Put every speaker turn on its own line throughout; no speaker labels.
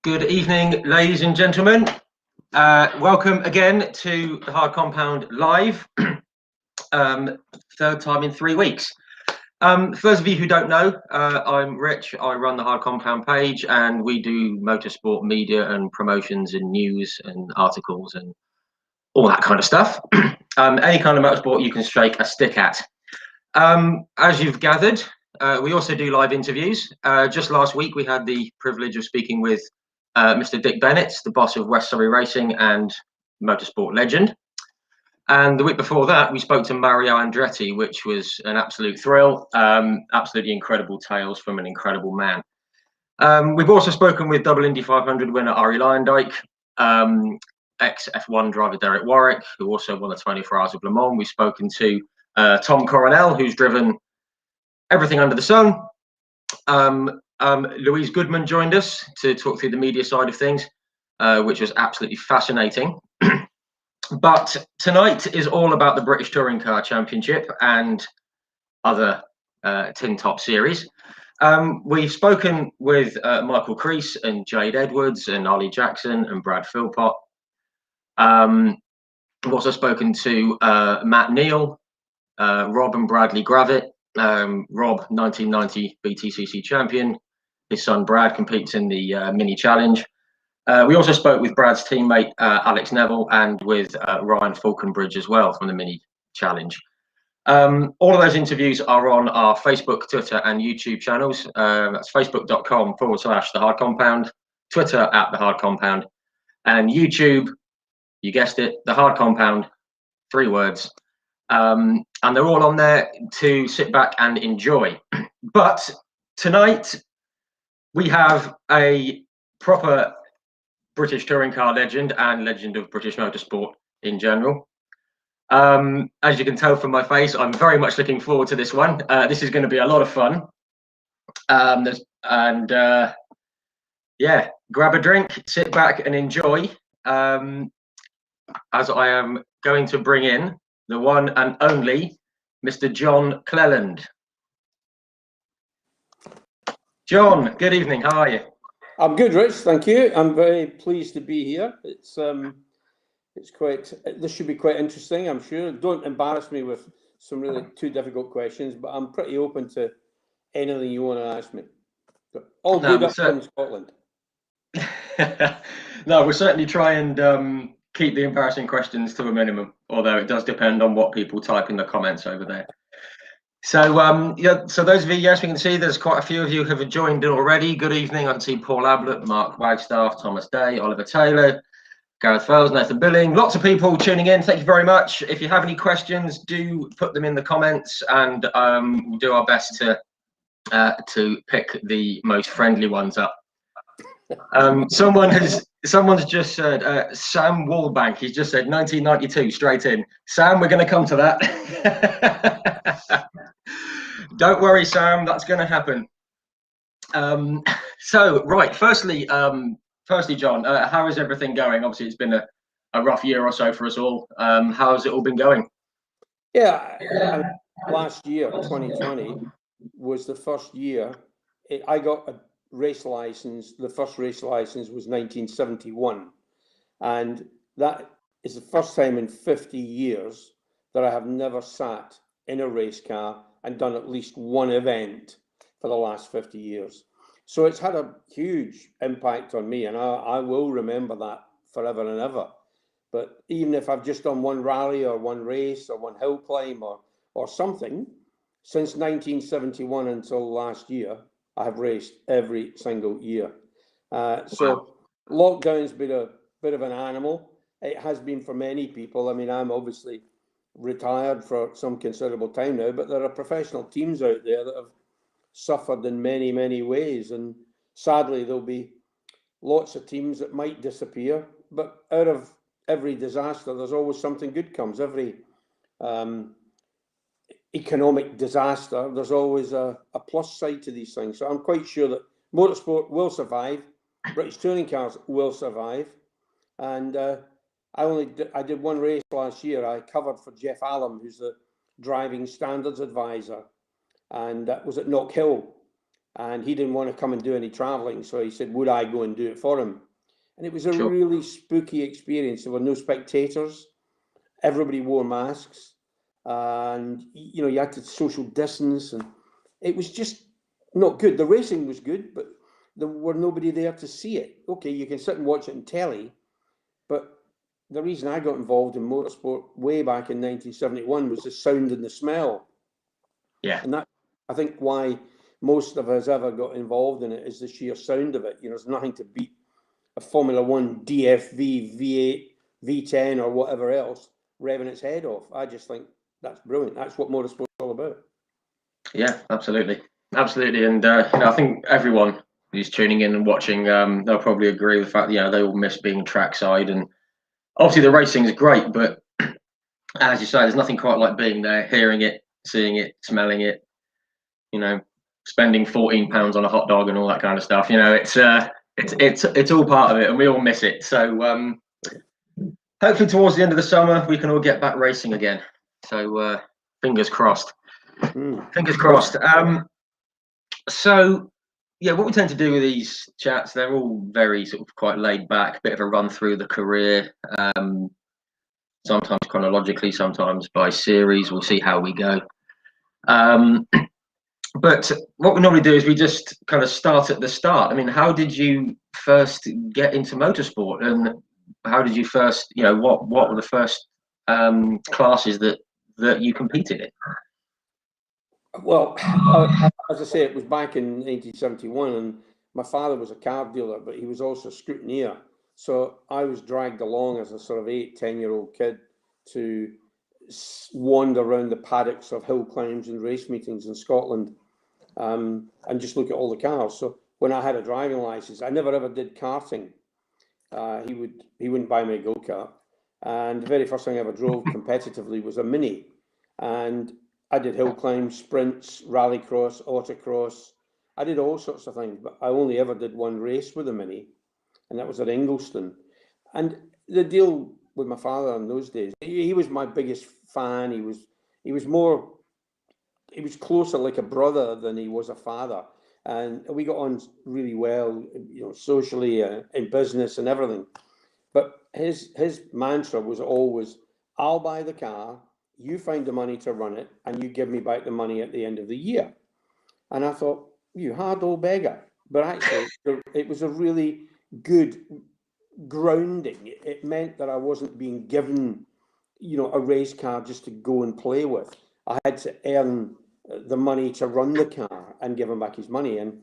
Good evening, ladies and gentlemen. Welcome again to the Hard Compound Live, third time in 3 weeks. For those of you who don't know, I'm Rich. I run the Hard Compound page, and we do motorsport media and promotions and news and articles and all that kind of stuff. Any kind of motorsport you can shake a stick at. As you've gathered, we also do live interviews. Just last week, we had the privilege of speaking with Mr. Dick Bennett, the boss of West Surrey Racing and motorsport legend. And the week before that, we spoke to Mario Andretti, which was an absolute thrill. Absolutely incredible tales from an incredible man. We've also spoken with double Indy 500 winner Ari Leyendijk, ex-F1 driver Derek Warwick, who also won the 24 Hours of Le Mans. We've spoken to Tom Coronel, who's driven everything under the sun. Louise Goodman joined us to talk through the media side of things, which was absolutely fascinating. But tonight is all about the British Touring Car Championship and other Tin Top series. We've spoken with Michael Crease and Jade Edwards and Ollie Jackson and Brad Philpott. We've also spoken to Matt Neal, Rob and Bradley Gravitt. Rob, 1990 BTCC champion. His son Brad competes in the Mini Challenge. We also spoke with Brad's teammate Alex Neville and with Ryan Falconbridge as well from the Mini Challenge. All of those interviews are on our Facebook, Twitter and YouTube channels. That's facebook.com/The Hard Compound, Twitter @The Hard Compound, and YouTube, you guessed it, The Hard Compound, 3 words. And they're all on there to sit back and enjoy. But tonight we have a proper British touring car legend and legend of British motorsport in general. As you can tell from my face, I'm very much looking forward to this one. This is going to be a lot of fun. Yeah, grab a drink, sit back and enjoy, as I am going to bring in the one and only Mr. John Cleland. John, good evening. How are you?
I'm good, Rich. Thank you. I'm very pleased to be here. It's quite. This should be quite interesting, I'm sure. Don't embarrass me with some really too difficult questions, but I'm pretty open to anything you want to ask me. All good up from Scotland.
No, we'll certainly try and keep the embarrassing questions to a minimum, although it does depend on what people type in the comments over there. So yeah, so those of you, yes, we can see there's quite a few of you who have joined in already. Good evening. I can see Paul Ablett, Mark Wagstaff, Thomas Day, Oliver Taylor, Gareth Fells, Nathan Billing, lots of people tuning in. Thank you very much. If you have any questions, do put them in the comments, and we'll do our best to pick the most friendly ones up. Someone's just said Sam Wallbank. He's just said 1992 straight in. Sam, we're going to come to that. Don't worry, Sam, that's going to happen. So right, firstly, John, how is everything going? Obviously, it's been a rough year or so for us all. How's it all been going?
Yeah, last year, 2020, was the first year I got a race license. The first race license was 1971, and that is the first time in 50 years that I have never sat in a race car and done at least one event for the last 50 years. So it's had a huge impact on me, and I will remember that forever and ever. But even if I've just done one rally or one race or one hill climb or something, since 1971 until last year, I have raced every single year. So lockdown's been a bit of an animal. It has been for many people. I mean, I'm obviously retired for some considerable time now, but there are professional teams out there that have suffered in many, many ways. And sadly, there'll be lots of teams that might disappear. But out of every disaster, there's always something good comes. Every economic disaster, there's always a plus side to these things. So I'm quite sure that motorsport will survive, British touring cars will survive. And I did one race last year. I covered for Jeff Allam, who's the driving standards advisor, and that was at Knock Hill. and he didn't want to come and do any traveling. So he said, would I go and do it for him? And it was a
Sure.
really spooky experience. There were no spectators. Everybody wore masks, and you had to social distance, and it was just not good. The racing was good, but there were nobody there to see it. Okay, you can sit and watch it on telly, but the reason I got involved in motorsport way back in 1971 was the sound and the smell.
Yeah.
And that, I think, why most of us ever got involved in it is the sheer sound of it. There's nothing to beat a Formula One DFV, V8, V10, or whatever else revving its head off. I just think that's brilliant. That's what motorsport's all about.
Yeah, absolutely. Absolutely. And I think everyone who's tuning in and watching, they'll probably agree with the fact that, they all miss being trackside. And obviously the racing is great, but as you say, there's nothing quite like being there, hearing it, seeing it, smelling it, spending £14 on a hot dog and all that kind of stuff. It's all part of it, and we all miss it. So hopefully towards the end of the summer, we can all get back racing again. So fingers crossed. Fingers crossed. So, what we tend to do with these chats, they're all very sort of quite laid back, bit of a run through the career, sometimes chronologically, sometimes by series. We'll see how we go. But what we normally do is we just kind of start at the start. I mean, how did you first get into motorsport, and how did you first, what were the first classes that you competed in?
Well, as I say, it was back in 1971, and my father was a car dealer, but he was also a scrutineer. So I was dragged along as a sort of 8-10-year-old kid to wander around the paddocks of hill climbs and race meetings in Scotland, and just look at all the cars. So when I had a driving license, I never ever did karting. He wouldn't buy me a go-kart, and the very first thing I ever drove competitively was a Mini, and I did hill climbs, sprints, rallycross, autocross. I did all sorts of things, but I only ever did one race with a Mini, and that was at Ingliston. And the deal with my father in those days, he was my biggest fan. He was closer like a brother than he was a father, and we got on really well, socially, in business and everything. But his mantra was always, I'll buy the car, you find the money to run it, and you give me back the money at the end of the year. And I thought, you hard old beggar. But actually, it was a really good grounding. It meant that I wasn't being given, a race car just to go and play with. I had to earn the money to run the car and give him back his money. And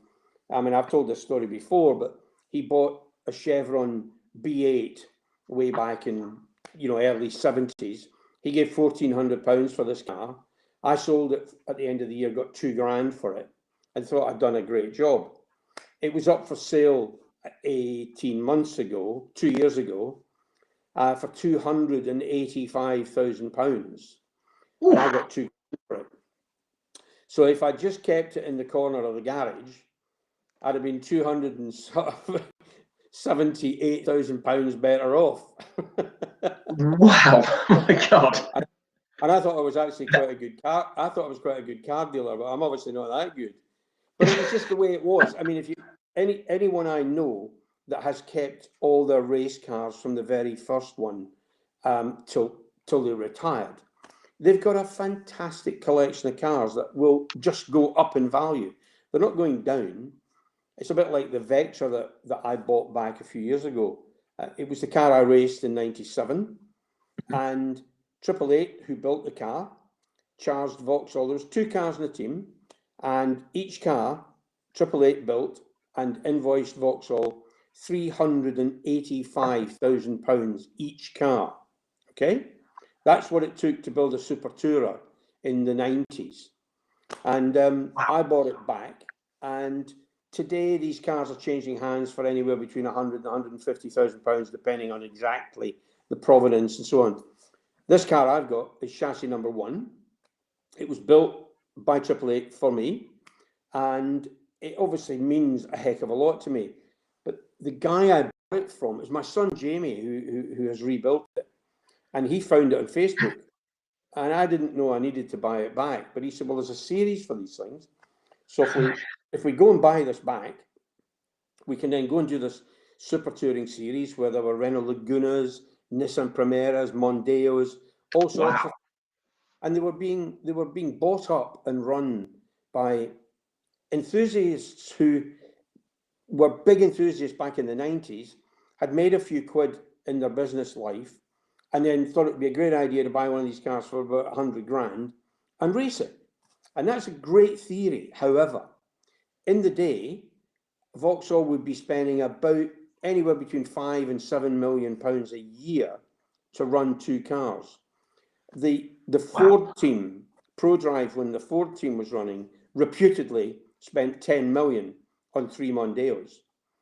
I mean, I've told this story before, but he bought a Chevron B8 way back in, early 70s. He gave £1,400 for this car. I sold it at the end of the year, got £2,000 for it, and thought I'd done a great job. It was up for sale 18 months ago, 2 years ago, for £285,000. And I got £2,000 for it. So if I just kept it in the corner of the garage, I'd have been £278,000 better off.
Wow! Oh my God!
And I thought I was actually quite a good car. I thought I was quite a good car dealer, but I'm obviously not that good. But it was just the way it was. I mean, if anyone I know that has kept all their race cars from the very first one till they retired, they've got a fantastic collection of cars that will just go up in value. They're not going down. It's a bit like the Vectra that I bought back a few years ago. It was the car I raced in '97, and 888, who built the car, charged Vauxhall. There was 2 cars in the team, and each car 888 built and invoiced Vauxhall £385,000 each car. Okay, that's what it took to build a Super Tourer in the 90s, and I bought it back. And today these cars are changing hands for anywhere between £100,000 and £150,000, depending on exactly the provenance and so on. This car I've got is chassis number 1. It was built by 888 for me, and it obviously means a heck of a lot to me. But the guy I bought it from is my son Jamie, who has rebuilt it, and he found it on Facebook. And I didn't know I needed to buy it back, but he said, well, there's a series for these things. So if we go and buy this back, we can then go and do this super touring series where there were Renault Lagunas, Nissan Primeras, Mondeos, all sorts of, and they were being bought up and run by enthusiasts who were big enthusiasts back in the 90s, had made a few quid in their business life, and then thought it'd be a great idea to buy one of these cars for about 100 grand and race it. And that's a great theory. However, in the day, Vauxhall would be spending about anywhere between £5 and £7 million a year to run two cars. The Ford team, ProDrive, when the Ford team was running, reputedly spent 10 million on 3 Mondeos.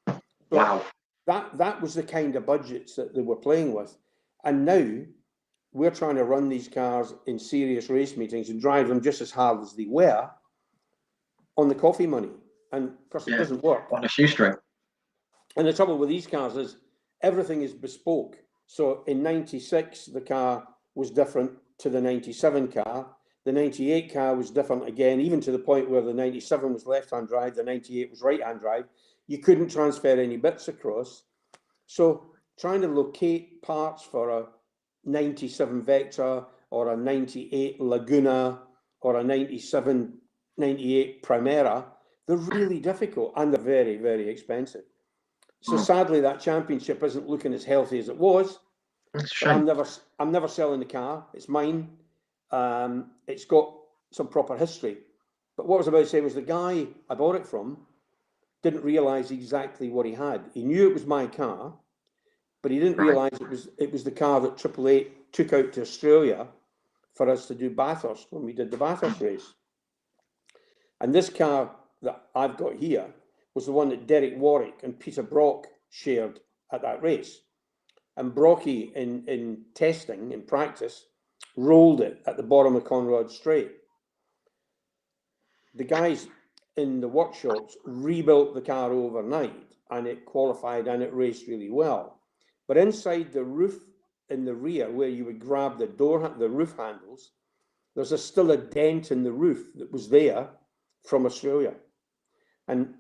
So
wow.
That was the kind of budgets that they were playing with. And now we're trying to run these cars in serious race meetings and drive them just as hard as they were on the coffee money. And of course, it doesn't work.
On a shoestring.
And the trouble with these cars is everything is bespoke. So in 96, the car was different to the 97 car. The 98 car was different again, even to the point where the 97 was left-hand drive, the 98 was right-hand drive. You couldn't transfer any bits across. So trying to locate parts for a 97 Vectra or a 98 Laguna or a 97, 98 Primera, they're really difficult and they're very, very expensive. So sadly, that championship isn't looking as healthy as it was. I'm never selling the car. It's mine. It's got some proper history. But what I was about to say was the guy I bought it from didn't realise exactly what he had. He knew it was my car, but he didn't realise it was the car that Triple Eight took out to Australia for us to do Bathurst when we did the Bathurst race. And this car that I've got here was the one that Derek Warwick and Peter Brock shared at that race. And Brocky, in testing, in practice, rolled it at the bottom of Conrod Straight. The guys in the workshops rebuilt the car overnight and it qualified and it raced really well. But inside the roof in the rear, where you would grab the roof handles, there's still a dent in the roof that was there from Australia. And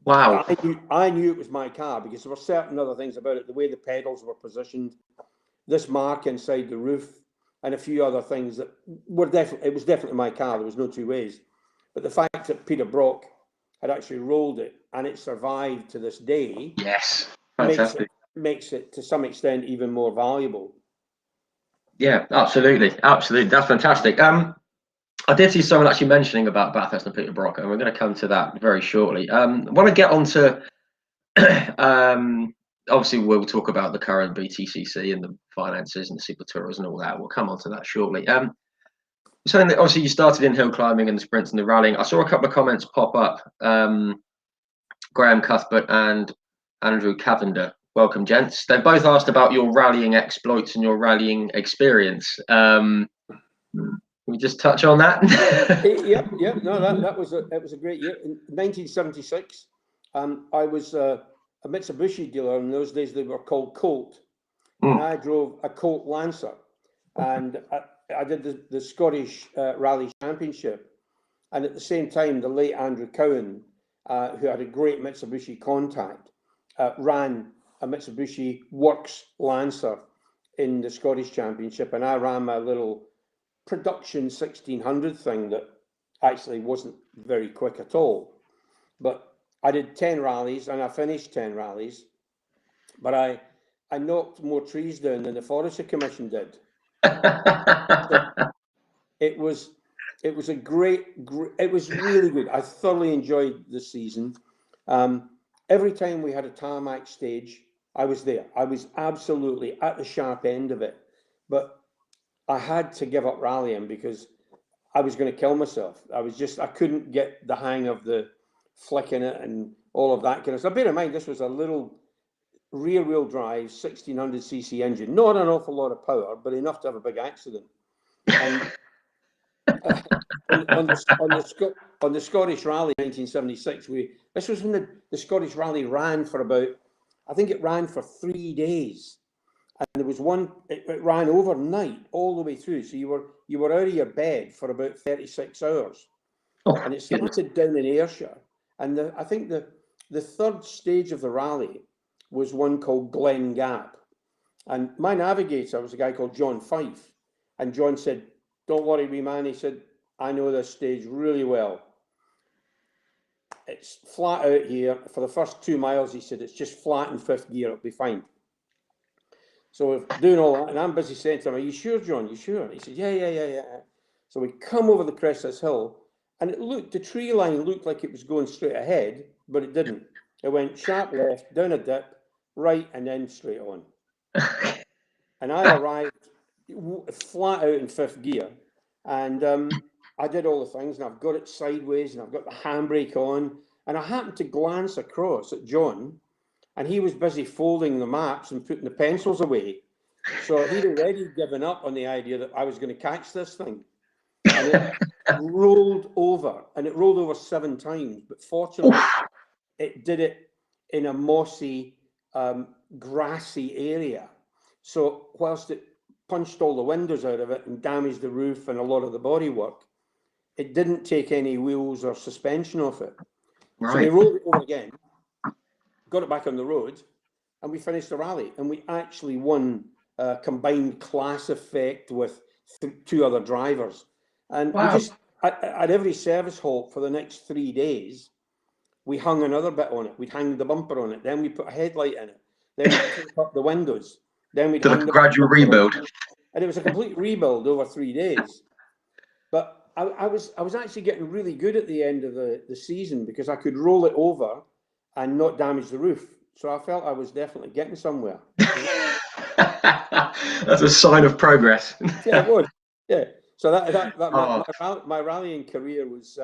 wow,
I knew it was my car because there were certain other things about it, the way the pedals were positioned, this mark inside the roof, and a few other things that were definitely, it was definitely my car, there was no two ways. But the fact that Peter Brock had actually rolled it and it survived to this day,
yes, fantastic.
Makes it to some extent even more valuable.
Yeah, absolutely, that's fantastic. I did see someone actually mentioning about Bathurst and Peter Brock, and we're going to come to that very shortly. I want to get on to obviously we'll talk about the current BTCC and the finances and the Super Tours and all that. We'll come on to that shortly. Saying that obviously you started in hill climbing and the sprints and the rallying. I saw a couple of comments pop up. Graham Cuthbert and Andrew Cavender. Welcome, gents. They both asked about your rallying exploits and your rallying experience. We just touch on that.
Yep. No, that was a great year. In 1976, I was a Mitsubishi dealer. In those days, they were called Colt, and I drove a Colt Lancer, and I did the Scottish Rally Championship. And at the same time, the late Andrew Cowan, who had a great Mitsubishi contact, ran a Mitsubishi Works Lancer in the Scottish Championship, and I ran my little production 1600 thing that actually wasn't very quick at all. But I did 10 rallies and I finished 10 rallies, but I knocked more trees down than the Forestry Commission did. It was it was really good. I thoroughly enjoyed the season. Every time we had a tarmac stage, I was there. I was absolutely at the sharp end of it, but I had to give up rallying because I was going to kill myself. I couldn't get the hang of the flicking it and all of that kind of stuff. Bear in mind, this was a little rear-wheel drive 1600cc engine, not an awful lot of power, but enough to have a big accident. And on the Scottish Rally 1976, this was when the Scottish Rally ran for about, I think it ran for 3 days, and there was one, it ran overnight all the way through, so you were out of your bed for about 36 hours, and it started down in Ayrshire. And I think the third stage of the rally was one called Glen Gap. And my navigator was a guy called John Fife. And John said, "Don't worry, wee man." He said, "I know this stage really well. It's flat out here. For the first 2 miles," he said, "it's just flat in fifth gear. It'll be fine." So we're doing all that, and I'm busy saying to him, "Are you sure, John? You sure?" He said, Yeah. So we come over the crest of this hill, and the tree line looked like it was going straight ahead, but it didn't. It went sharp left, down a dip, right, and then straight on. And I arrived flat out in fifth gear, and I did all the things, and I've got it sideways, and I've got the handbrake on, and I happened to glance across at John, and he was busy folding the maps and putting the pencils away. So he'd already given up on the idea that I was going to catch this thing. And it rolled over, and it rolled over 7 times. But fortunately, it did it in a mossy, grassy area. So whilst it punched all the windows out of it and damaged the roof and a lot of the bodywork, it didn't take any wheels or suspension off it. Right. So we rolled it over again, got it back on the road, and we finished the rally. And we actually won a combined class effect with 2 other drivers. And we just, at every service halt for the next 3 days, we hung another bit on it. We'd hang the bumper on it. Then we put a headlight in it. Then we'd tape up the windows. Then we'd hang the
gradual rebuild.
And it was a complete rebuild over 3 days. But I was actually getting really good at the end of the season because I could roll it over and not damage the roof. So I felt I was definitely getting somewhere.
That's a sign of progress.
Yeah, it was. Yeah. So my rallying career was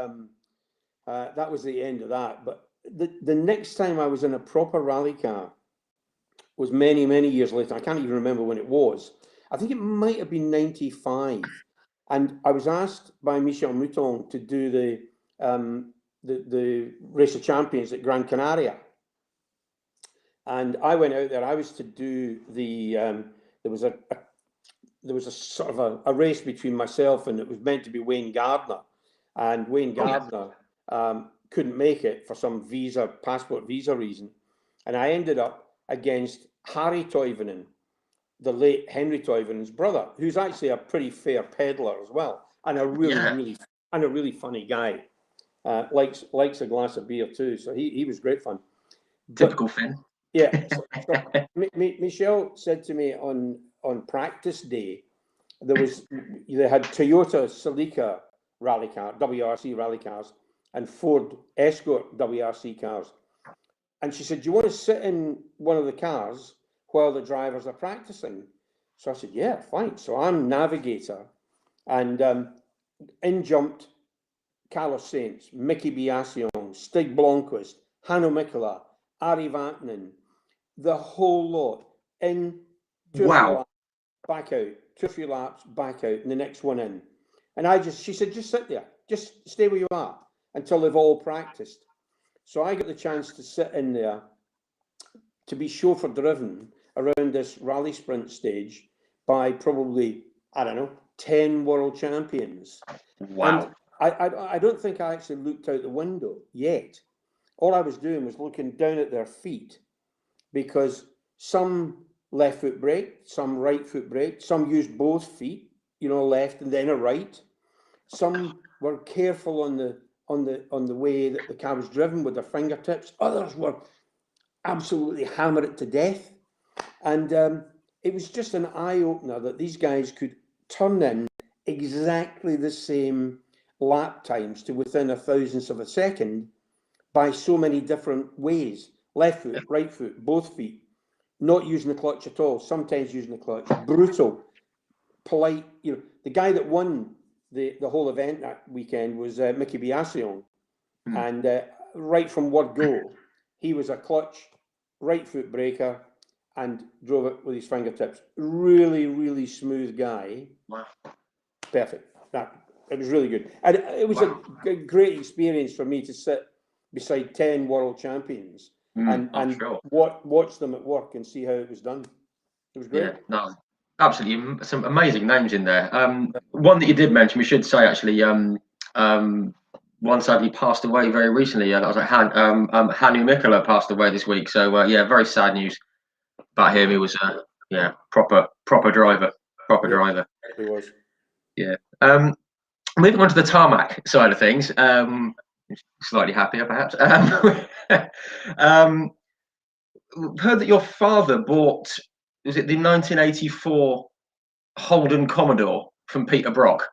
that was the end of that. But the next time I was in a proper rally car was many years later. I can't even remember when it was. I think it might have been 95, and I was asked by Michel Mouton to do the Race of Champions at Gran Canaria, and I went out there. I was to do the there was a sort of a race between myself and it was meant to be Wayne Gardner, and Wayne Gardner couldn't make it for some passport visa reason, and I ended up against Harry Toivonen, the late Henry Toivonen's brother, who's actually a pretty fair peddler as well, and a really funny guy. Likes a glass of beer too, so he was great fun.
Typical Finn.
Yeah. So Michel said to me on practice day, they had Toyota Celica rally car, WRC rally cars, and Ford Escort WRC cars. And she said, "Do you want to sit in one of the cars while the drivers are practicing?" So I said, "Yeah, fine." So I'm navigator, and in jumped Carlos Sainz, Mickey Biasion, Stig Blomqvist, Hanno Mikkola, Ari Vatanen, the whole lot in. Wow. Back out, 2 or 3 laps, back out, and the next one in. And she said, "Just sit there, just stay where you are until they've all practiced." So I got the chance to sit in there to be chauffeur driven around this rally sprint stage by probably, I don't know, 10 world champions. Wow. And I don't think I actually looked out the window yet. All I was doing was looking down at their feet, because some left foot brake, some right foot brake, some used both feet, left and then a right. Some were careful on the way that the car was driven with their fingertips. Others were absolutely hammer it to death. And it was just an eye-opener that these guys could turn in exactly the same lap times to within a thousandth of a second by so many different ways. Left foot, right foot, both feet. Not using the clutch at all, sometimes using the clutch. Brutal, polite. The guy that won the whole event that weekend was Mickey Biasion. And right from word go, he was a clutch, right foot braker, and drove it with his fingertips. Really smooth guy. Wow. Perfect. It was really good. And it was a great experience for me to sit beside 10 world champions and watch them at work and see how it was done. It was great.
Yeah, no, absolutely, some amazing names in there. One that you did mention, we should say actually, one sadly passed away very recently. I was like, Hanu Mikkola passed away this week. So yeah, very sad news about him. He was proper driver,
It was.
Yeah. Moving on to the tarmac side of things. Slightly happier, perhaps. Heard that your father bought, was it the 1984 Holden Commodore from Peter Brock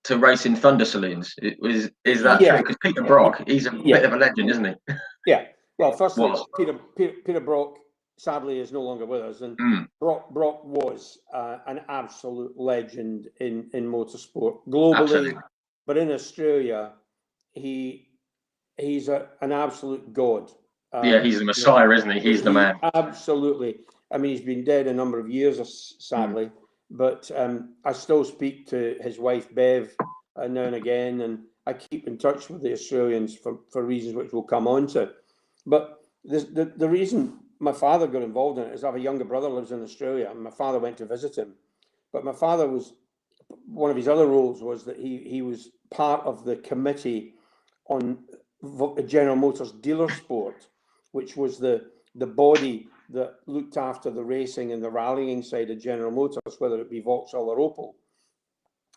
to race in Thunder Saloons? Is that true? Because Peter Brock, he's a bit of a legend, isn't he?
Yeah. Well, firstly, Peter Brock sadly is no longer with us, and Brock was an absolute legend in motorsport globally. Absolutely. But in Australia, he's an absolute god.
He's the Messiah, isn't he? He's the man.
Absolutely. I mean, he's been dead a number of years, sadly, but I still speak to his wife, Bev, now and again, and I keep in touch with the Australians for reasons which we'll come on to. But the reason my father got involved in it is I have a younger brother who lives in Australia, and my father went to visit him. But my father was, one of his other roles was that he was part of the committee on General Motors Dealer Sport, which was the body that looked after the racing and the rallying side of General Motors, whether it be Vauxhall or Opel.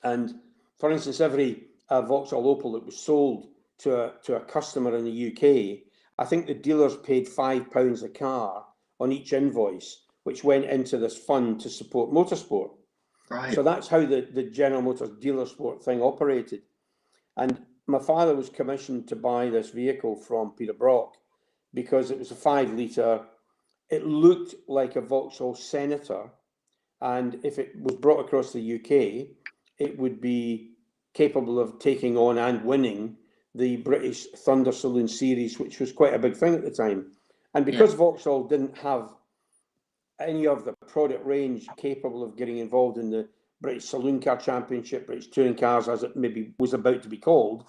And for instance, every Vauxhall Opel that was sold to a customer in the UK, I think the dealers paid £5 a car on each invoice, which went into this fund to support motorsport. Right. So that's how the General Motors Dealer Sport thing operated. And my father was commissioned to buy this vehicle from Peter Brock because it was a 5-litre. It looked like a Vauxhall Senator, and if it was brought across the UK, it would be capable of taking on and winning the British Thunder Saloon Series, which was quite a big thing at the time. And because Vauxhall didn't have any of the product range capable of getting involved in the British Saloon Car Championship, British Touring Cars, as it maybe was about to be called,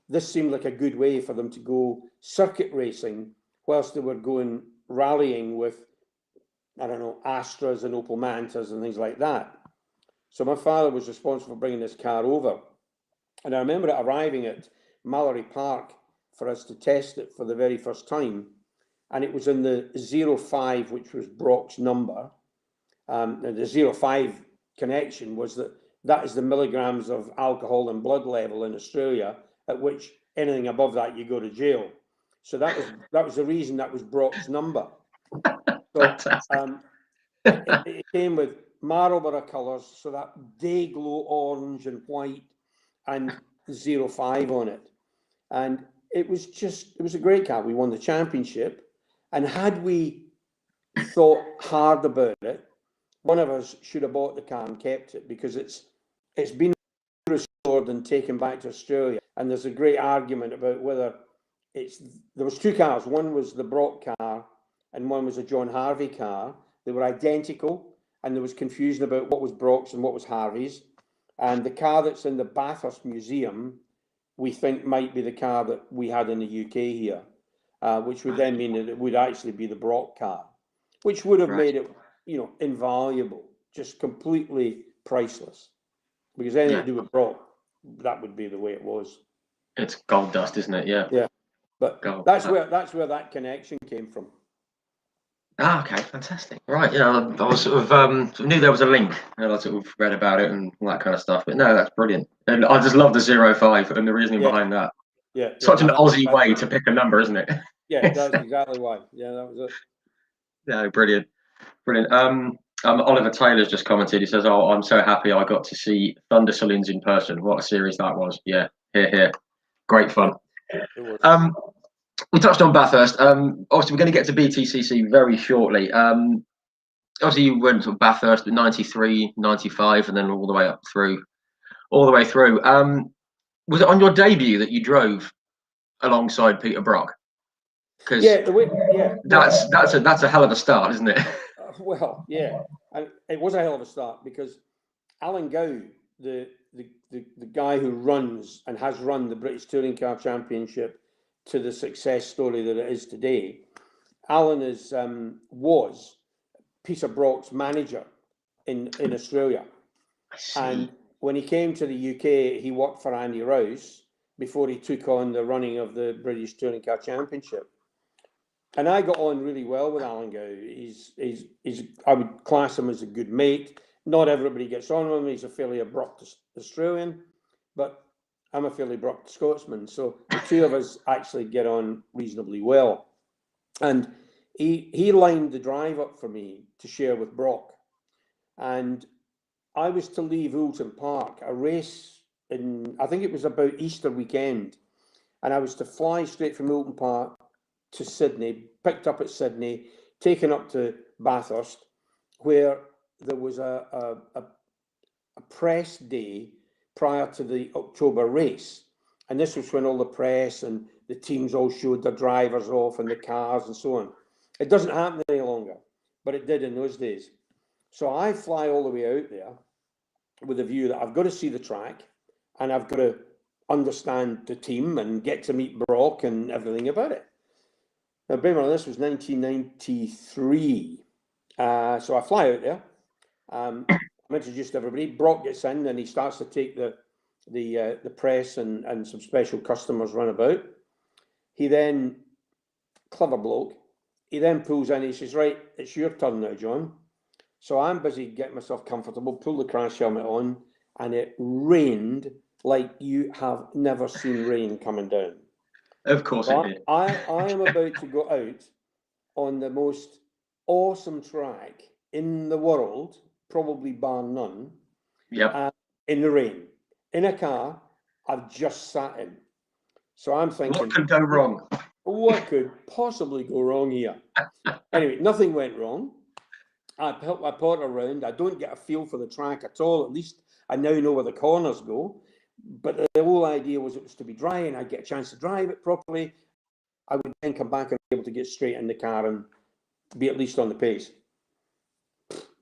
this seemed like a good way for them to go circuit racing whilst they were going rallying with, I don't know, Astras and Opel Mantas and things like that. So my father was responsible for bringing this car over. And I remember it arriving at Mallory Park for us to test it for the very first time. And it was in the 05, which was Brock's number. And the 05 connection was that is the milligrams of alcohol and blood level in Australia, at which anything above that, you go to jail. So that was the reason that was Brock's number. So it came with Marlborough colours, so that day glow orange and white, and 05 on it. And it was a great car. We won the championship. And had we thought hard about it, one of us should have bought the car and kept it, because it's been restored and taken back to Australia. And there's a great argument about whether there was two cars. One was the Brock car and one was a John Harvey car. They were identical, and there was confusion about what was Brock's and what was Harvey's. And the car that's in the Bathurst Museum, we think might be the car that we had in the UK here, which would then mean that it would actually be the Brock car, which would have made it, invaluable, just completely priceless. Because anything to do with Brock, that would be the way it was.
It's gold dust, isn't it? Yeah.
Yeah. But that's where that connection came from.
Ah, okay, fantastic. Right, yeah, I was sort of knew there was a link, and I sort of read about it and all that kind of stuff. But no, that's brilliant, and I just love the 05 and the reasoning behind that.
Yeah,
such an Aussie way to pick a number, isn't it?
Yeah, that's exactly why. Yeah, that was it.
Yeah, brilliant. Oliver Taylor's just commented. He says, "Oh, I'm so happy I got to see Thunder Saloons in person. What a series that was! Yeah, here, great fun."
It was.
We touched on Bathurst. Obviously, we're going to get to BTCC very shortly. Obviously, you went to Bathurst in 93, 95, and then all the way through. Was it on your debut that you drove alongside Peter Brock? Because that's a hell of a start, isn't it?
Well, yeah, and it was a hell of a start, because Alan Gow, the guy who runs and has run the British Touring Car Championship to the success story that it is today, Alan was Peter Brock's manager in Australia. And when he came to the UK, he worked for Andy Rouse, before he took on the running of the British Touring Car Championship. And I got on really well with Alan Gow. I would class him as a good mate. Not everybody gets on with him. He's a fairly abrupt Australian, but I'm a fairly abrupt Scotsman. So the two of us actually get on reasonably well. And he lined the drive up for me to share with Brock. And I was to leave Oulton Park, a race in, I think it was about Easter weekend. And I was to fly straight from Oulton Park to Sydney, picked up at Sydney, taken up to Bathurst, where there was a press day prior to the October race. And this was when all the press and the teams all showed their drivers off and the cars and so on. It doesn't happen any longer, but it did in those days. So I fly all the way out there with a view that I've got to see the track and I've got to understand the team and get to meet Brock and everything about it. Now, bear in mind, this was 1993. So I fly out there. I'm introduced to everybody. Brock gets in and he starts to take the press and some special customers run about. He then, clever bloke, he then pulls in, he says, right, it's your turn now, John. So I'm busy getting myself comfortable, pull the crash helmet on, and it rained like you have never seen rain coming down.
Of course it did.
I am about to go out on the most awesome track in the world, probably bar none, in the rain, in a car I've just sat in. So I'm thinking,
what could go wrong?
What could possibly go wrong here? Anyway, nothing went wrong. I pot around. I don't get a feel for the track at all. At least I now know where the corners go. But the whole idea was it was to be dry and I'd get a chance to drive it properly. I would then come back and be able to get straight in the car and be at least on the pace.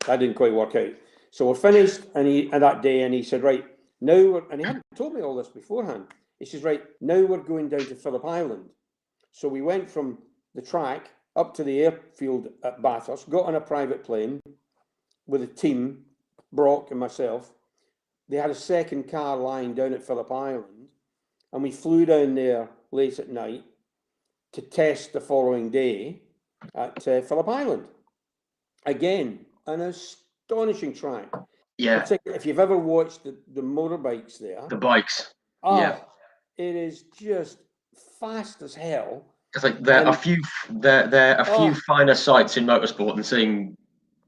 That didn't quite work out. So we're finished and that day, and he said, right, now and he hadn't told me all this beforehand. He says, right, now we're going down to Phillip Island. So we went from the track up to the airfield at Bathurst, got on a private plane with a team, Brock and myself. They had a second car lying down at Phillip Island, and we flew down there late at night to test the following day at Phillip Island. Again, an astonishing track.
Yeah.
If you've ever watched the motorbikes there.
The bikes.
Yeah. It is just fast as hell.
It's like there are a few finer sights in motorsport than seeing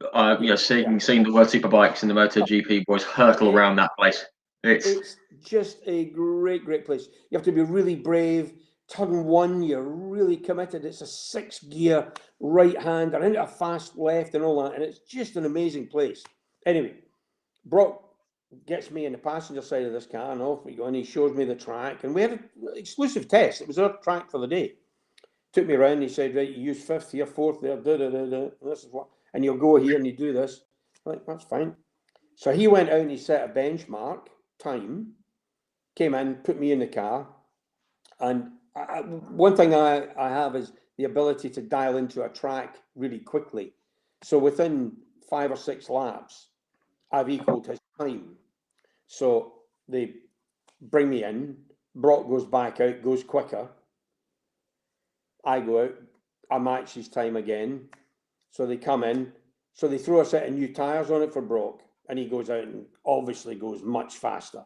seeing the World Superbikes and the MotoGP boys hurtle around that place. It's
just a great place. You have to be really brave. Turn one, you're really committed. It's a 6-gear right hand and into a fast left and all that, and it's just an amazing place. Anyway, Brock gets me in the passenger side of this car and off we go, and he shows me the track, and we had an exclusive test. It was our track for the day. Took me around, he said, right, you use fifth here, fourth there, this is what, and you'll go here and you do this. I'm like, that's fine. So he went out and he set a benchmark time, came in, put me in the car, and one thing I have is the ability to dial into a track really quickly. So within 5 or 6 laps, I've equaled his time. So they bring me in, Brock goes back out, goes quicker. I go out, I match his time again. So they come in, so they throw a set of new tyres on it for Brock, and he goes out and obviously goes much faster.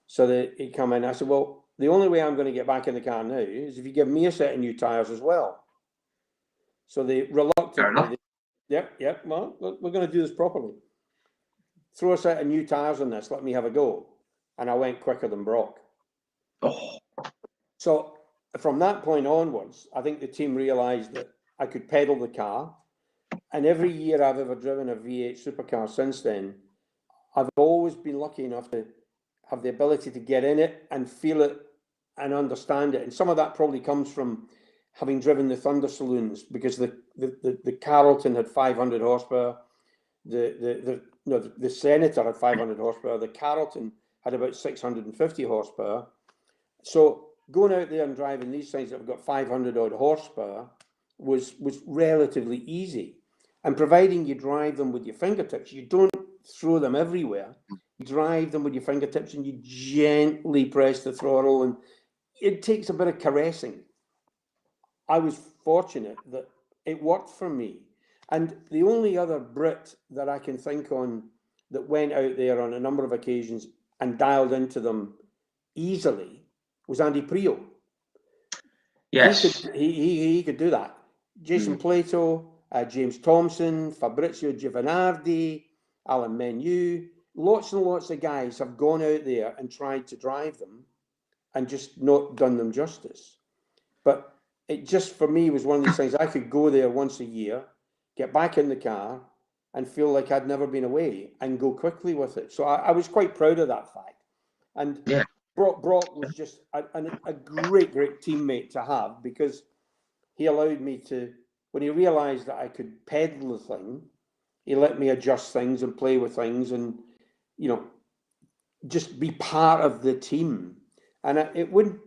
So he come in, I said, well, the only way I'm going to get back in the car now is if you give me a set of new tyres as well. So they reluctantly, well, we're going to do this properly. Throw a set of new tyres on this, let me have a go. And I went quicker than Brock.
Oh.
So from that point onwards, I think the team realised that I could pedal the car. And every year I've ever driven a V8 supercar since then, I've always been lucky enough to have the ability to get in it and feel it and understand it. And some of that probably comes from having driven the Thunder Saloons, because the Carrollton had 500 horsepower, the Senator had 500 horsepower, the Carrollton had about 650 horsepower. So going out there and driving these things that have got 500 odd horsepower was relatively easy. And providing you drive them with your fingertips, you don't throw them everywhere. drive them with your fingertips and you gently press the throttle, and it takes a bit of caressing. I was fortunate that it worked for me. And the only other Brit that I can think on that went out there on a number of occasions and dialed into them easily was Andy Prio.
Yes.
He could do that. Jason Plato, James Thompson, Fabrizio Giovanardi, Alan Menu, lots and lots of guys have gone out there and tried to drive them and just not done them justice. But it just, for me, was one of these things. I could go there once a year, get back in the car and feel like I'd never been away and go quickly with it. So I was quite proud of that fact. And
Yeah.
Brock was just a great teammate to have, because he allowed me to, when he realised that I could pedal the thing, he let me adjust things and play with things and, you know, just be part of the team. And it wouldn't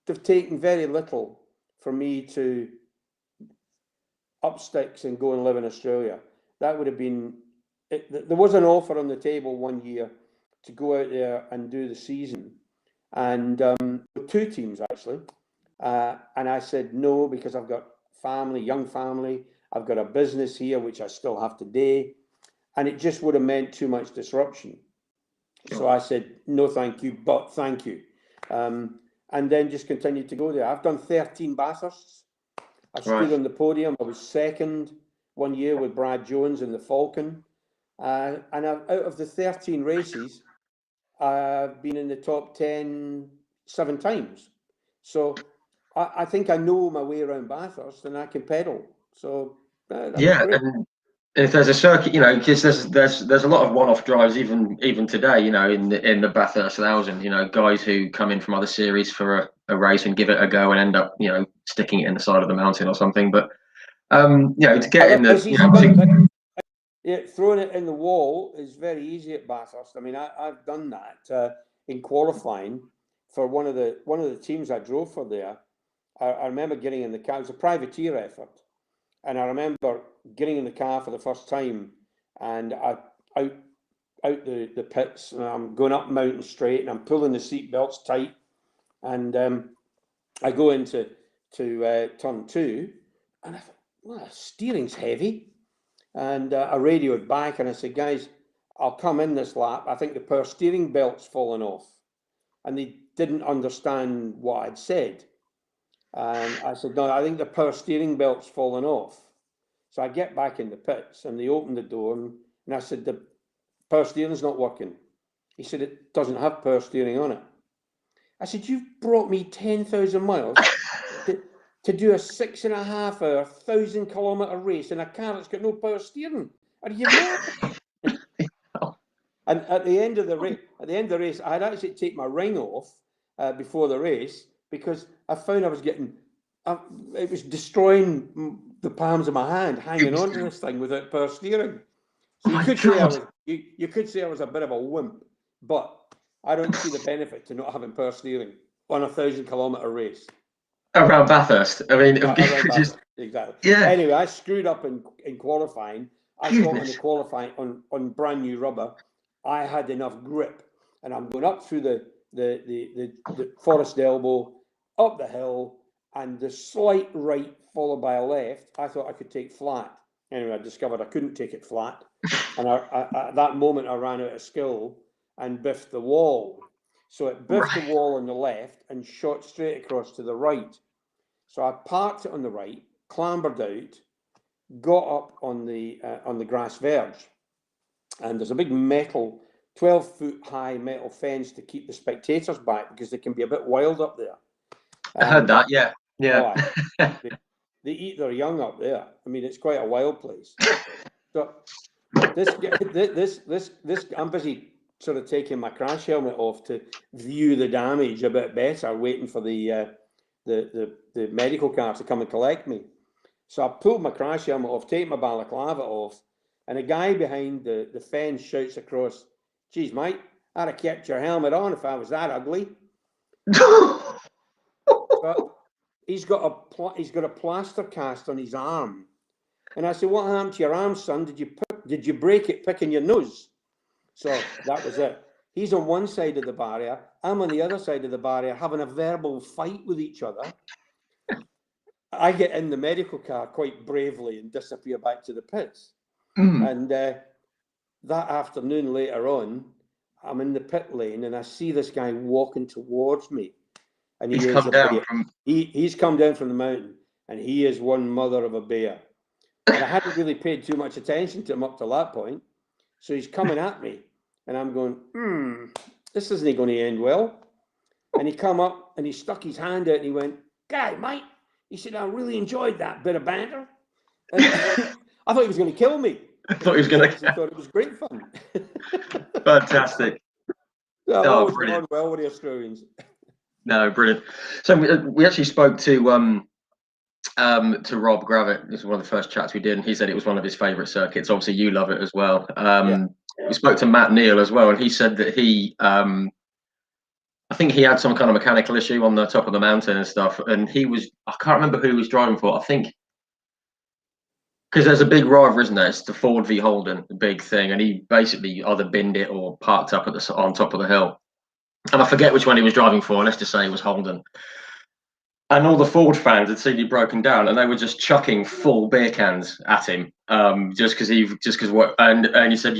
have taken very little for me to up sticks and go and live in Australia. That would have been, there was an offer on the table one year to go out there and do the season, and with two teams actually, and I said no, because I've got family, young family, I've got a business here which I still have today, and it just would have meant too much disruption. So I said no thank you, but thank you, and then just continued to go there. I've done 13 Bathursts. I stood on the podium. I was second one year with Brad Jones in the Falcon, and out of the 13 races, I've been in the top 10 7 times. So I think I know my way around Bathurst, and I can pedal. So that was great.
And if there's a circuit, you know, because there's a lot of one-off drives even today, you know, in the Bathurst 1000, you know, guys who come in from other series for a race and give it a go and end up, you know, sticking it in the side of the mountain or something. But you know, to get in the, you know,
yeah, throwing it in the wall is very easy at Bathurst. I mean, I've done that in qualifying for one of the teams I drove for there. I remember getting in the car. It was a privateer effort, and I remember getting in the car for the first time, and I out the pits, and I'm going up Mountain Straight, and I'm pulling the seat belts tight, and I go into turn 2, and I thought, well, steering's heavy. And I radioed back and I said, guys, I'll come in this lap. I think the power steering belt's fallen off. And they didn't understand what I'd said. And I said, no, I think the power steering belt's fallen off. So I get back in the pits and they open the door, and I said, the power steering's not working. He said, it doesn't have power steering on it. I said, you've brought me 10,000 miles to do a 6.5 hour, 1,000-kilometer race in a car that's got no power steering. Are you mad? And at the end of the race, I had actually to take my ring off before the race, because I found I was getting, it was destroying the palms of my hand hanging onto this thing without power steering. So you could say I was a bit of a wimp, but I don't see the benefit to not having power steering on a 1,000-kilometer race.
Around Bathurst. I mean, just
exactly.
Yeah.
Anyway, I screwed up in qualifying. I thought on the qualifying on brand new rubber, I had enough grip, and I'm going up through the Forest Elbow, up the hill, and the slight right followed by a left. I thought I could take flat. Anyway, I discovered I couldn't take it flat, and at that moment I ran out of skill and biffed the wall. So it biffed the wall on the left and shot straight across to the right. So I parked it on the right, clambered out, got up on the grass verge, and there's a big metal, 12-foot high metal fence to keep the spectators back, because they can be a bit wild up there.
I heard that, yeah.
They eat their young up there. I mean, it's quite a wild place. So this I'm busy sort of taking my crash helmet off to view the damage a bit better, waiting for the medical car to come and collect me. So I pulled my crash helmet off, take my balaclava off, and a guy behind the fence shouts across, geez, mate, I'd have kept your helmet on if I was that ugly. So he's got a plaster cast on his arm. And I said, what happened to your arm, son? Did you break it picking your nose? So that was it. He's on one side of the barrier. I'm on the other side of the barrier, having a verbal fight with each other. I get in the medical car quite bravely and disappear back to the pits. And that afternoon later on, I'm in the pit lane and I see this guy walking towards me. And he's come down from the mountain, and he is one mother of a bear. And I hadn't really paid too much attention to him up to that point. So he's coming at me, and I'm going, this isn't going to end well. And he come up and he stuck his hand out and he went, "Guy, mate," he said, "I really enjoyed that bit of banter." And I thought he was going to kill me.
I thought he was going to.
I thought it was great fun.
Fantastic.
So that was going well with the Australians.
No, brilliant. So we actually spoke to Rob Gravett. This was one of the first chats we did, and he said it was one of his favourite circuits. Obviously, you love it as well. We spoke to Matt Neal as well, and he said that he, I think he had some kind of mechanical issue on the top of the mountain and stuff, and I can't remember who he was driving for. I think because there's a big rival, isn't there? It's the Ford v Holden, the big thing, and he basically either binned it or parked up on top of the hill. And I forget which one he was driving for. Let's just say it was Holden. And all the Ford fans had seen he'd broken down, and they were just chucking full beer cans at him, and he said,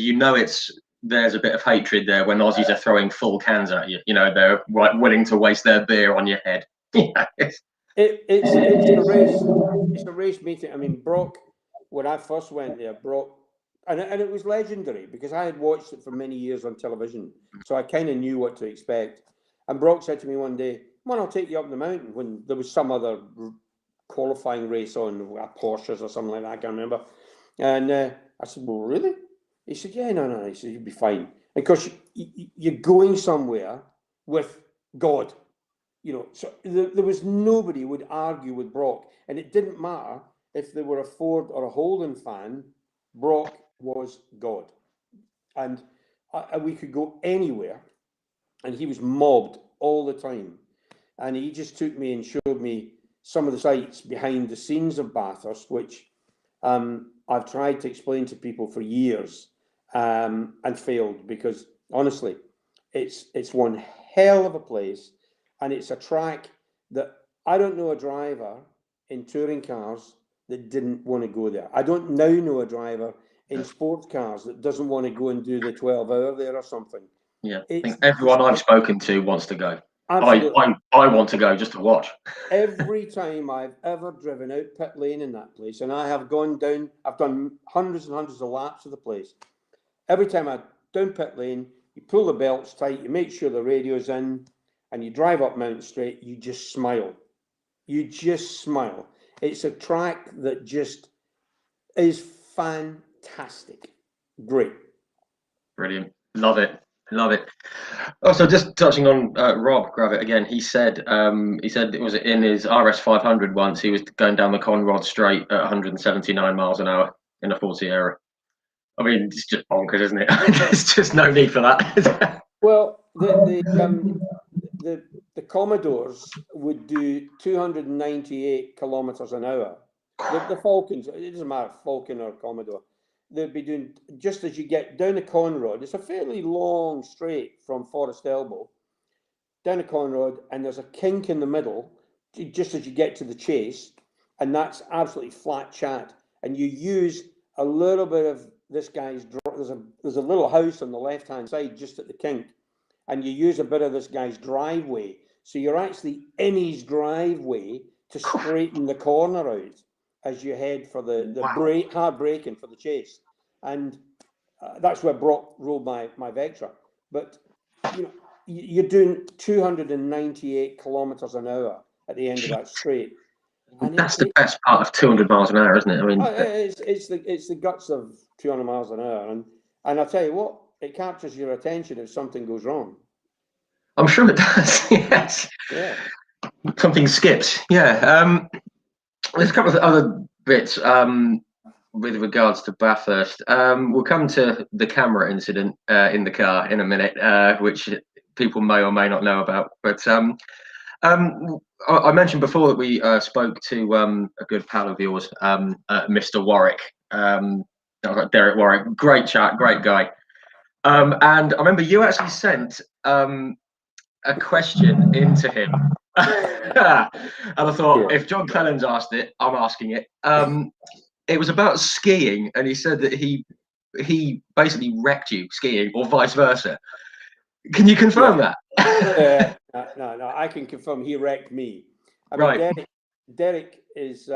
there's a bit of hatred there when Aussies are throwing full cans at you. You know, they're willing to waste their beer on your head.
It's a race. It's a race meeting. I mean, Brock, when I first went there, Brock, and it was legendary because I had watched it for many years on television, so I kind of knew what to expect. And Brock said to me one day, "Come on, I'll take you up the mountain," when there was some other qualifying race on, Porsches or something like that, I can't remember. And I said, "Well, really?" He said, "Yeah, no." He said, "You'll be fine." Because you're going somewhere with God, you know. So there was nobody would argue with Brock, and it didn't matter if they were a Ford or a Holden fan. Brock was God, and we could go anywhere, and he was mobbed all the time. And he just took me and showed me some of the sights behind the scenes of Bathurst, which I've tried to explain to people for years and failed, because honestly, it's one hell of a place, and it's a track that I don't know a driver in touring cars that didn't want to go there. I don't now know a driver in sports cars that doesn't want to go and do the 12-hour there or something.
Yeah, I think everyone I've spoken to wants to go.
Absolutely.
I want to go just to watch.
Every time I've ever driven out pit lane in that place, and I have gone down, I've done hundreds and hundreds of laps of the place. Every time I down pit lane, you pull the belts tight, you make sure the radio's in, and you drive up Mountain Straight, you just smile. You just smile. It's a track that just is fantastic. Great.
Brilliant. Love it. Also, just touching on Rob Gravett again, he said it was in his RS 500 once, he was going down the Conrod Straight at 179 miles an hour in a 40 era. I mean, it's just bonkers, isn't it? There's just no need for that.
Well, the Commodores would do 298 kilometers an hour. The Falcons, it doesn't matter, Falcon or Commodore, they'd be doing, just as you get down the Conrod, it's a fairly long straight from Forest Elbow down the Conrod, and there's a kink in the middle just as you get to the Chase, and that's absolutely flat chat. And you use a little bit of this guy's, there's a little house on the left-hand side just at the kink, and you use a bit of this guy's driveway. So you're actually in his driveway to straighten the corner out as you head for the hard braking for the Chase. And that's where Brock rolled my Vectra. But you know, you're doing 298 kilometers an hour at the end of that straight.
And that's the best part of 200 miles an hour, isn't it? I mean,
it's the guts of 200 miles an hour, and I'll tell you what, it captures your attention if something goes wrong.
I'm sure it does. Yes.
Yeah.
Something skips. Yeah. There's a couple of other bits with regards to Bathurst. We'll come to the camera incident in the car in a minute, which people may or may not know about. But I mentioned before that we spoke to a good pal of yours, Mr. Warwick, Derek Warwick. Great chat, great guy. And I remember you actually sent a question into him. And I thought, if John Cleland's asked it, I'm asking it. It was about skiing, and he said that he basically wrecked you skiing, or vice versa. Can you confirm that?
No, I can confirm he wrecked me. I mean,
Right.
Derek is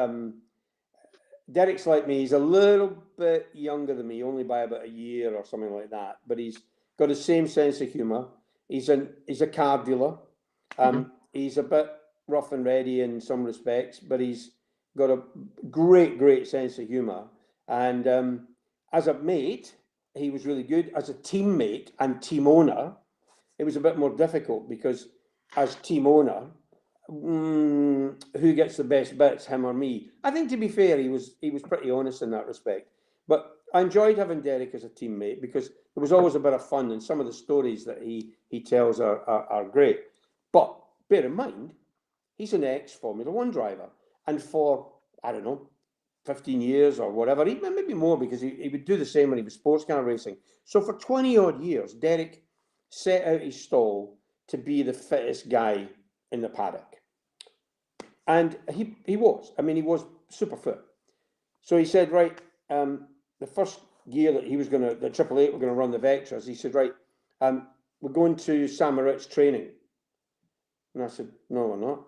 Derek's like me. He's a little bit younger than me, only by about a year or something like that. But he's got the same sense of humour. He's a car dealer. He's a bit rough and ready in some respects, but he's got a great sense of humour. And as a mate, he was really good. As a teammate and team owner, it was a bit more difficult because as team owner, who gets the best bits, him or me? I think, to be fair, he was pretty honest in that respect. But I enjoyed having Derek as a teammate because there was always a bit of fun, and some of the stories that he tells are great. But bear in mind, he's an ex-Formula One driver, and for, I don't know, 15 years or whatever, maybe more, because he would do the same when he was sports car racing. So for 20 odd years, Derek set out his stall to be the fittest guy in the paddock. And he was. I mean, he was super fit. So he said, right, the first year that he was going to, the Triple Eight were going to run the Vectras, he said, right, we're going to Samarit's training. And I said, no, we're not.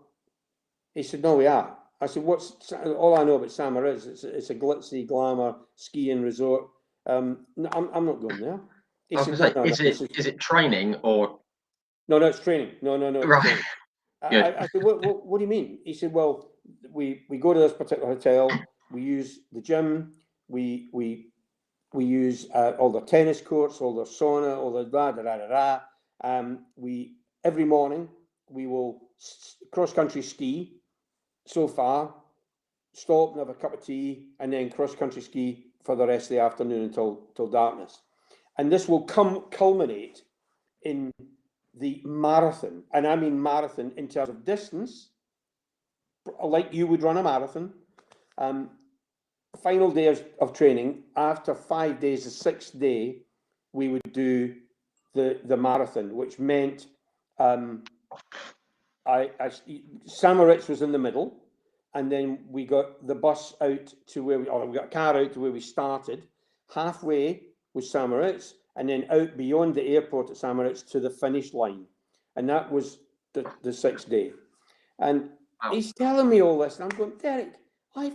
He said, no, we are. I said, all I know about Samarit is it's a glitzy, glamour skiing resort. No, I'm not going there. He said, no,
is it training or?
No, it's training. No, it's
right.
training. I said, what do you mean? He said, well, we go to this particular hotel, we use the gym, we use all the tennis courts, all the sauna, all the we every morning we will cross country ski so far, stop and have a cup of tea, and then cross country ski for the rest of the afternoon until darkness. And this will culminate in the marathon, and I mean marathon in terms of distance, like you would run a marathon. Final day of training, after 5 days, the 6th day, we would do the marathon, which meant Samaritz was in the middle, and then we got the bus out to where we got a car out to where we started. Halfway was Samaritz, and then out beyond the airport at Samaritz to the finish line. And that was the 6th day. And he's telling me all this, and I'm going, Derek, I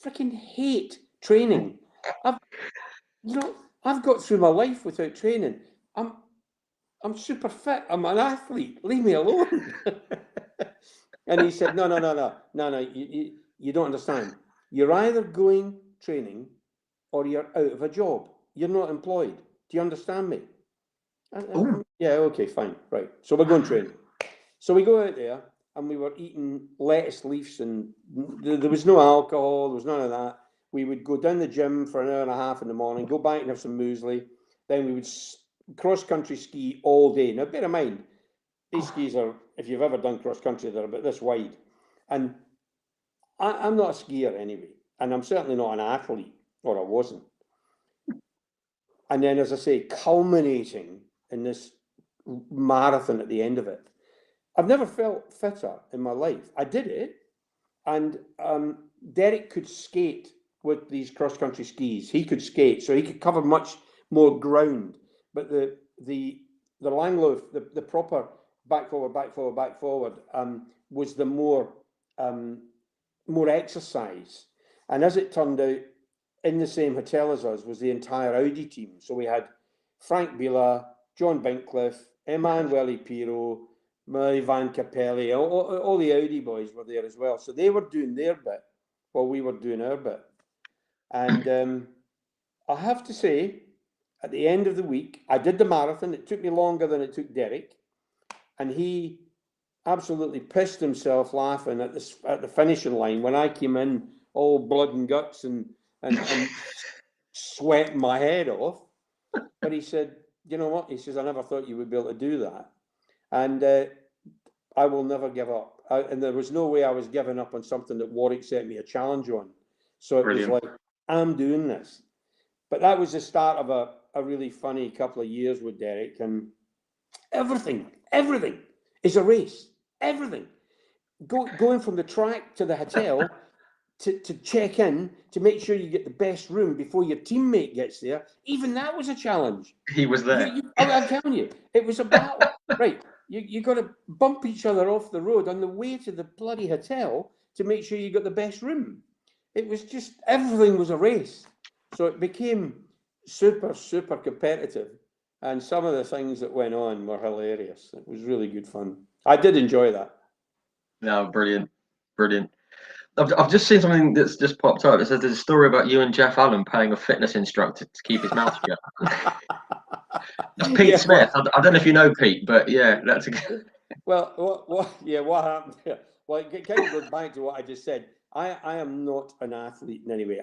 freaking hate training. I've got through my life without training. I'm super fit. I'm an athlete. Leave me alone. And he said, no, you don't understand. You're either going training or you're out of a job. You're not employed. Do you understand me? Yeah, okay, fine, right. So we're going training. So we go out there, and we were eating lettuce leaves, and there was no alcohol, there was none of that. We would go down the gym for an hour and a half in the morning, go back and have some muesli. Then we would cross-country ski all day. Now, bear in mind, these skis are, if you've ever done cross-country, they're about this wide. And I'm not a skier anyway, and I'm certainly not an athlete, or I wasn't. And then, as I say, culminating in this marathon at the end of it. I've never felt fitter in my life. I did it, and Derek could skate with these cross-country skis. He could skate, so he could cover much more ground. But the Langloaf, the proper back forward, was the more exercise. And as it turned out, in the same hotel as us was the entire Audi team. So we had Frank Bila, John Bincliffe, Emanuele Pirro, Murray Van Capelli, all the Audi boys were there as well. So they were doing their bit while we were doing our bit. And I have to say, at the end of the week, I did the marathon. It took me longer than it took Derek. And he absolutely pissed himself laughing at the finishing line when I came in all blood and guts and sweating my head off. But he said, you know what? He says, I never thought you would be able to do that. And I will never give up. And there was no way I was giving up on something that Warwick set me a challenge on. So it was like, I'm doing this. But that was the start of a really funny couple of years with Derek, and everything is a race. Everything. Going from the track to the hotel to check in, to make sure you get the best room before your teammate gets there, even that was a challenge.
He was there.
I'm telling you, it was a battle. Right, you got to bump each other off the road on the way to the bloody hotel to make sure you got the best room. It was just, everything was a race. So it became super, super competitive. And some of the things that went on were hilarious. It was really good fun. I did enjoy that.
No, brilliant. I've just seen something that's just popped up. It says there's a story about you and Jeff Allen paying a fitness instructor to keep his mouth shut. That's Pete
Yeah,
Smith. I don't know if you know Pete, but yeah, that's a good.
well, what happened there? Well, it kind of goes back to what I just said. I am not an athlete in any way.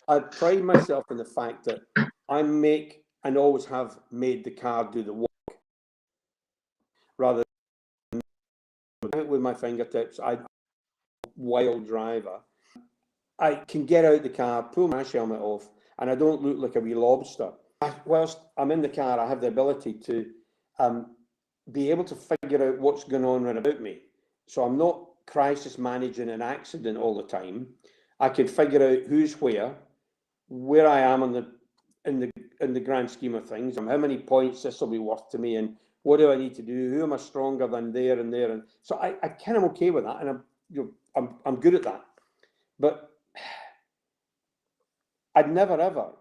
I pride myself in the fact that I make and always have made the car do the work rather than with my fingertips. I'm a wild driver. I can get out the car, pull my helmet off, and I don't look like a wee lobster. Whilst I'm in the car, I have the ability to be able to figure out what's going on right about me. So I'm not crisis managing an accident all the time. I can figure out who's where I am in the grand scheme of things, and how many points this will be worth to me, and what do I need to do? Who am I stronger than there and there? And so I kind of okay with that, and I'm good at that. But I'd never ever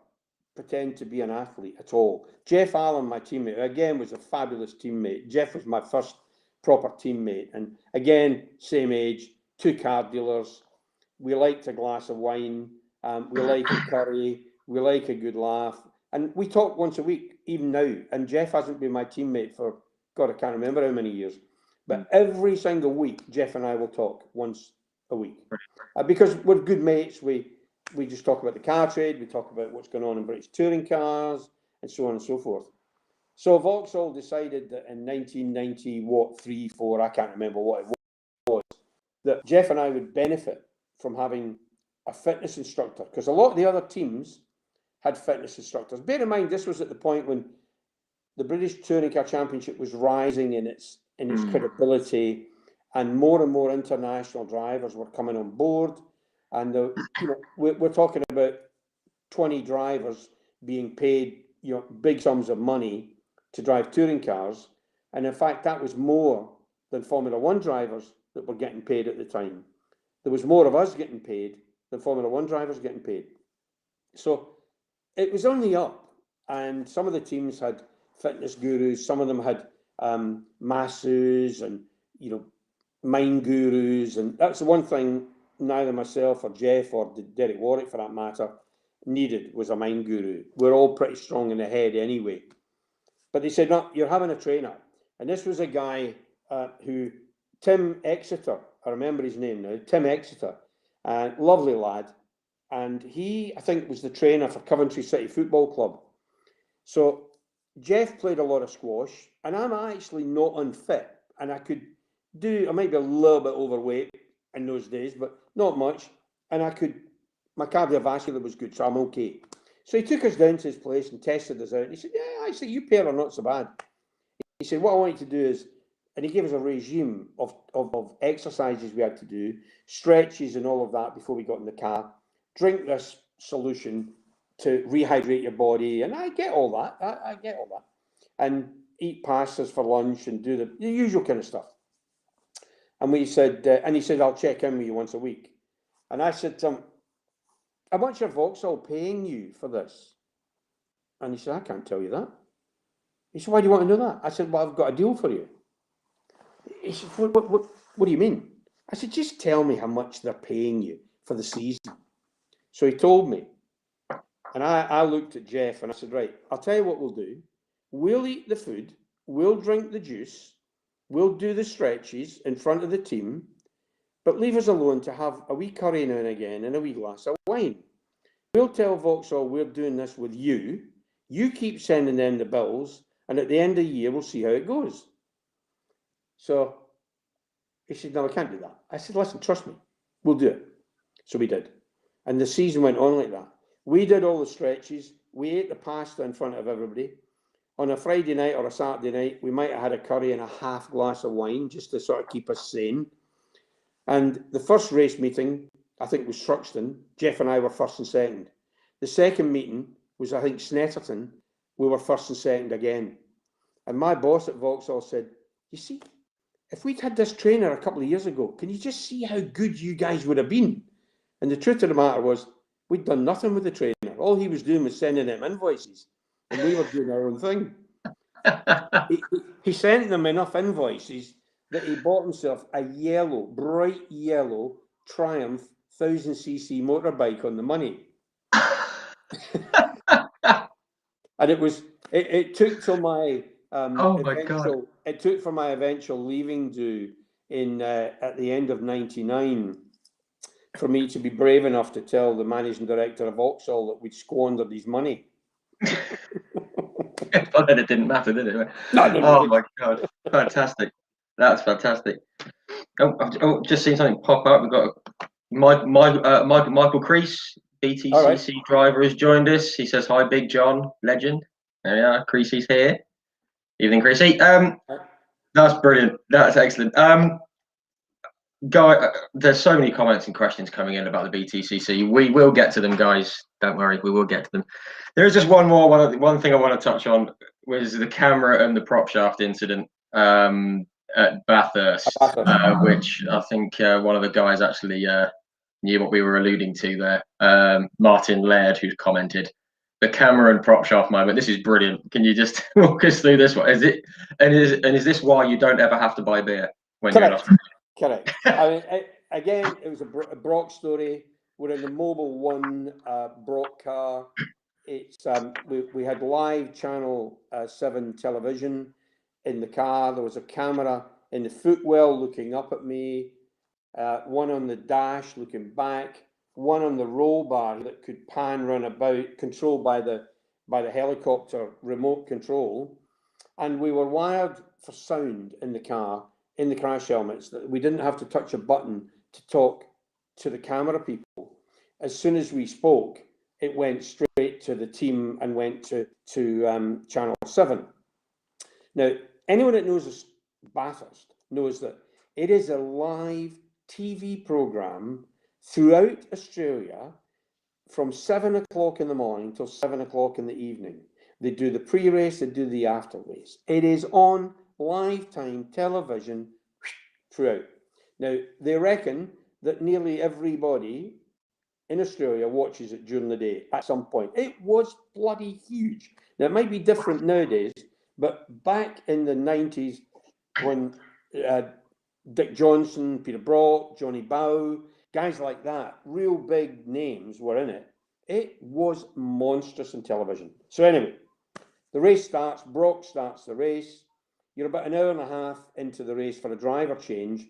pretend to be an athlete at all. Jeff Allen, my teammate, again, was a fabulous teammate. Jeff was my first proper teammate, and again, same age, 2 car dealers. We liked a glass of wine. We like a curry. We like a good laugh, and we talk once a week, even now. And Jeff hasn't been my teammate for, God, I can't remember how many years, but every single week, Jeff and I will talk once a week, because we're good mates. We just talk about the car trade, we talk about what's going on in British touring cars, and so on and so forth. So Vauxhall decided that in 1990, 3, 4, I can't remember what it was, that Jeff and I would benefit from having a fitness instructor, because a lot of the other teams had fitness instructors. Bear in mind, this was at the point when the British Touring Car Championship was rising in its credibility, and more international drivers were coming on board. And we're talking about 20 drivers being paid big sums of money to drive touring cars, and in fact that was more than Formula One drivers that were getting paid at the time. There was more of us getting paid than Formula One drivers getting paid. So it was only up, and some of the teams had fitness gurus, some of them had masseuse and mind gurus, and that's the one thing neither myself or Jeff or Derek Warwick, for that matter, needed, was a mind guru. We're all pretty strong in the head anyway. But they said, no, you're having a trainer. And this was a guy who, Tim Exeter, I remember his name now, Tim Exeter, lovely lad. And he, I think, was the trainer for Coventry City Football Club. So Jeff played a lot of squash, and I'm actually not unfit, and I might be a little bit overweight in those days, but not much. And my cardiovascular was good, so I'm okay. So he took us down to his place and tested us out. And he said, yeah, actually, you pair are not so bad. He said, what I want you to do is, and he gave us a regime of exercises we had to do, stretches and all of that before we got in the car. Drink this solution to rehydrate your body. And I get all that. I get all that. And eat pastas for lunch and do the usual kind of stuff. And we said, and he said, I'll check in with you once a week. And I said to him, how much are Vauxhall paying you for this? And he said, I can't tell you that. He said, why do you want to know that? I said, well, I've got a deal for you. He said, what do you mean? I said, just tell me how much they're paying you for the season. So he told me. And I looked at Jeff and I said, right, I'll tell you what we'll do. We'll eat the food, we'll drink the juice, we'll do the stretches in front of the team, but leave us alone to have a wee curry now and again and a wee glass of wine. We'll tell Vauxhall we're doing this with you. You keep sending them the bills, and at the end of the year, we'll see how it goes. So he said, no, I can't do that. I said, listen, trust me, we'll do it. So we did. And the season went on like that. We did all the stretches. we ate the pasta in front of everybody. On a Friday night or a Saturday night, we might have had a curry and a half glass of wine just to sort of keep us sane. And the first race meeting, I think, was Thruxton. Jeff and I were first and second. The second meeting was, I think, Snetterton. We were first and second again. And my boss at Vauxhall said, you see, if we'd had this trainer a couple of years ago, can you just see how good you guys would have been? And the truth of the matter was, we'd done nothing with the trainer. All he was doing was sending them invoices, and we were doing our own thing. He sent them enough invoices that he bought himself a yellow, bright yellow Triumph 1000cc motorbike on the money. And it took till my it took for my eventual leaving due in at the end of '99 for me to be brave enough to tell the managing director of Vauxhall that we'd squandered his money.
But then it didn't matter, did it?
No,
oh my God, fantastic! That's fantastic. Oh, just seen something pop up. We've got Michael Crease, BTCC driver, has joined us. He says, "Hi, Big John, legend." There we are. Creasy's here. Evening, Creasy. That's brilliant. That's excellent. Guy, there's so many comments and questions coming in about the BTCC. We will get to them, guys. Don't worry, we will get to them. There is just one thing I want to touch on was the camera and the prop shaft incident at Bathurst, which I think one of the guys actually knew what we were alluding to there. Martin Laird, who commented the camera and prop shaft moment. This is brilliant. Can you just walk us through this one? Is this why you don't ever have to buy beer when you're in Australia?
Correct. I mean, again, it was a Brock story. We're in the Mobil 1 Brock car. It's we had live Channel 7 television in the car. There was a camera in the footwell looking up at me, one on the dash looking back, one on the roll bar that could pan run about, controlled by the helicopter remote control. And we were wired for sound in the car, in the crash helmets, that we didn't have to touch a button to talk to the camera people. As soon as we spoke, it went straight to the team and went to Channel 7. Now, anyone that knows Bathurst knows that it is a live TV programme throughout Australia from 7 o'clock in the morning till 7 o'clock in the evening. They do the pre-race, they do the after-race. It is on lifetime television throughout. Now, they reckon that nearly everybody in Australia watches it during the day at some point. It was bloody huge. Now, it might be different nowadays, but back in the 90s when Dick Johnson, Peter Brock, Johnny Bow, guys like that, real big names were in it. It was monstrous in television. So anyway, the race starts, Brock starts the race. You're about an hour and a half into the race for a driver change.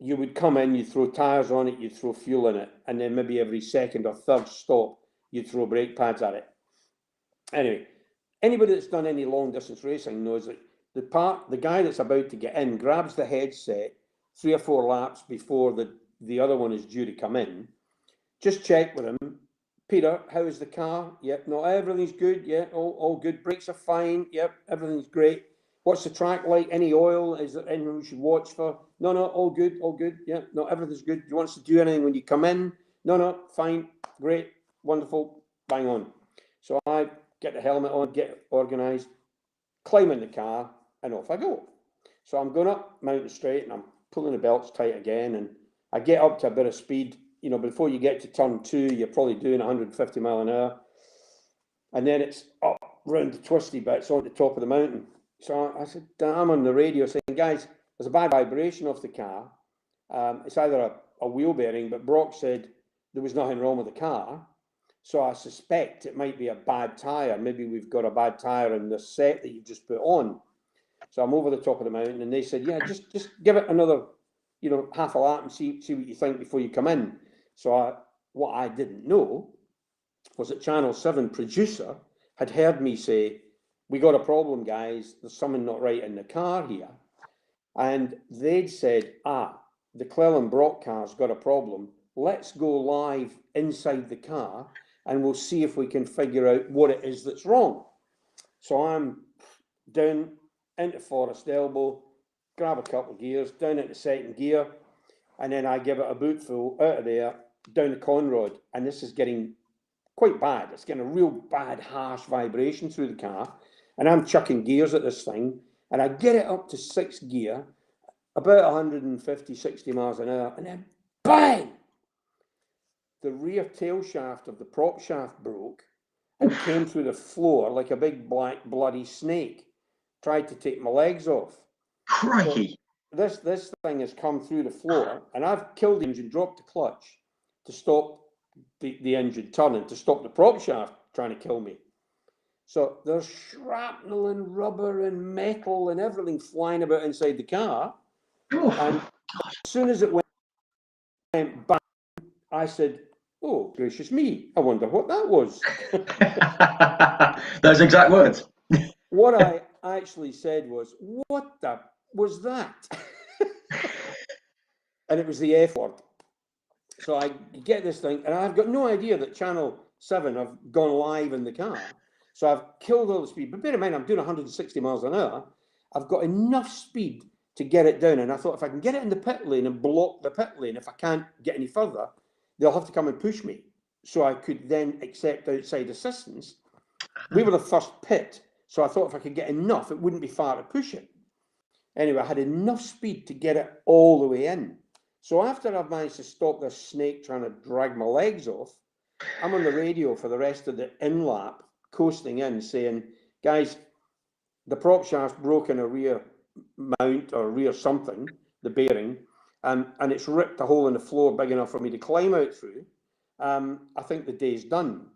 You would come in, you'd throw tyres on it, you'd throw fuel in it, and then maybe every second or third stop, you'd throw brake pads at it. Anyway, anybody that's done any long distance racing knows that the guy that's about to get in grabs the headset 3 or 4 laps before the other one is due to come in. Just check with him. Peter, how is the car? Yep, no, everything's good. Yeah, all good. Brakes are fine. Yep, everything's great. What's the track like? Any oil? Is there anything we should watch for? No, all good, all good. Yeah, no, everything's good. Do you want us to do anything when you come in? No, fine, great, wonderful, bang on. So I get the helmet on, get organised, climb in the car, and off I go. So I'm going up Mountain Straight, and I'm pulling the belts tight again, and I get up to a bit of speed. You know, before you get to turn 2, you're probably doing 150 mile an hour. And then it's up round the twisty bits on the top of the mountain. So I said, I'm on the radio saying, guys, there's a bad vibration off the car. It's either a wheel bearing, but Brock said there was nothing wrong with the car. So I suspect it might be a bad tyre. Maybe we've got a bad tyre in the set that you've just put on. So I'm over the top of the mountain, and they said, yeah, just give it another, half a lap and see what you think before you come in. So what I didn't know was that Channel 7 producer had heard me say, we got a problem, guys. There's something not right in the car here. And they'd said, the Cleland Brock car's got a problem. Let's go live inside the car and we'll see if we can figure out what it is that's wrong. So I'm down into Forest Elbow, grab a couple of gears, down into second gear, and then I give it a bootful out of there, down the Conrod, and this is getting quite bad. It's getting a real bad, harsh vibration through the car, and I'm chucking gears at this thing, and I get it up to 6th gear, about 150, 60 miles an hour, and then bang! The rear tail shaft of the prop shaft broke and came through the floor like a big black bloody snake. Tried to take my legs off.
Crikey.
So this thing has come through the floor, and I've killed the engine, dropped the clutch to stop the engine turning, to stop the prop shaft trying to kill me. So there's shrapnel and rubber and metal and everything flying about inside the car. And as soon as it went back, I said, "Oh, gracious me, I wonder what that was."
Those exact words.
What I actually said was, "What the was that?" And it was the F word. So I get this thing, and I've got no idea that Channel 7 have gone live in the car. So I've killed all the speed. But bear in mind, I'm doing 160 miles an hour. I've got enough speed to get it down. And I thought, if I can get it in the pit lane and block the pit lane, if I can't get any further, they'll have to come and push me. So I could then accept outside assistance. We were the first pit. So I thought if I could get enough, it wouldn't be far to push it. Anyway, I had enough speed to get it all the way in. So after I've managed to stop this snake trying to drag my legs off, I'm on the radio for the rest of the in-lap, coasting in, saying, "Guys, the prop shaft broke in a rear mount or rear something, the bearing, and it's ripped a hole in the floor big enough for me to climb out through. I think the day's done."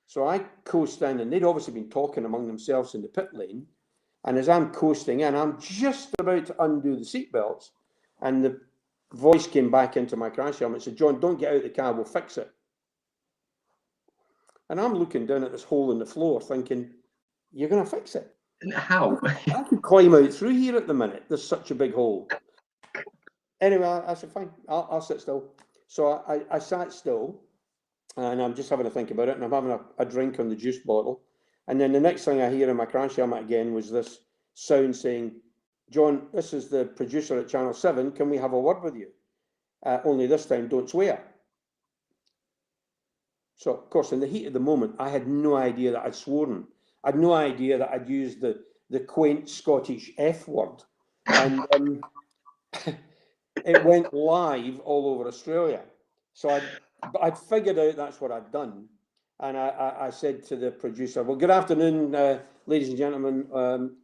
So I coast in, and they'd obviously been talking among themselves in the pit lane. And as I'm coasting in, I'm just about to undo the seatbelts, and the voice came back into my crash helmet and said, "John, don't get out of the car, we'll fix it." And I'm looking down at this hole in the floor thinking, "You're going to fix it?
How?
I could climb out through here at the minute. There's such a big hole." Anyway, I said, "Fine, I'll sit still." So I sat still, and I'm just having a think about it, and I'm having a drink on the juice bottle. And then the next thing I hear in my crash helmet again was this sound saying, "John, this is the producer at Channel 7. Can we have a word with you? Only this time, don't swear." So, of course, in the heat of the moment, I had no idea that I'd sworn. I had no idea that I'd used the quaint Scottish F word. And it went live all over Australia. So I'd figured out that's what I'd done. And I said to the producer, "Well, good afternoon, ladies and gentlemen.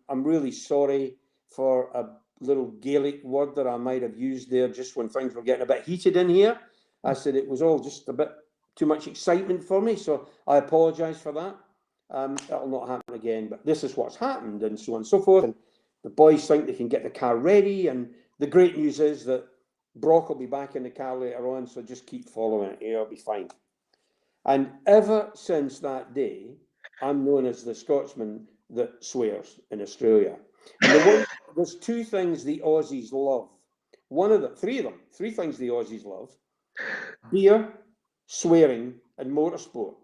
I'm really sorry for a little Gaelic word that I might have used there just when things were getting a bit heated in here." I said it was all just a bit too much excitement for me, so I apologise for that. That'll not happen again, but this is what's happened, and so on and so forth. And the boys think they can get the car ready, and the great news is that Brock will be back in the car later on, so just keep following it. It'll be fine. And ever since that day, I'm known as the Scotsman that swears in Australia. And there's two things the Aussies love. Three things the Aussies love: beer, swearing, and motorsport.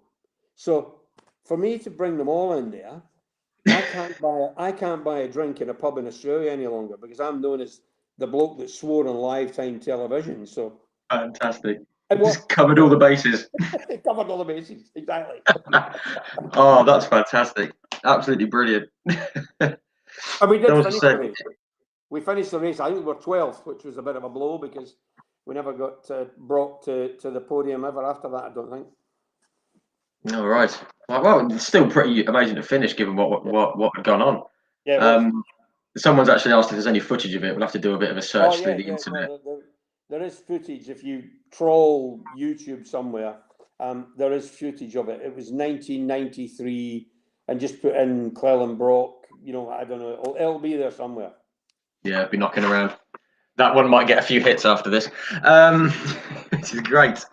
So for me to bring them all in there, I can't buy a drink in a pub in Australia any longer, because I'm known as the bloke that swore on live-time television. So
fantastic. Just covered all the bases.
Covered all the bases, exactly.
Oh, that's fantastic. Absolutely brilliant.
And we did finish the race. We finished the race. I think we were 12th, which was a bit of a blow, because we never got brought to the podium ever after that, I don't think.
All right. Well, it's still pretty amazing to finish, given what had gone on.
Yeah.
Someone's actually asked if there's any footage of it. We'll have to do a bit of a search through the internet.
No, there is footage. If you trawl YouTube somewhere, there is footage of it. It was 1993, and just put in Cleland Brock. I don't know. It'll be there somewhere.
Yeah, it'll be knocking around. That one might get a few hits after this. This is great.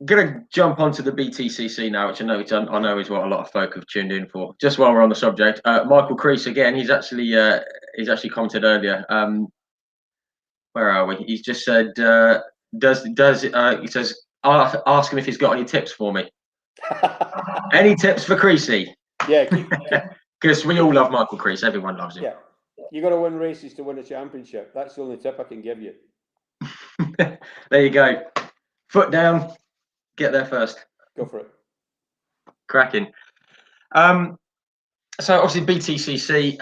Gonna jump onto the BTCC now, which I know is what a lot of folk have tuned in for. Just while we're on the subject, Michael Crease again. He's actually commented earlier. Where are we? He's just said, he says, I'll ask him if he's got any tips for me. Any tips for Creasy?
Yeah,
Because we all love Michael Crease. Everyone loves him.
yeah. You got to win races to win a championship. That's the only tip I can give you.
There you go. Foot down. Get there first.
Go for it.
Cracking. So obviously BTCC.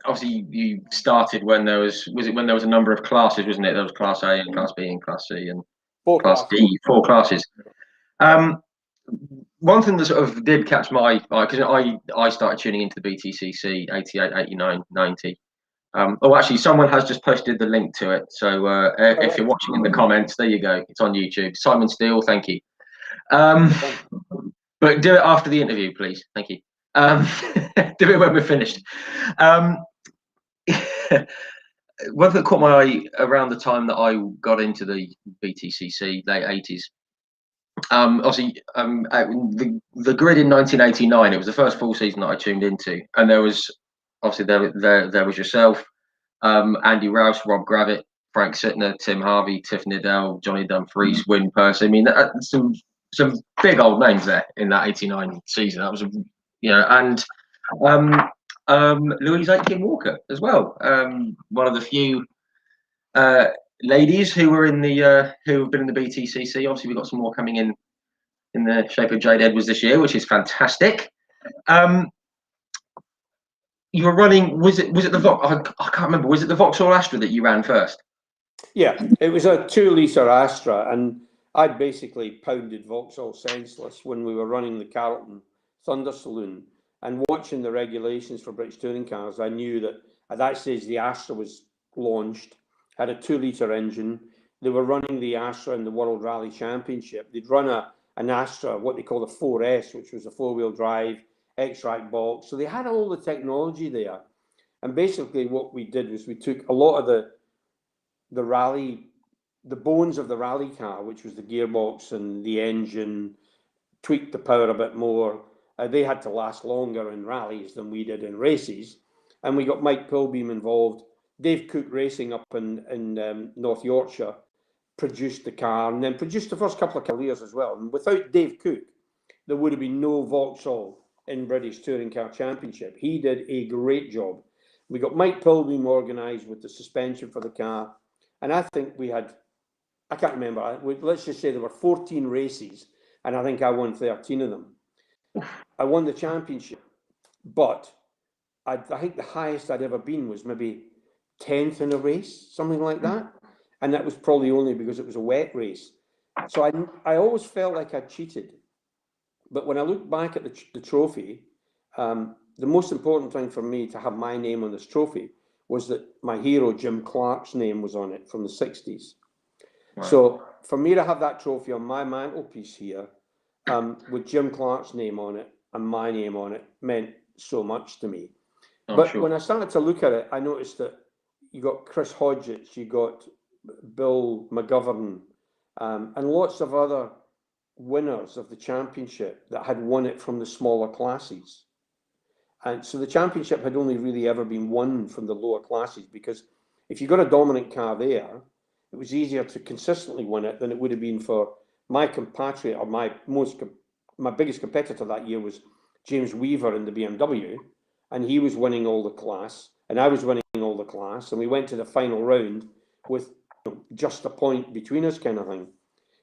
Obviously you started when there was when there was a number of classes, wasn't it? There was Class A and Class B and Class C and Class D, 4 classes. One thing that sort of did catch my eye, because I started tuning into the BTCC 88, 89, 90. Oh, actually, someone has just posted the link to it. So if you're watching in the comments, there you go. It's on YouTube. Simon Steele, thank you. But do it after the interview, please. Thank you. Do it when we're finished. One that caught my eye around the time that I got into the BTCC, late 80s. Obviously, the grid in 1989. It was the first full season that I tuned into, and there was obviously there was yourself, Andy Rouse, Rob Gravitt, Frank Sittner, Tim Harvey, Tiff Niddell, Johnny Dumfries, Wyn Percy. I mean, some big old names there in that 89 season. That was, and Louise Aitken Walker as well. One of the few ladies who were in the who have been in the BTCC. Obviously, we've got some more coming in the shape of Jade Edwards this year, which is fantastic. You were running. Was it the I can't remember. Was it the Vauxhall Astra that you ran first?
Yeah, it was a 2-litre Astra, and I'd basically pounded Vauxhall senseless when we were running the Carlton Thunder Saloon. And watching the regulations for British touring cars, I knew that at that stage the Astra was launched, had a 2-litre engine. They were running the Astra in the World Rally Championship. They'd run an Astra, what they call the 4S, which was a 4-wheel drive, X-Rack box. So they had all the technology there. And basically what we did was we took a lot of the rally, the bones of the rally car, which was the gearbox and the engine, tweaked the power a bit more. They had to last longer in rallies than we did in races. And we got Mike Pilbeam involved. Dave Cook Racing up in North Yorkshire produced the car, and then produced the first couple of careers as well. And without Dave Cook, there would have been no Vauxhall in British Touring Car Championship. He did a great job. We got Mike Pilbeam organised with the suspension for the car. And I think we had, I can't remember, let's just say there were 14 races, and I think I won 13 of them. I won the championship, but I think the highest I'd ever been was maybe 10th in a race, something like that. And that was probably only because it was a wet race. So I always felt like I'd cheated. But when I look back at the trophy, the most important thing for me to have my name on this trophy was that my hero, Jim Clark's name was on it from the 60s. Wow. So for me to have that trophy on my mantelpiece here, with Jim Clark's name on it and my name on it, meant so much to me. But when I started to look at it, I noticed that you got Chris Hodgetts, you got Bill McGovern, and lots of other winners of the championship that had won it from the smaller classes. And so the championship had only really ever been won from the lower classes, because if you got a dominant car there, it was easier to consistently win it than it would have been for my compatriot, or my biggest competitor that year was James Weaver in the BMW, and he was winning all the class, and I was winning all the class, and we went to the final round with just a point between us, kind of thing.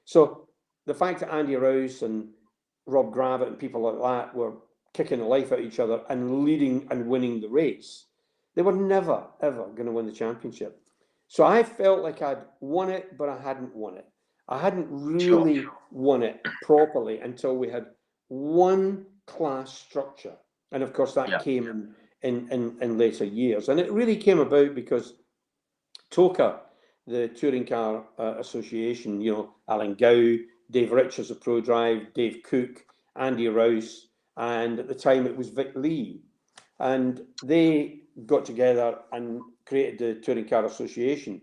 So the fact that Andy Rouse and Rob Gravitt and people like that were kicking the life out of each other and leading and winning the race, they were never, ever going to win the championship. So I felt like I'd won it, but I hadn't won it. I hadn't really won it properly until we had one class structure. And of course, that came in later years. And it really came about because TOCA, the Touring Car Association, Alan Gow, Dave Richards of ProDrive, Dave Cook, Andy Rouse, and at the time it was Vic Lee. And they got together and created the Touring Car Association.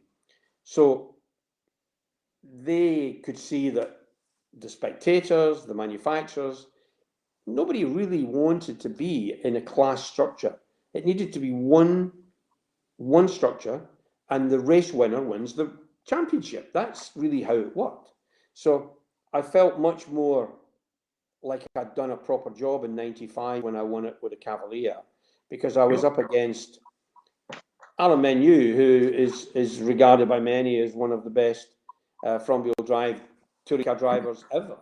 So they could see that the spectators, the manufacturers, nobody really wanted to be in a class structure. It needed to be one structure, and the race winner wins the championship. That's really how it worked. So I felt much more like I'd done a proper job in '95 when I won it with a Cavalier, because I was up against Alan Menu, who is regarded by many as one of the best front-wheel drive touring car drivers ever.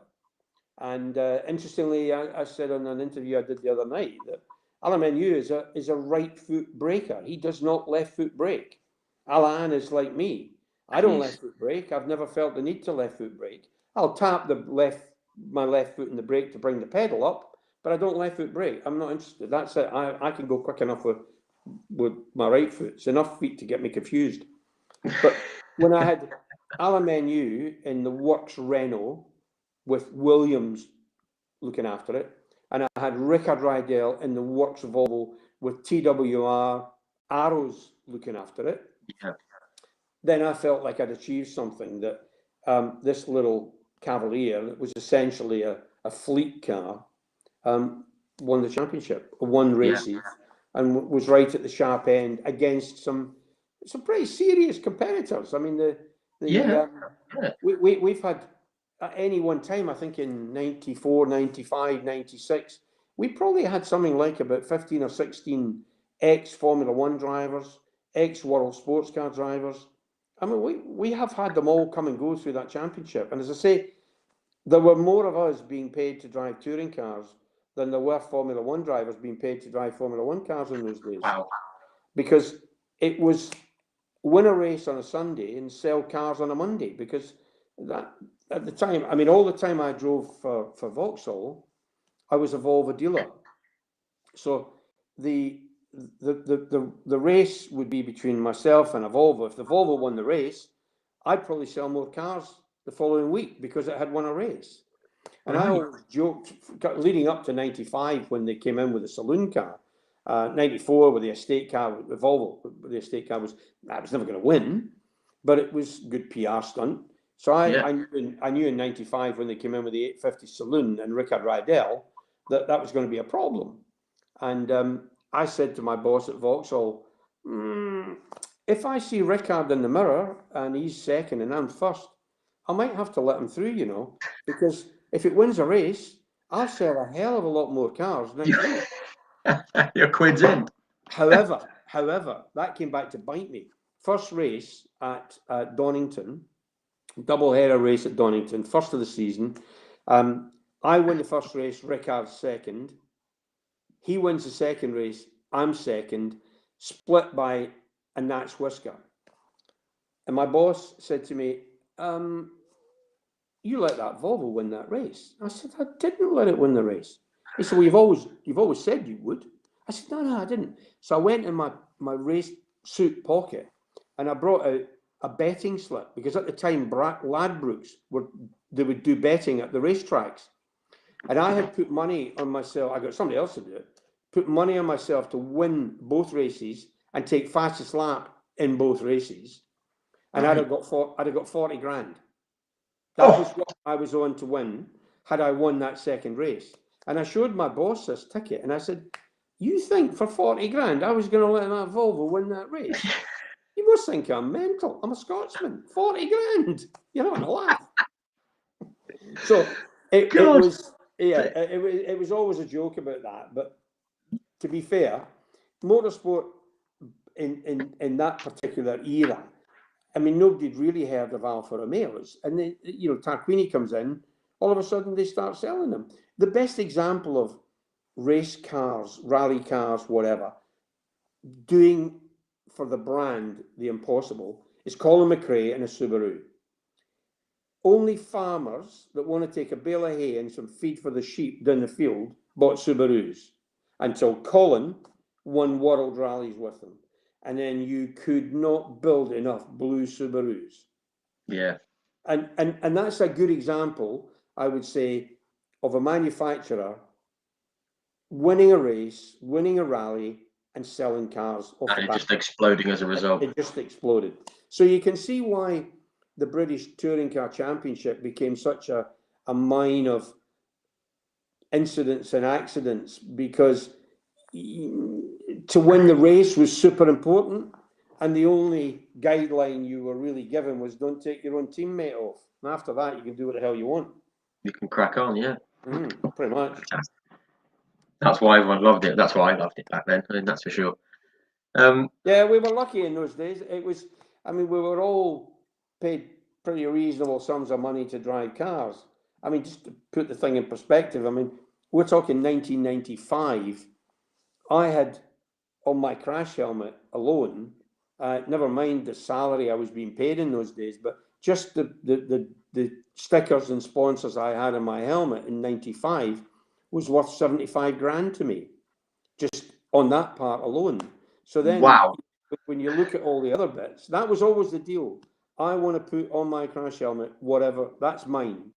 And interestingly, I said on an interview I did the other night that Alan Menu is a right foot braker. He does not left foot brake. Alan is like me. I don't left foot brake. I've never felt the need to left foot brake. I'll tap my left foot in the brake to bring the pedal up, but I don't left foot brake. I'm not interested. That's it. I can go quick enough with my right foot. It's enough feet to get me confused. But when I had Alan Menu in the works Renault with Williams looking after it, and I had Rickard Rydell in the works Volvo with TWR Arrows looking after it, then I felt like I'd achieved something, that this little Cavalier, that was essentially a fleet car, won the championship, won races, and was right at the sharp end against some pretty serious competitors. I mean, we've had, at any one time, I think in 94, 95, 96, we probably had something like about 15 or 16 ex-Formula One drivers, ex-World Sports Car drivers. I mean, we have had them all come and go through that championship. And as I say, there were more of us being paid to drive touring cars than there were Formula One drivers being paid to drive Formula One cars in those days.
Wow. Because
it was win a race on a Sunday and sell cars on a Monday, because that, at the time, I mean, all the time I drove for Vauxhall, I was a Volvo dealer. So the race would be between myself and a Volvo. If the Volvo won the race, I'd probably sell more cars the following week because it had won a race. And I always joked, leading up to 95 when they came in with the saloon car, 94 with the estate car, the Volvo, the estate car was never going to win, but it was a good PR stunt. So I knew in 95 when they came in with the 850 saloon and Rickard Rydell that was going to be a problem. And I said to my boss at Vauxhall, if I see Rickard in the mirror and he's second and I'm first, I might have to let him through, you know, because if it wins a race, I'll sell a hell of a lot more cars next week.
Your quid's in.
However, that came back to bite me. First race at Donington, double header race at Donington, first of the season. I win the first race, Rickard's second. He wins the second race, I'm second, split by a gnat's whisker. And my boss said to me, you let that Volvo win that race. I said, I didn't let it win the race. He said, well, you've always said you would. I said, no, I didn't. So I went in my race suit pocket and I brought out a betting slip, because at the time Ladbrokes they would do betting at the racetracks. And I had put money on myself, I got somebody else to do it, put money on myself to win both races and take fastest lap in both races. And I'd have got 40 grand. That was what I was on to win had I won that second race. And I showed my boss this ticket and I said, you think for 40 grand I was going to let that Volvo win that race? You must think I'm mental. I'm a Scotsman. 40 grand. You're not going to laugh. So it was always a joke about that. But to be fair, motorsport in that particular era, I mean, nobody had really heard of Alfa Romeos. And then, you know, Tarquini comes in, all of a sudden they start selling them. The best example of race cars, rally cars, whatever, doing for the brand the impossible is Colin McRae and a Subaru. Only farmers that want to take a bale of hay and some feed for the sheep down the field bought Subarus until Colin won world rallies with them. And then you could not build enough blue Subarus.
Yeah.
And that's a good example, I would say, of a manufacturer winning a race, winning a rally, and selling cars off the
And
bat.
just exploding as a result.
It just exploded. So you can see why the British Touring Car Championship became such a mine of incidents and accidents, because to win the race was super important, and the only guideline you were really given was don't take your own teammate off. And after that, you can do what the hell you want.
you can crack on. Yeah,
pretty much.
That's why everyone loved it. That's why I loved it back then. I mean, that's for sure.
Yeah, we were lucky in those days. It was, I mean, we were all paid pretty reasonable sums of money to drive cars. I mean, just to put the thing in perspective, I mean, we're talking 1995. I had on my crash helmet alone, never mind the salary I was being paid in those days, but just the stickers and sponsors I had on my helmet in 95 was worth 75 grand to me, just on that part alone. So then,
wow.
when you look at all the other bits, that was always the deal. I want to put on my crash helmet, whatever, that's mine.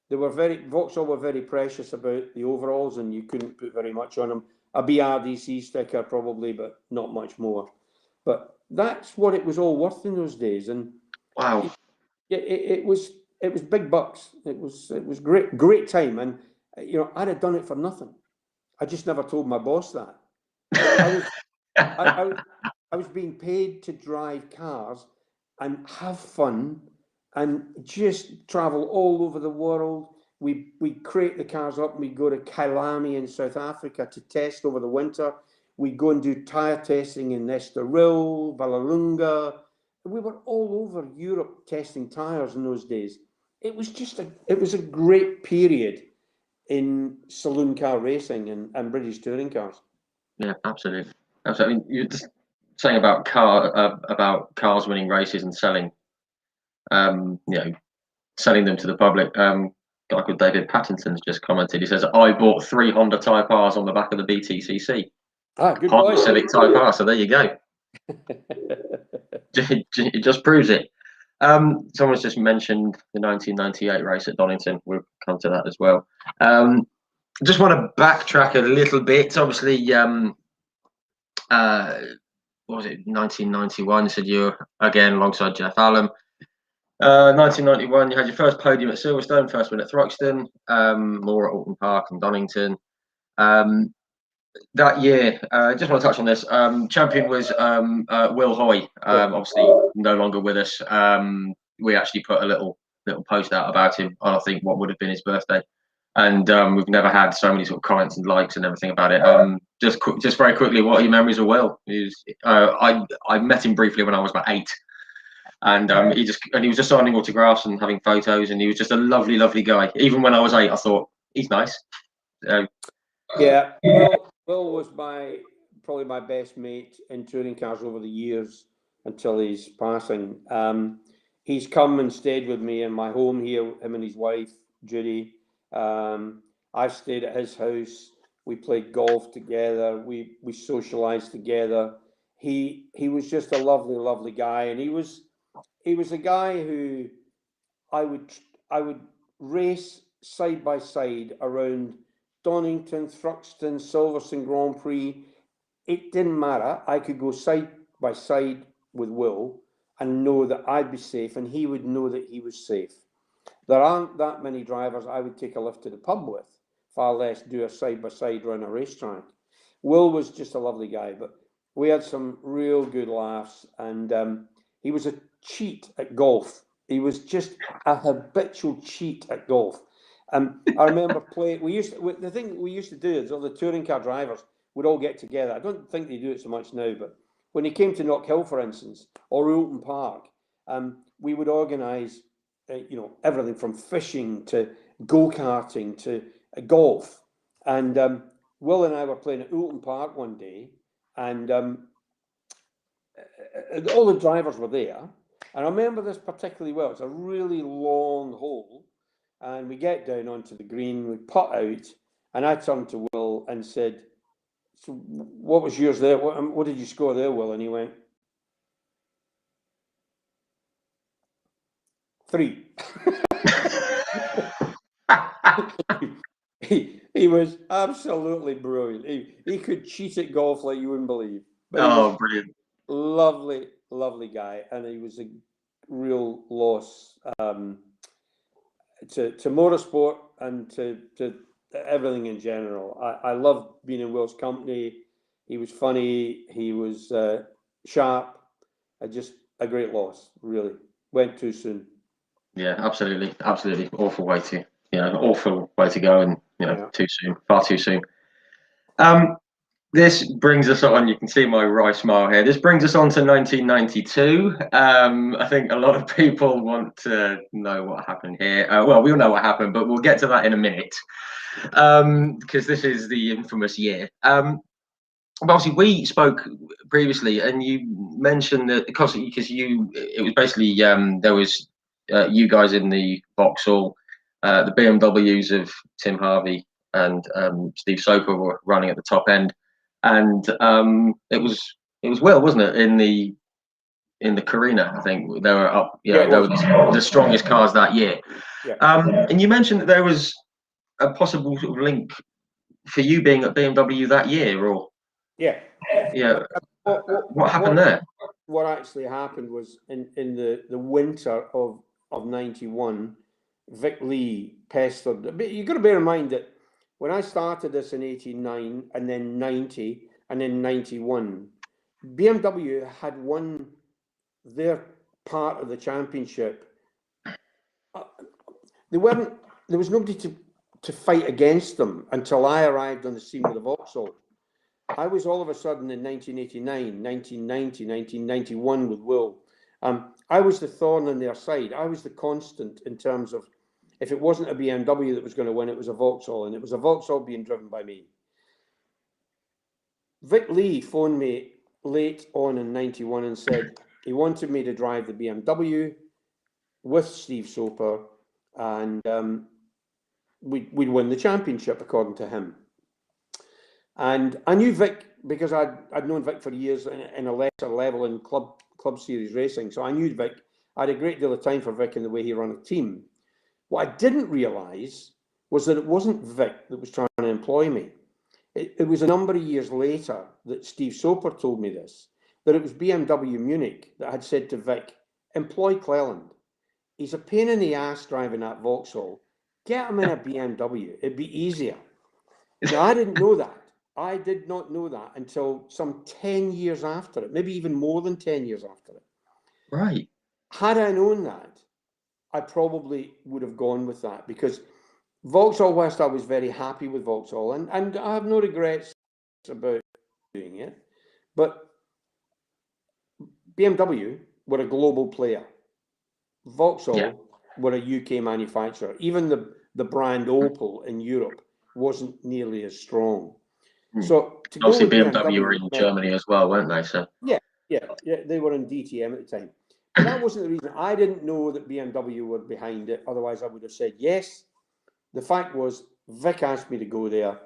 They were Vauxhall were very precious about the overalls, and you couldn't put very much on them. A BRDC sticker probably, but not much more. But that's what it was all worth in those days, and
Wow.
it was big bucks. It was great time, and you know, I'd have done it for nothing. I just never told my boss that. I was being paid to drive cars and have fun and just travel all over the world. We'd crate the cars up and we'd go to Kailami in South Africa to test over the winter. We'd go and do tyre testing in Estoril, Vallelunga. We were all over Europe testing tyres in those days. It was a great period in saloon car racing and British touring cars.
Yeah, absolutely. Absolutely. I mean, you're just saying about cars winning races and selling, selling them to the public. A guy called David Pattinson's just commented. He says, "I bought 3 Honda Type R's on the back of the BTCC."
Good
Honda
boy.
Civic Type R. So there you go. It just proves it. Someone's just mentioned the 1998 race at Donington. We'll come to that as well. Just want to backtrack a little bit. Obviously, what was it, 1991? Said you were again alongside Jeff Allen. 1991, you had your first podium at Silverstone, first win at Thruxton, more at Alton Park and Donington. That year, just want to touch on this. Champion was Will Hoy, obviously no longer with us. We actually put a little post out about him on, I think, what would have been his birthday, and we've never had so many sort of comments and likes and everything about it. Just very quickly, what are your memories of Will? I met him briefly when I was about 8, and he was just signing autographs and having photos, and he was just a lovely guy. Even when I was 8, I thought he's nice.
Yeah, Will was probably my best mate in touring cars over the years until his passing. He's come and stayed with me in my home here, him and his wife, Judy. I've stayed at his house. We played golf together. We socialized together. He was just a lovely guy, and he was a guy who I would race side by side around Donington, Thruxton, Silverstone Grand Prix. It didn't matter. I could go side by side with Will and know that I'd be safe, and he would know that he was safe. There aren't that many drivers I would take a lift to the pub with, far less do a side by side around a racetrack. Will was just a lovely guy, but we had some real good laughs, and he was a cheat at golf. He was just a habitual cheat at golf. I remember playing. The thing we used to do is all the touring car drivers would all get together. I don't think they do it so much now, but when he came to Knockhill, for instance, or Alton Park, we would organise, everything from fishing to go-karting to golf. And Will and I were playing at Alton Park one day, and all the drivers were there. And I remember this particularly well. It's a really long hole. And we get down onto the green, we putt out, and I turned to Will and said, "So what was yours there? What did you score there, Will?" And he went, 3. He was absolutely brilliant. He could cheat at golf like you wouldn't believe. But
brilliant.
Lovely guy, and he was a real loss to motorsport and to everything in general. I loved being in Will's company. He was funny. He was sharp. Just a great loss, really. Went too soon.
Yeah, absolutely. Awful way to an awful way to go, and
Yeah.
too soon, far too soon. This brings us on. You can see my wry smile here. This brings us on to 1992. I think a lot of people want to know what happened here. Well, we all know what happened, but we'll get to that in a minute, because this is the infamous year. Obviously, we spoke previously, and you mentioned that because it was basically there was you guys in the Vauxhall, the BMWs of Tim Harvey and Steve Soper were running at the top end, and it was Will, wasn't it, in the Carina? I think they were up.
Yeah,
They were the strongest cars that year.
Yeah.
And you mentioned that there was a possible sort of link for you being at BMW that year, or
Yeah.
what happened there?
What actually happened was in the winter of 91, Vic Lee pestered. But you got to bear in mind that when I started this in 89 and then 90 and then 91, BMW had won their part of the championship. There was nobody to fight against them until I arrived on the scene with the Vauxhall. I was all of a sudden in 1989, 1990, 1991 with Will. I was the thorn in their side. I was the constant in terms of, if it wasn't a BMW that was going to win, it was a Vauxhall, and it was a Vauxhall being driven by me. Vic Lee phoned me late on in 91 and said he wanted me to drive the BMW with Steve Soper, and we'd win the championship according to him. And I knew Vic because I'd known Vic for years in a lesser level in club series racing. So I knew Vic. I had a great deal of time for Vic in the way he ran a team. What I didn't realise was that it wasn't Vic that was trying to employ me. It was a number of years later that Steve Soper told me this, that it was BMW Munich that had said to Vic, employ Cleland. He's a pain in the ass driving that Vauxhall. Get him in a BMW. It'd be easier. Now, I didn't know that. I did not know that until some 10 years after it, maybe even more than 10 years after it.
Right.
Had I known that, I probably would have gone with that, because Vauxhall West, I was very happy with Vauxhall, and I have no regrets about doing it. But BMW were a global player. Vauxhall were a UK manufacturer. Even the brand Opel in Europe wasn't nearly as strong. So to
obviously
go with
BMW were in Germany as well, weren't they? So
yeah, they were in DTM at the time. But that wasn't the reason. I didn't know that BMW were behind it. Otherwise, I would have said yes. The fact was, Vic asked me to go there,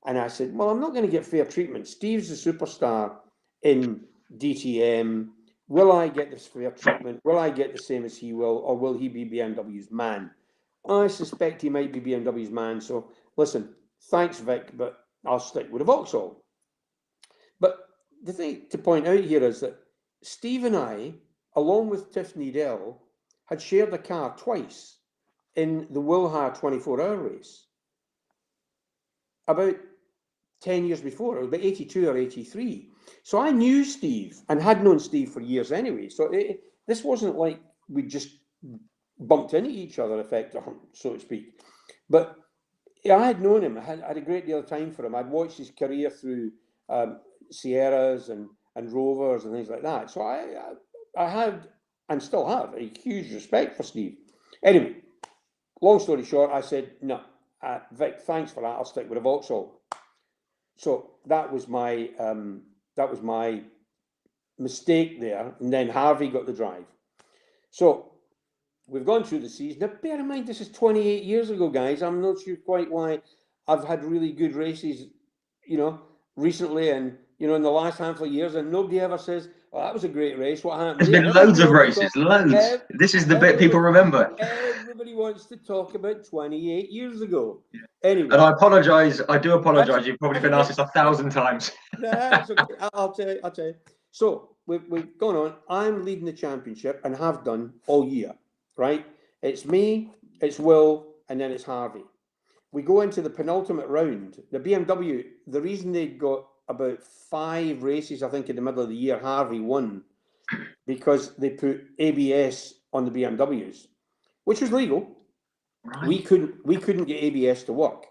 and I said, well, I'm not going to get fair treatment. Steve's the superstar in DTM. Will I get this fair treatment? Will I get the same as he will, or will he be BMW's man? I suspect he might be BMW's man. So listen, thanks, Vic, but I'll stick with the Vauxhall. But the thing to point out here is that Steve and I, along with Tiffany Dell, had shared a car twice in the Wilha 24-hour race about 10 years before. It was about 82 or 83. So I knew Steve and had known Steve for years anyway. So this wasn't like we just bumped into each other, effectively, so to speak. But yeah, I had known him. I had a great deal of time for him. I'd watched his career through Sierras and Rovers and things like that. So I had, and still have, a huge respect for Steve. Anyway, long story short, I said, no, Vic, thanks for that. I'll stick with a Vauxhall. So that was my mistake there. And then Harvey got the drive. So we've gone through the season. Now, bear in mind, this is 28 years ago, guys. I'm not sure quite why I've had really good races, recently and, in the last handful of years, and nobody ever says, oh, that was a great race. What happened?
There's been loads of races, loads. This is the bit people remember.
Everybody wants to talk about 28 years ago. Anyway.
And I apologise. I do apologise. You've probably been asked this 1,000 times.
That's okay. I'll tell you. So we've gone on. I'm leading the championship and have done all year, right? It's me, it's Will, and then it's Harvey. We go into the penultimate round. The BMW, the reason they got about 5 races, I think, in the middle of the year, Harvey won, because they put ABS on the BMWs, which was legal. We couldn't get ABS to work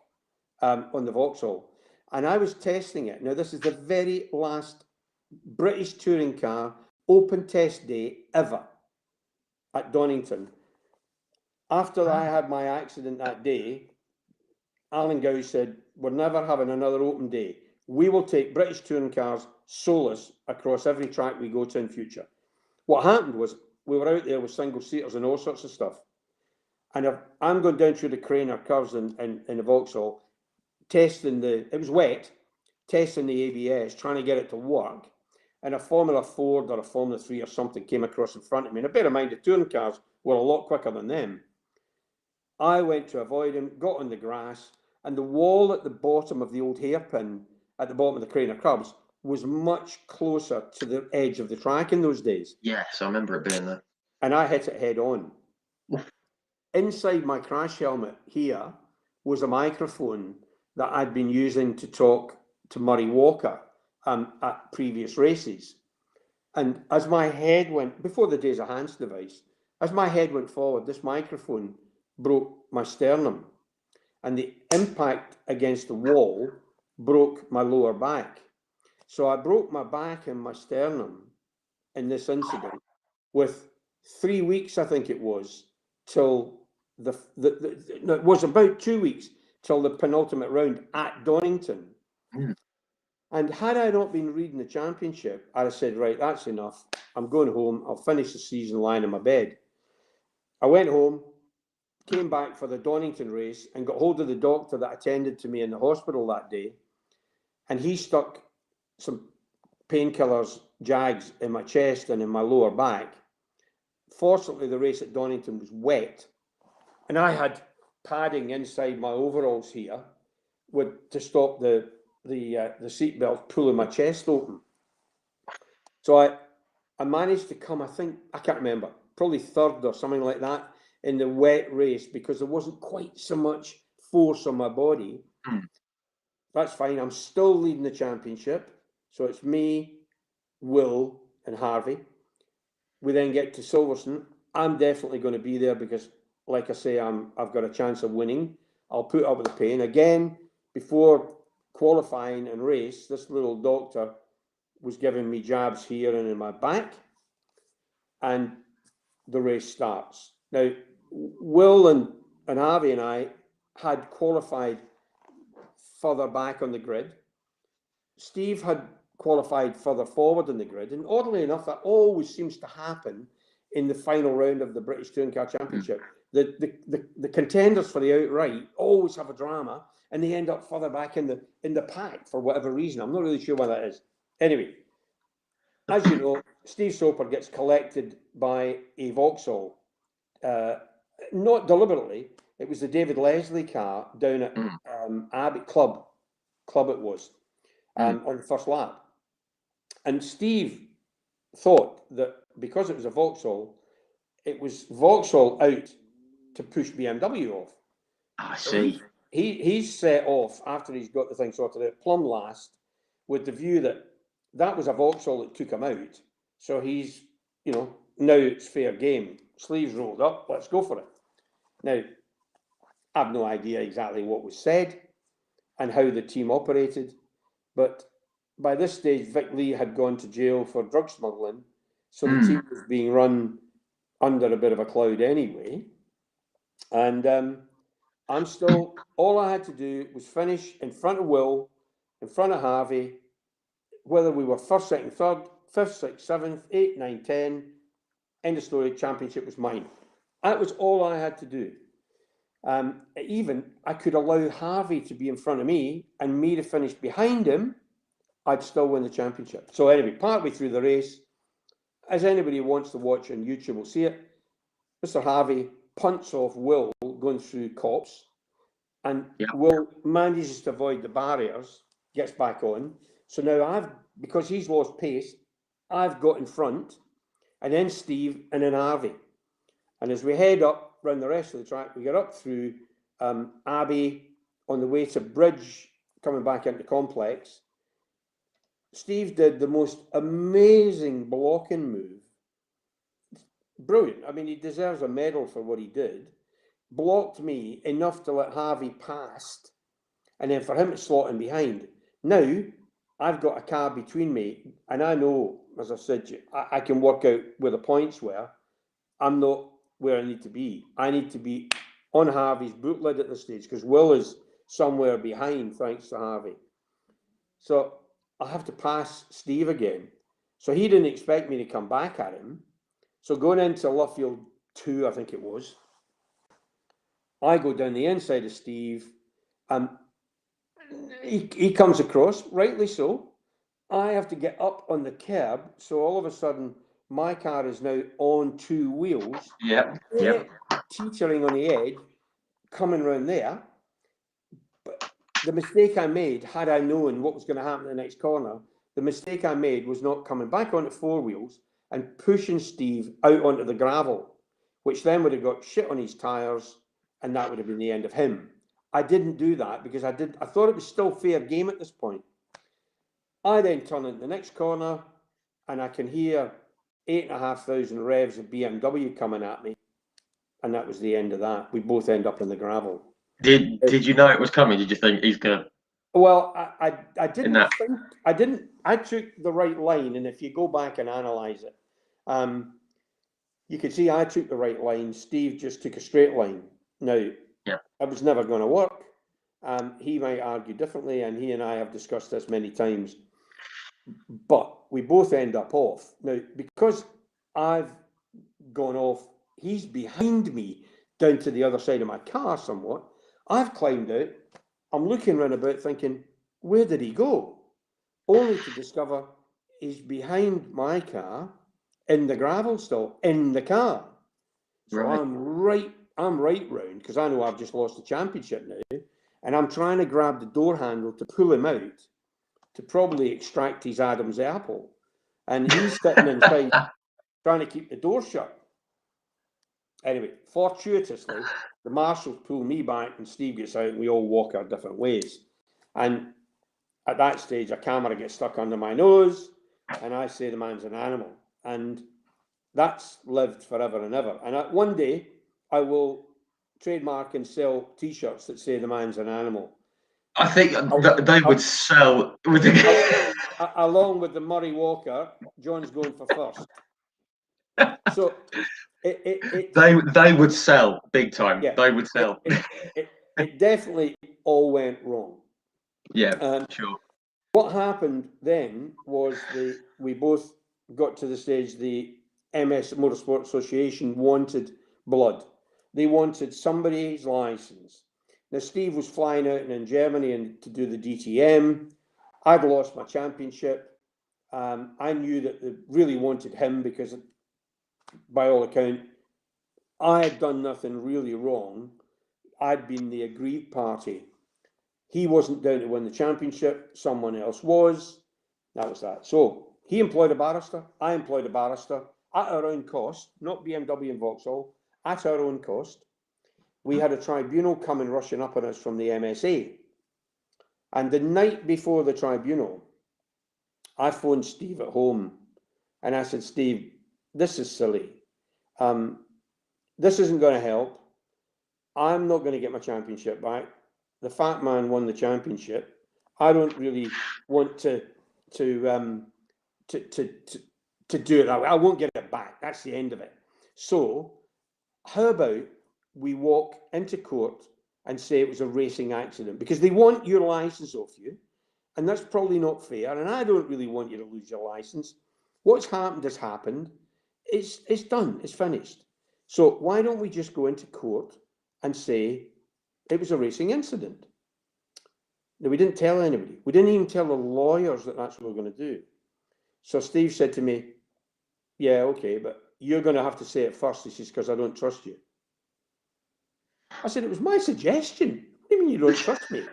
on the Vauxhall, and I was testing it. Now, this is the very last British touring car open test day ever at Donington. After I had my accident that day, Alan Gow said, "We're never having another open day. We will take British touring cars solus across every track we go to in future." What happened was we were out there with single seaters and all sorts of stuff. And I'm going down through the Craner curves in the Vauxhall, testing it was wet, testing the ABS, trying to get it to work. And a Formula Ford or a Formula 3 or something came across in front of me. And bear in mind, the touring cars were a lot quicker than them. I went to avoid him, got on the grass, and the wall at the bottom of the old hairpin at the bottom of the Craner curbs was much closer to the edge of the track in those days.
Yes, I remember it being there.
And I hit it head on. Inside my crash helmet here was a microphone that I'd been using to talk to Murray Walker at previous races. And as my head went, before the days of Hans device, as my head went forward, this microphone broke my sternum. And the impact against the wall broke my lower back. So I broke my back and my sternum in this incident with 3 weeks, I think it was, till no, it was about 2 weeks till the penultimate round at Donington. And had I not been reading the championship, I'd have said, right, that's enough. I'm going home. I'll finish the season lying in my bed. I went home, came back for the Donington race and got hold of the doctor that attended to me in the hospital that day. And he stuck some painkillers, Jags, in my chest and in my lower back. Fortunately, the race at Donington was wet. And I had padding inside my overalls here to stop the seatbelt pulling my chest open. So I managed to come, I can't remember, probably third or something like that in the wet race because there wasn't quite so much force on my body. That's fine. I'm still leading the championship. So it's me, Will, and Harvey. We then get to Silverstone. I'm definitely going to be there because, like I say, I've got a chance of winning. I'll put up with the pain. Again, before qualifying and race, this little doctor was giving me jabs here and in my back, and the race starts. Now, Will and Harvey and I had qualified further back on the grid. Steve had qualified further forward in the grid, and oddly enough, that always seems to happen in the final round of the British Touring Car Championship. The contenders for the outright always have a drama, and they end up further back in the pack for whatever reason. I'm not really sure why that is. Anyway, as you know, Steve Soper gets collected by a Vauxhall, not deliberately. It was the David Leslie car down at Abbey Club it was, on the first lap. And Steve thought that because it was a Vauxhall, it was Vauxhall out to push BMW off.
I see.
He's set off after he's got the thing sorted out, plumb last, with the view that was a Vauxhall that took him out. So he's, now it's fair game. Sleeves rolled up, let's go for it. Now, I have no idea exactly what was said and how the team operated, but by this stage, Vic Lee had gone to jail for drug smuggling, so the team was being run under a bit of a cloud anyway. And all I had to do was finish in front of Will, in front of Harvey, whether we were first, second, third, fifth, sixth, seventh, eighth, ninth, 10, end of story, championship was mine. That was all I had to do. Even I could allow Harvey to be in front of me and me to finish behind him, I'd still win the championship. So anyway, partway through the race, as anybody who wants to watch on YouTube will see it, Mr. Harvey punts off Will going through cops, and Will manages to avoid the barriers, gets back on. So now because he's lost pace, I've got in front, and then Steve, and then Harvey. And as we head up around the rest of the track, we get up through Abbey on the way to Bridge, coming back into Complex. Steve did the most amazing blocking move. Brilliant. I mean, he deserves a medal for what he did. blocked me enough to let Harvey past, and then for him to slot in behind. Now, I've got a car between me, and I know, as I've said to you, I can work out where the points were. I'm not where I need to be. I need to be on Harvey's boot lid at this stage, because Will is somewhere behind, thanks to Harvey. So I have to pass Steve again. So he didn't expect me to come back at him. So going into Luffield 2, I think it was, I go down the inside of Steve. He comes across, rightly so. I have to get up on the curb. So all of a sudden, my car is now on two wheels.
Yep.
Teetering on the edge, coming around there. But the mistake I made, had I known what was going to happen in the next corner, the mistake I made was not coming back onto four wheels and pushing Steve out onto the gravel, which then would have got shit on his tyres, and that would have been the end of him. I didn't do that because I thought it was still fair game at this point. I then turn into the next corner, and I can hear 8,500 revs of BMW coming at me, and that was the end of that. We both end up in the gravel.
Did you know it was coming? Did you think he's gonna?
Well, I didn't think, I took the right line, and if you go back and analyse it, you can see I took the right line. Steve just took a straight line. Now, it was never going to work. He might argue differently, and he and I have discussed this many times. But we both end up off. Now, because I've gone off, he's behind me down to the other side of my car somewhat. I've climbed out. I'm looking round about thinking, where did he go? Only to discover he's behind my car in the gravel still, in the car. So right. I'm right round, because I know I've just lost the championship now, and I'm trying to grab the door handle to pull him out to probably extract his Adam's apple. And he's sitting inside trying to keep the door shut. Anyway, fortuitously, the marshals pull me back and Steve gets out and we all walk our different ways. And at that stage, a camera gets stuck under my nose and I say the man's an animal. And that's lived forever and ever. And one day, I will trademark and sell T-shirts that say the man's an animal.
I think they would sell with the
along with the Murray Walker. John's going for first. So
they would sell big time. Yeah, they would sell.
It definitely all went wrong.
Yeah, sure.
What happened then was we both got to the stage. The MS Motorsport Association wanted blood. They wanted somebody's license. Now, Steve was flying out in Germany and to do the DTM. I'd lost my championship. I knew that they really wanted him because, by all account, I had done nothing really wrong. I'd been the aggrieved party. He wasn't down to win the championship. Someone else was. That was that. So he employed a barrister. I employed a barrister at our own cost, not BMW and Vauxhall, at our own cost. We had a tribunal coming rushing up on us from the MSA. And the night before the tribunal, I phoned Steve at home and I said, Steve, this is silly. This isn't going to help. I'm not going to get my championship back. The fat man won the championship. I don't really want to do it that way. I won't get it back. That's the end of it. So how about we walk into court and say it was a racing accident, because they want your license off you, and that's probably not fair, and I don't really want you to lose your license. What's happened has happened. It's done. It's finished. So why don't we just go into court and say it was a racing incident? Now, we didn't tell anybody. We didn't even tell the lawyers that that's what we're going to do. So Steve said to me, yeah, okay, but you're going to have to say it first. He says, because I don't trust you. I said, it was my suggestion. What do you mean you don't trust me?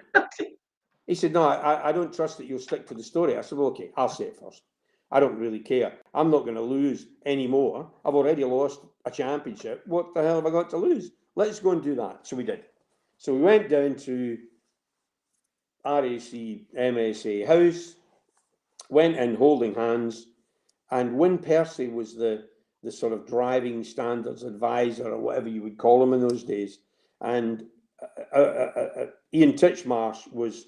He said, no, I don't trust that you'll stick to the story. I said, well, okay, I'll say it first. I don't really care. I'm not going to lose anymore. I've already lost a championship. What the hell have I got to lose? Let's go and do that. So we did. So we went down to RAC MSA House, went in holding hands, and Wyn Percy was the sort of driving standards advisor, or whatever you would call him in those days. And Ian Titchmarsh was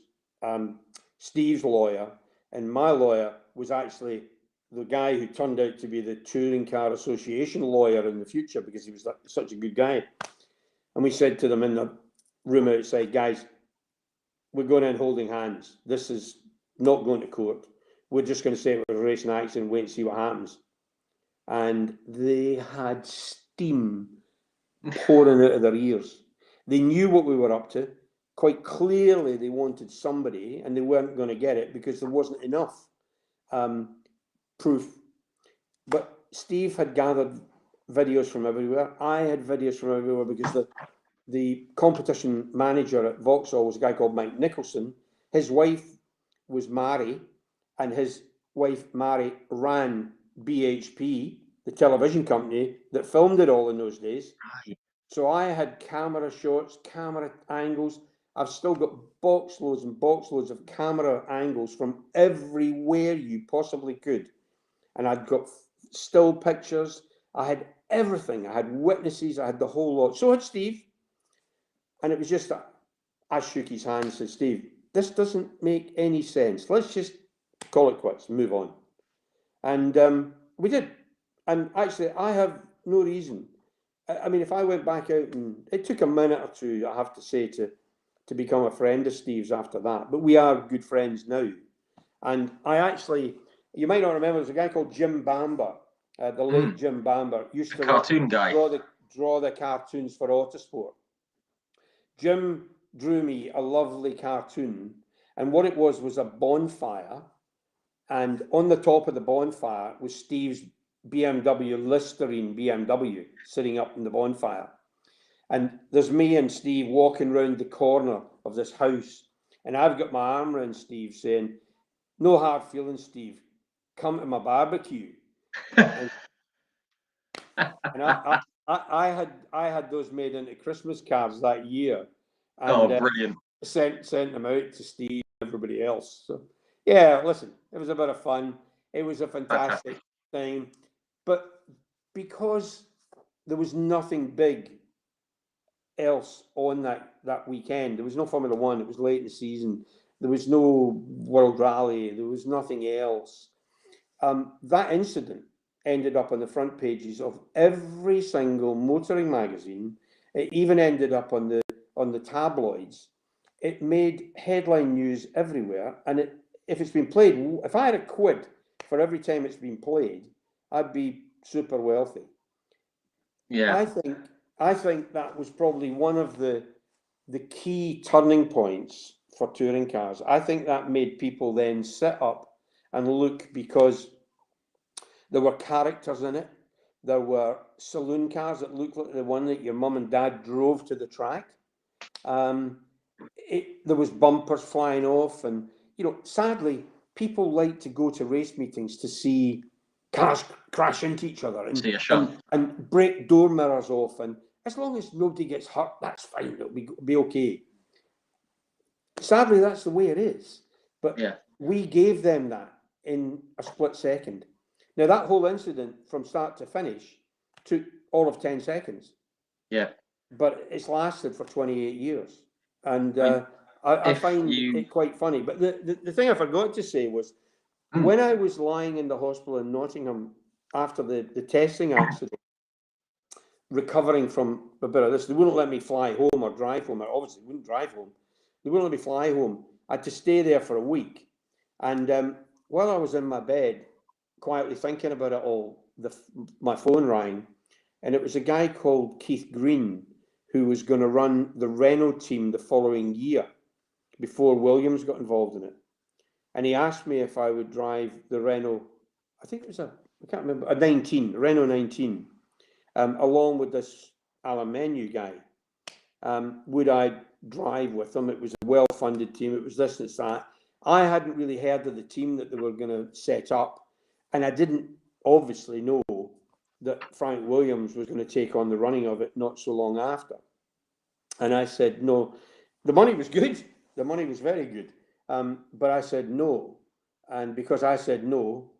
Steve's lawyer, and my lawyer was actually the guy who turned out to be the Touring Car Association lawyer in the future, because he was such a good guy. And we said to them in the room outside, guys, we're going in holding hands. This is not going to court. We're just going to say it was a racing accident and wait and see what happens. And they had steam pouring out of their ears. They knew what we were up to. Quite clearly, they wanted somebody, and they weren't going to get it because there wasn't enough proof. But Steve had gathered videos from everywhere. I had videos from everywhere, because the competition manager at Vauxhall was a guy called Mike Nicholson. His wife was Mary, and his wife Mary ran BHP, the television company that filmed it all in those days. So I had camera shots, camera angles. I've still got box loads and box loads of camera angles from everywhere you possibly could. And I'd got still pictures. I had everything. I had witnesses. I had the whole lot. So had Steve. And it was just that I shook his hand and said, Steve, this doesn't make any sense. Let's just call it quits and move on. And we did. And actually, I have no reason. I mean, if I went back out, and it took a minute or two, I have to say, to become a friend of Steve's after that. But we are good friends now. And I actually, you might not remember, there's a guy called Jim Bamber, the late Jim Bamber, used to
cartoon guy.
draw the cartoons for Autosport. Jim drew me a lovely cartoon, and what it was a bonfire, and on the top of the bonfire was Steve's BMW, Listerine BMW, sitting up in the bonfire. And there's me and Steve walking around the corner of this house, and I've got my arm around Steve saying, no hard feelings, Steve, come to my barbecue. and I had those made into Christmas cards that year. And,
brilliant.
Sent them out to Steve and everybody else. So yeah, listen, it was a bit of fun. It was a fantastic thing. But because there was nothing big else on that weekend, there was no Formula One, it was late in the season, there was no World Rally, there was nothing else. That incident ended up on the front pages of every single motoring magazine. It even ended up on the tabloids. It made headline news everywhere. And if it's been played, if I had a quid for every time it's been played, I'd be super wealthy.
Yeah.
I think that was probably one of the key turning points for touring cars. I think that made people then sit up and look, because there were characters in it. There were saloon cars that looked like the one that your mum and dad drove to the track. There was bumpers flying off, and sadly, people like to go to race meetings to see cars crash into each other and break door mirrors off. And as long as nobody gets hurt, that's fine. It'll be okay. Sadly, that's the way it is. But we gave them that in a split second. Now, that whole incident from start to finish took all of 10 seconds.
Yeah.
But it's lasted for 28 years. And I find it quite funny. But the thing I forgot to say was, when I was lying in the hospital in Nottingham after the testing accident, recovering from a bit of this, they wouldn't let me fly home or drive home. I obviously wouldn't drive home. They wouldn't let me fly home. I had to stay there for a week. And while I was in my bed, quietly thinking about it all, my phone rang, and it was a guy called Keith Green, who was going to run the Renault team the following year, before Williams got involved in it. And he asked me if I would drive the Renault, I think it was I can't remember, a 19, Renault 19, along with this Alan Menu guy. Would I drive with them? It was a well-funded team. It was this and that. I hadn't really heard of the team that they were going to set up. And I didn't obviously know that Frank Williams was going to take on the running of it not so long after. And I said, no. The money was good. The money was very good. But I said no. And because I said no,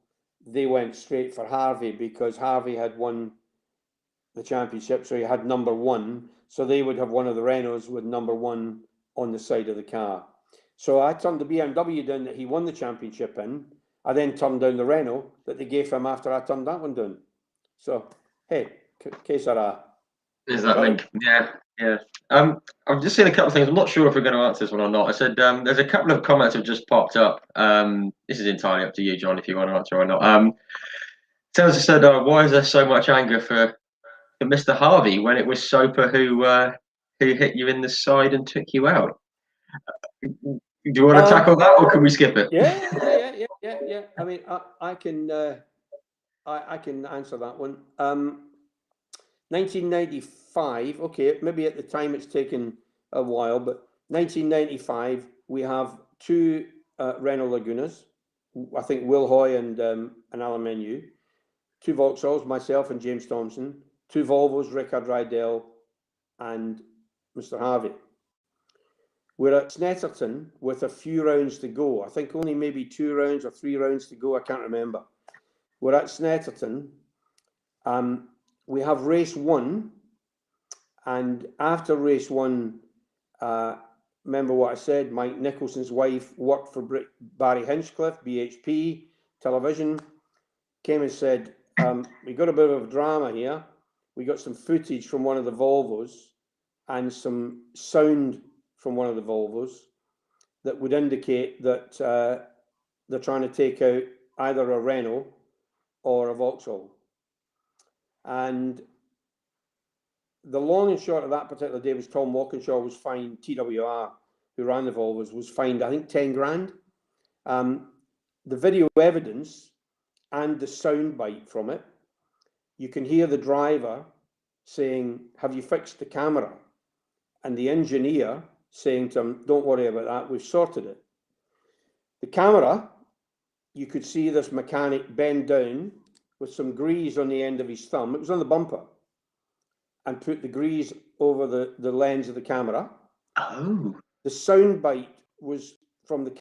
they went straight for Harvey, because Harvey had won the championship, so you had number 1. So they would have one of the Renaults with number 1 on the side of the car. So I turned the BMW down that he won the championship in. I then turned down the Renault that they gave him after I turned that one down. So, hey, que sera?
There's that link. Yeah, yeah. I've just seen a couple of things. I'm not sure if we're going to answer this one or not. I said there's a couple of comments have just popped up. This is entirely up to you, John, if you want to answer or not. Someone said, why is there so much anger for Mr. Harvey when it was Soper who hit you in the side and took you out? Do you want to tackle that, or can we skip it?
Yeah. I mean, I can answer that one. 1995. Okay, maybe at the time it's taken a while, but 1995 we have 2 Renault Lagunas. I think Will Hoy and Alan Menu. 2 Vauxhalls, myself and James Thompson. 2 Volvos, Rickard Rydell and Mr. Harvey. We're at Snetterton with a few rounds to go. I think only maybe 2 rounds or 3 rounds to go. I can't remember. We're at Snetterton. We have race 1. And after race 1, remember what I said, Mike Nicholson's wife worked for Barry Hinchcliffe, BHP Television, came and said, we got a bit of drama here. We got some footage from one of the Volvos and some sound from one of the Volvos that would indicate that they're trying to take out either a Renault or a Vauxhall. And the long and short of that particular day was Tom Walkinshaw was fined, TWR, who ran the Volvos, was fined, I think, 10 grand. The video evidence and the sound bite from it, you can hear the driver saying, have you fixed the camera? And the engineer saying to him, don't worry about that, we've sorted it. The camera, you could see this mechanic bend down with some grease on the end of his thumb. It was on the bumper. And put the grease over the lens of the camera.
Oh.
The sound bite was from the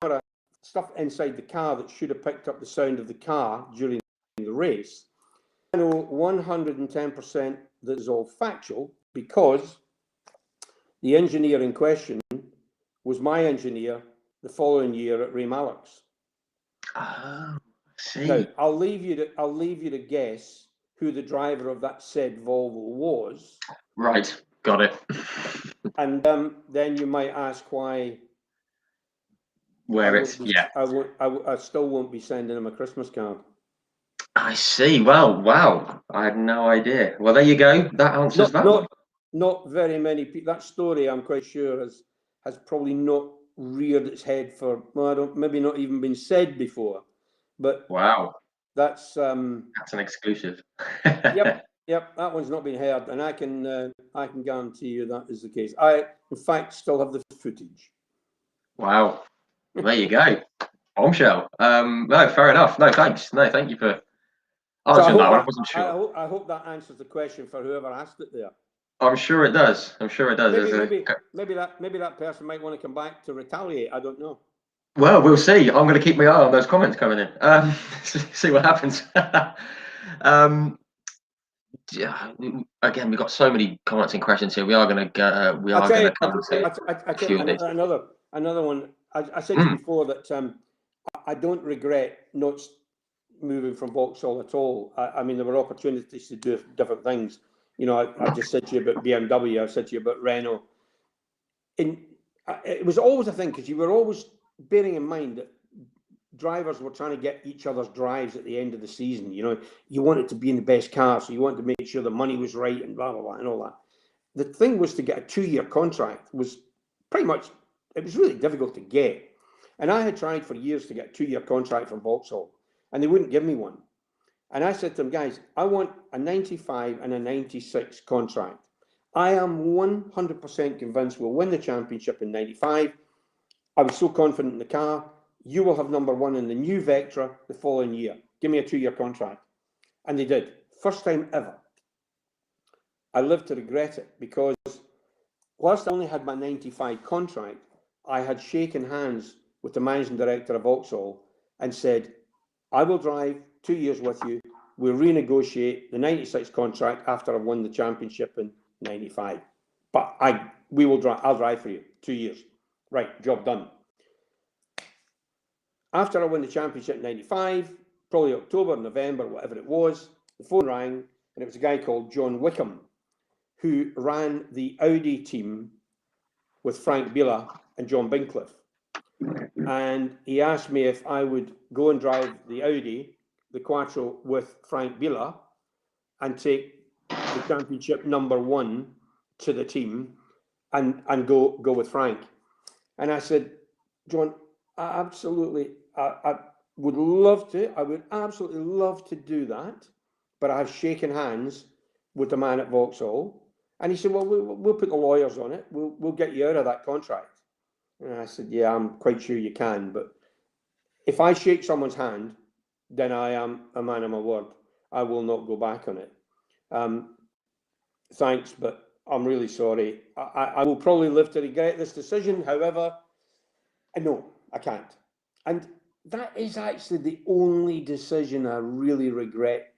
camera, stuff inside the car that should have picked up the sound of the car during the race. I know 110% that is all factual because the engineer in question was my engineer the following year at Ray Mallock's.
Oh, see.
Now, I'll leave you to guess who the driver of that said Volvo was.
Right, got it.
And then you might ask why.
I
still won't be sending him a Christmas card.
I see. Well, wow. I had no idea. Well, there you go. That answers that one.
Not very many people. That story, I'm quite sure, has probably not reared its head for, well, maybe not even been said before. But
wow.
That's
an exclusive.
Yep, that one's not been heard, and I can guarantee you that is the case. I, in fact, still have the footage.
Wow, there you go, bombshell. No, fair enough. No, thanks. No, thank you for answering that one. I wasn't sure.
I hope that answers the question for whoever asked it there.
I'm sure it does.
Maybe that person might want to come back to retaliate. I don't know.
Well, we'll see. I'm going to keep my eye on those comments coming in. See what happens. Yeah, again, we've got so many comments and questions here. We are going to go. We are going to come
to another one. I said to you before that I don't regret not moving from Vauxhall at all. I mean, there were opportunities to do different things. You know, I just said to you about BMW. I said to you about Renault. It was always a thing because you were always bearing in mind that drivers were trying to get each other's drives at the end of the season. You know, you wanted to be in the best car, so you wanted to make sure the money was right and blah, blah, blah, and all that. The thing was to get a 2-year contract was pretty much, it was really difficult to get. And I had tried for years to get a 2-year contract from Vauxhall, and they wouldn't give me one. And I said to them, guys, I want a 95 and a 96 contract. I am 100% convinced we'll win the championship in 95. I was so confident in the car. You will have number 1 in the new Vectra the following year. Give me a 2-year contract. And they did. First time ever. I live to regret it because whilst I only had my 95 contract, I had shaken hands with the managing director of Vauxhall and said, I will drive 2 years with you we renegotiate the 96 contract after I won the championship in 95. But I'll drive for you, 2 years. Right, job done. After I won the championship in 95, probably October, November, whatever it was, the phone rang, and it was a guy called John Wickham, who ran the Audi team with Frank Biela and John Bincliffe. And he asked me if I would go and drive the Audi, the Quattro, with Frank Biela and take the championship #1 to the team and go with Frank. And I said, John, I would love to. I would absolutely love to do that. But I've shaken hands with the man at Vauxhall. And he said, well, we'll put the lawyers on it. We'll get you out of that contract. And I said, yeah, I'm quite sure you can. But if I shake someone's hand, then I am a man of my word. I will not go back on it. Thanks, but I'm really sorry. I will probably live to regret this decision. However, no, I can't. And that is actually the only decision I really regret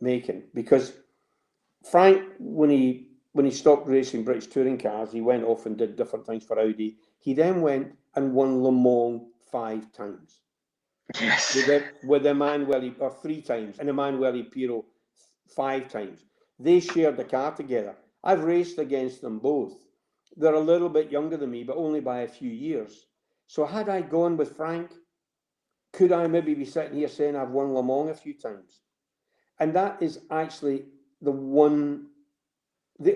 making, because Frank, when he stopped racing British touring cars, he went off and did different things for Audi. He then went and won Le Mans 5 times.
Yes.
With Emanuele, or 3 times, and Emanuele Pirro 5 times. They shared the car together. I've raced against them both. They're a little bit younger than me, but only by a few years. So had I gone with Frank, could I maybe be sitting here saying I've won Le Mans a few times? And that is actually the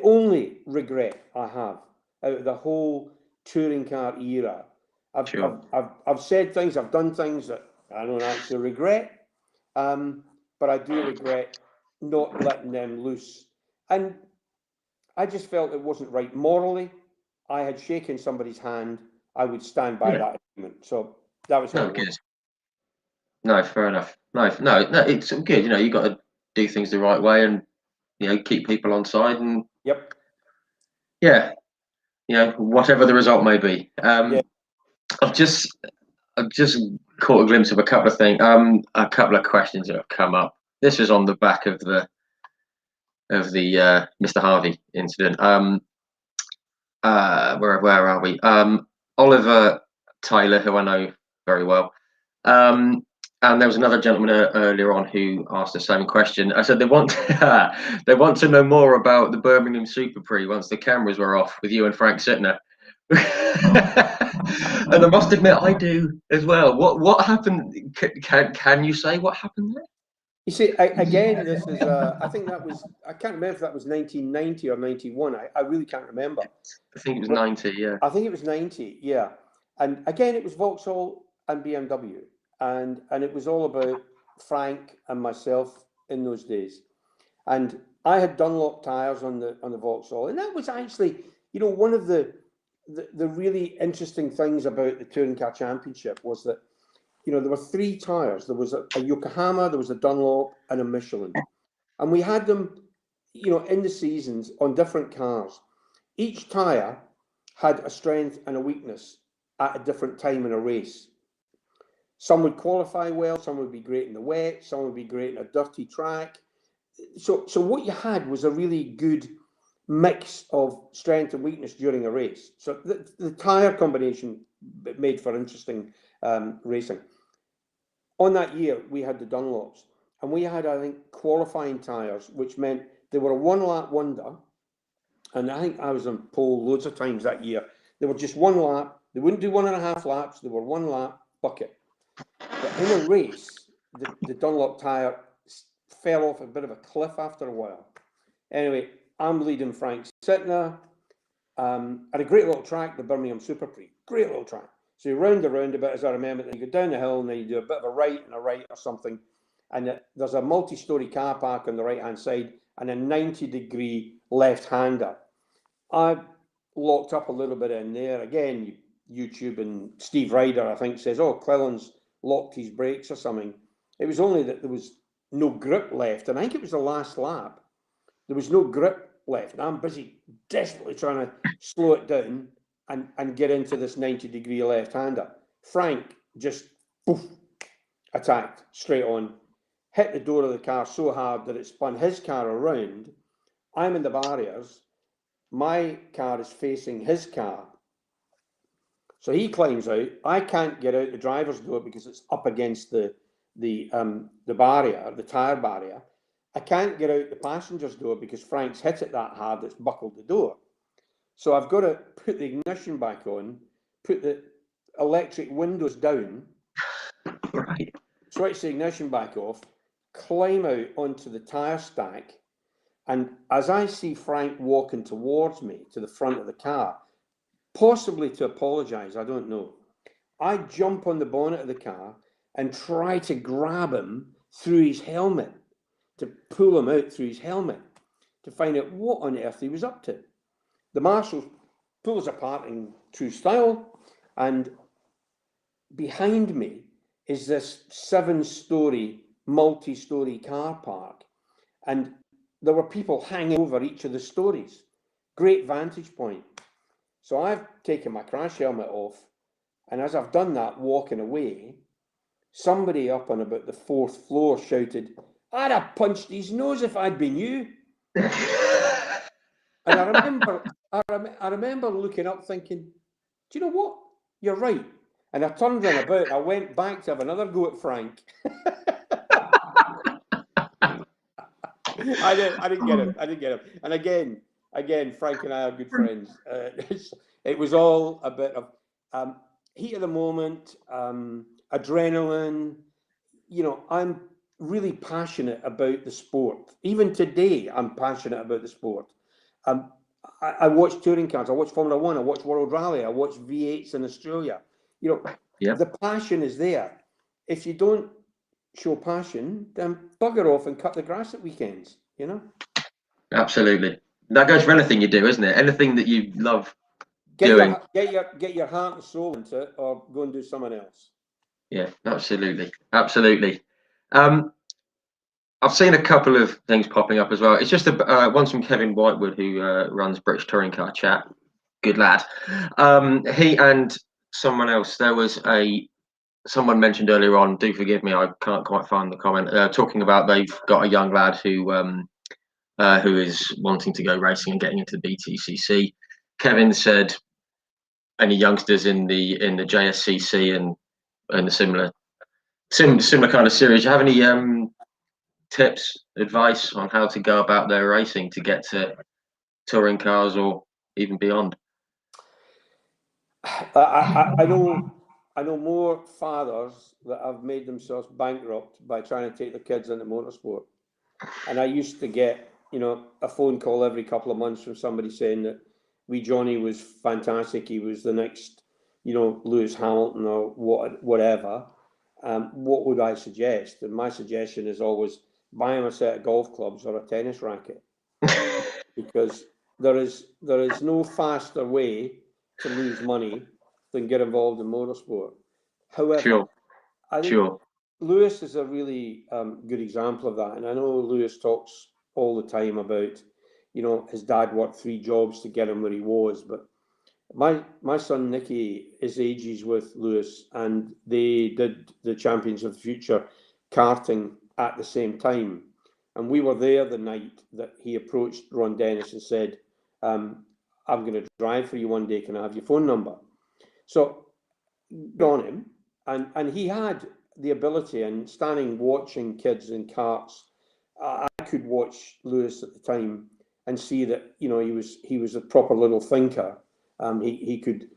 only regret I have out of the whole touring car era. I've said things, I've done things that I don't actually regret, but I do regret not letting them loose. And I just felt it wasn't right morally. I had shaken somebody's hand. I would stand by that agreement. So that was
no good. No, fair enough. No, it's good. You know, you got to do things the right way, and keep people on side, and
yep.
Yeah, whatever the result may be.
Yeah.
I've just caught a glimpse of a couple of things. A couple of questions that have come up. This is on the back of the Mr. Harvey incident. Where are we? Oliver Taylor, who I know very well. And there was another gentleman earlier on who asked the same question. I said they want to know more about the Birmingham Super Prix once the cameras were off with you and Frank Sittner. And I must admit, I do as well. What happened? Can you say what happened there?
You see, again, this is, I think that was, I can't remember if that was 1990 or 91. I really can't remember.
I think it was 90, yeah.
I think it was 90, yeah. And again, it was Vauxhall and BMW. And it was all about Frank and myself in those days. And I had Dunlop tyres on the Vauxhall. And that was actually, one of the really interesting things about the Touring Car Championship was that, there were 3 tyres. There was a Yokohama, there was a Dunlop, and a Michelin. And we had them, in the seasons on different cars. Each tyre had a strength and a weakness at a different time in a race. Some would qualify well, some would be great in the wet, some would be great in a dirty track. So what you had was a really good mix of strength and weakness during a race. So the tyre combination made for interesting racing. On that year, we had the Dunlops, and we had, I think, qualifying tyres, which meant they were a 1-lap wonder. And I think I was on pole loads of times that year. They were just 1 lap. They wouldn't do 1.5 laps. They were 1 lap bucket. But in a race, the Dunlop tyre fell off a bit of a cliff after a while. Anyway, I'm leading Frank Sittner at a great little track, the Birmingham Super Prix. Great little track. So you round the roundabout, as I remember, then you go down the hill, and then you do a bit of a right and a right or something. And there's a multi-storey car park on the right-hand side and a 90-degree left-hander. I locked up a little bit in there. Again, YouTube, and Steve Ryder, I think, says, oh, Cleland's locked his brakes or something. It was only that there was no grip left. And I think it was the last lap. There was no grip left. And I'm busy desperately trying to slow it down and get into this 90-degree left-hander. Frank just poof, attacked straight on, hit the door of the car so hard that it spun his car around. I'm in the barriers. My car is facing his car. So he climbs out. I can't get out the driver's door because it's up against the barrier, the tyre barrier. I can't get out the passenger's door because Frank's hit it that hard it's buckled the door. So I've got to put the ignition back on, put the electric windows down,
Right.
switch the ignition back off, climb out onto the tyre stack, and as I see Frank walking towards me to the front of the car, possibly to apologise, I don't know, I jump on the bonnet of the car and try to grab him through his helmet, to pull him out through his helmet, to find out what on earth he was up to. The marshal pulls apart in true style, and behind me is this 7-storey, multi-storey car park, and there were people hanging over each of the stories. Great vantage point. So I've taken my crash helmet off, and as I've done that, walking away, somebody up on about the 4th floor shouted, "I'd have punched his nose if I'd been you." And I remember looking up thinking, do you know what? You're right. And I turned round about and I went back to have another go at Frank. I didn't get him. And again, Frank and I are good friends. It was all a bit of heat of the moment, adrenaline. You know, I'm really passionate about the sport. Even today, I'm passionate about the sport. I watch touring cars, I watch Formula One, I watch World Rally, I watch V8s in Australia. You know,
Yep.
The passion is there. If you don't show passion, then bugger off and cut the grass at weekends, you know?
Absolutely. That goes for anything you do, isn't it? Anything that you love doing.
Get your heart and soul into it, or go and do something else.
Yeah, absolutely. Absolutely. I've seen a couple of things popping up as well. It's just one's from Kevin Whitewood, who runs British Touring Car Chat. Good lad. He and someone else. There was someone mentioned earlier on. Do forgive me, I can't quite find the comment. Talking about they've got a young lad who is wanting to go racing and getting into the BTCC. Kevin said, any youngsters in the JSCC and the similar kind of series. Do you have any tips, advice on how to go about their racing to get to touring cars or even beyond?
I know more fathers that have made themselves bankrupt by trying to take their kids into motorsport. And I used to get, a phone call every couple of months from somebody saying that wee Johnny was fantastic. He was the next, Lewis Hamilton or whatever. What would I suggest? And my suggestion is always buy him a set of golf clubs or a tennis racket, because there is no faster way to lose money than get involved in motorsport. However, I think Lewis is a really good example of that. And I know Lewis talks all the time about, his dad worked 3 jobs to get him where he was. But my son Nicky is ages with Lewis, and they did the Champions of the Future karting at the same time. And we were there the night that he approached Ron Dennis and said, I'm going to drive for you one day. Can I have your phone number? So on him, and he had the ability, and standing watching kids in karts, I could watch Lewis at the time and see that he was a proper little thinker. He could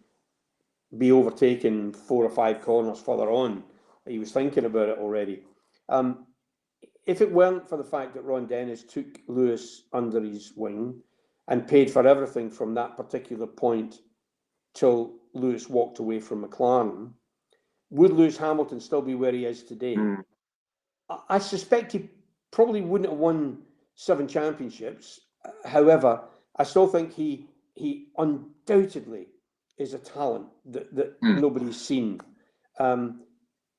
be overtaken 4 or 5 corners further on. He was thinking about it already. If it weren't for the fact that Ron Dennis took Lewis under his wing and paid for everything from that particular point till Lewis walked away from McLaren, would Lewis Hamilton still be where he is today? I suspect he probably wouldn't have won 7 championships. However, I still think he undoubtedly is a talent that nobody's seen.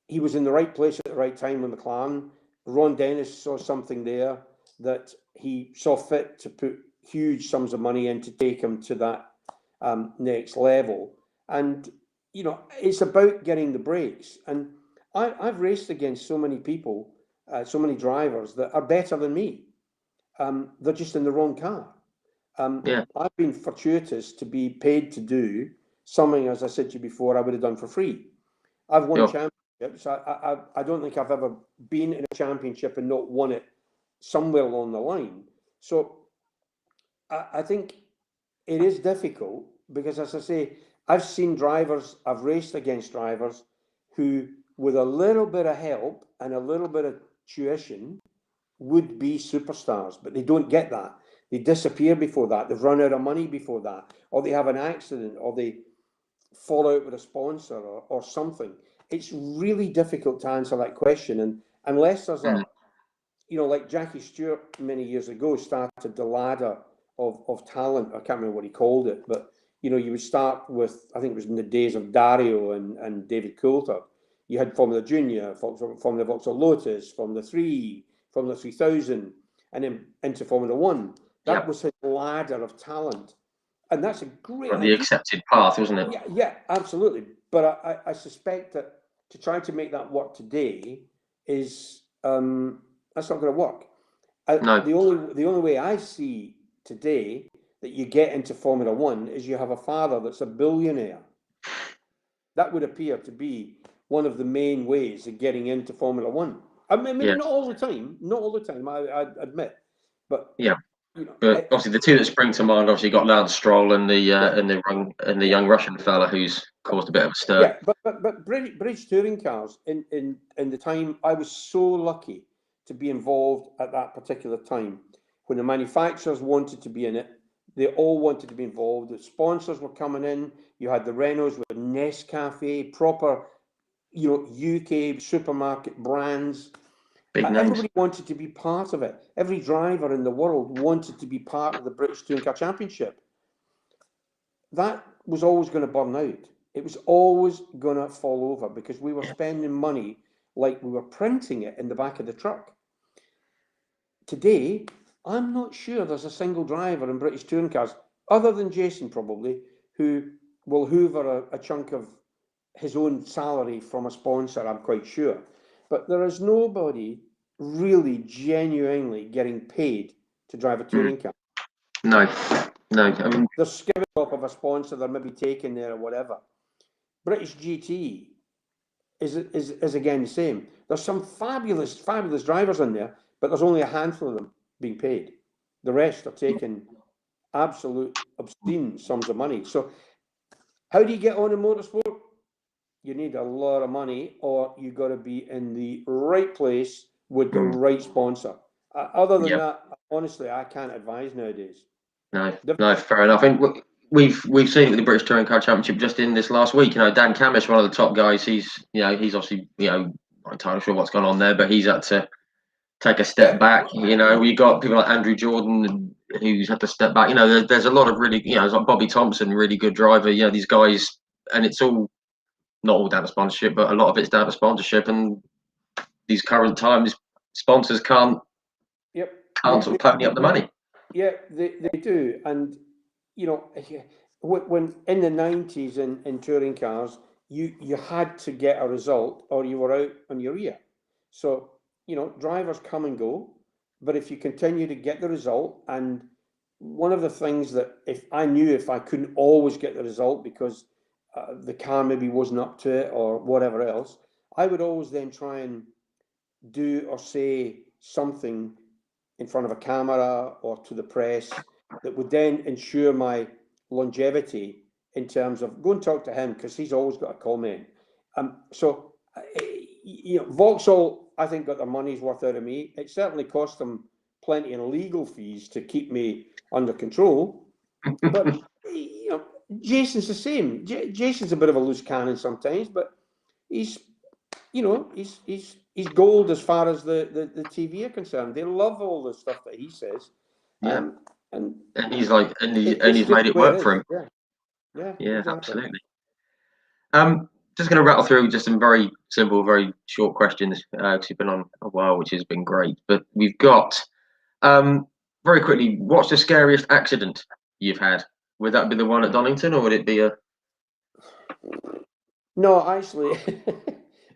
He was in the right place at the right time with McLaren. Ron Dennis saw something there that he saw fit to put huge sums of money in to take him to that next level. And, it's about getting the breaks. And I've raced against so many people so many drivers that are better than me. They're just in the wrong car. I've been fortuitous to be paid to do something, as I said to you before, I would have done for free. I've won championships. I don't think I've ever been in a championship and not won it somewhere along the line. So I think it is difficult because, as I say, I've seen drivers, I've raced against drivers who, with a little bit of help and a little bit of tuition, would be superstars, but they don't get that. They disappear before that. They've run out of money before that, or they have an accident, or they fall out with a sponsor or something. It's really difficult to answer that question. And unless there's a, like Jackie Stewart many years ago started the ladder of talent. I can't remember what he called it, but you would start with, I think it was in the days of Dario and David Coulthard. You had Formula Junior, Formula Vauxhall Lotus, Formula 3, Formula 3000, and then into Formula 1. That was his ladder of talent. And that's a great
idea. The accepted path, isn't it?
Yeah, absolutely. But I suspect that to try to make that work today is that's not going to work. No. The only way I see today that you get into Formula 1 is you have a father that's a billionaire. That would appear to be one of the main ways of getting into Formula 1. I mean, not all the time, I admit. But
but obviously the two that spring to mind, obviously, you got Lance Stroll and the young Russian fella who's caused a bit of a stir.
Yeah, but British touring cars in the time, I was so lucky to be involved at that particular time when the manufacturers wanted to be in it. They all wanted to be involved. The sponsors were coming in. You had the Renaults with Nescafe, proper, UK supermarket brands.
Big names.
Everybody wanted to be part of it. Every driver in the world wanted to be part of the British Touring Car Championship. That was always going to burn out. It was always going to fall over because we were spending money like we were printing it in the back of the truck. Today, I'm not sure there's a single driver in British touring cars, other than Jason probably, who will hoover a chunk of his own salary from a sponsor, I'm quite sure. But there is nobody really genuinely getting paid to drive a touring car.
No. I mean,
they're skimming off of a sponsor they're maybe taking there or whatever. British GT is again the same. There's some fabulous drivers in there, but there's only a handful of them being paid. The rest are taking absolute obscene sums of money. So how do you get on in motorsport? You need a lot of money, or you got to be in the right place with the right sponsor. Other than that, honestly, I can't advise nowadays.
No, fair enough. And we've seen it with the British Touring Car Championship just in this last week. Dan Camish, one of the top guys. He's obviously not entirely sure what's gone on there, but he's had to take a step back. We got people like Andrew Jordan who's had to step back. There's a lot of really, there's like Bobby Thompson, really good driver. These guys, and it's all not all down to sponsorship, but a lot of it's down to sponsorship. And these current times, sponsors can't sort of pony up the money.
Yeah, they do. And, when in the 90s in touring cars, you had to get a result or you were out on your ear. So, drivers come and go, but if you continue to get the result, and one of the things that if I couldn't always get the result because the car maybe wasn't up to it or whatever else, I would always then try and do or say something in front of a camera or to the press that would then ensure my longevity in terms of go and talk to him because he's always got a comment. So Vauxhall, I think, got their money's worth out of me. It certainly cost them plenty in legal fees to keep me under control. But Jason's the same. Jason's a bit of a loose cannon sometimes, but he's gold as far as the TV are concerned. They love all the stuff that he says.
And he's like, and he's made it work for him. Yeah, exactly. Absolutely. Just going to rattle through just some very simple, very short questions because you've been on a while, which has been great. But we've got very quickly, what's the scariest accident you've had? Would that be the one at Donington, or would it be a?
No, actually,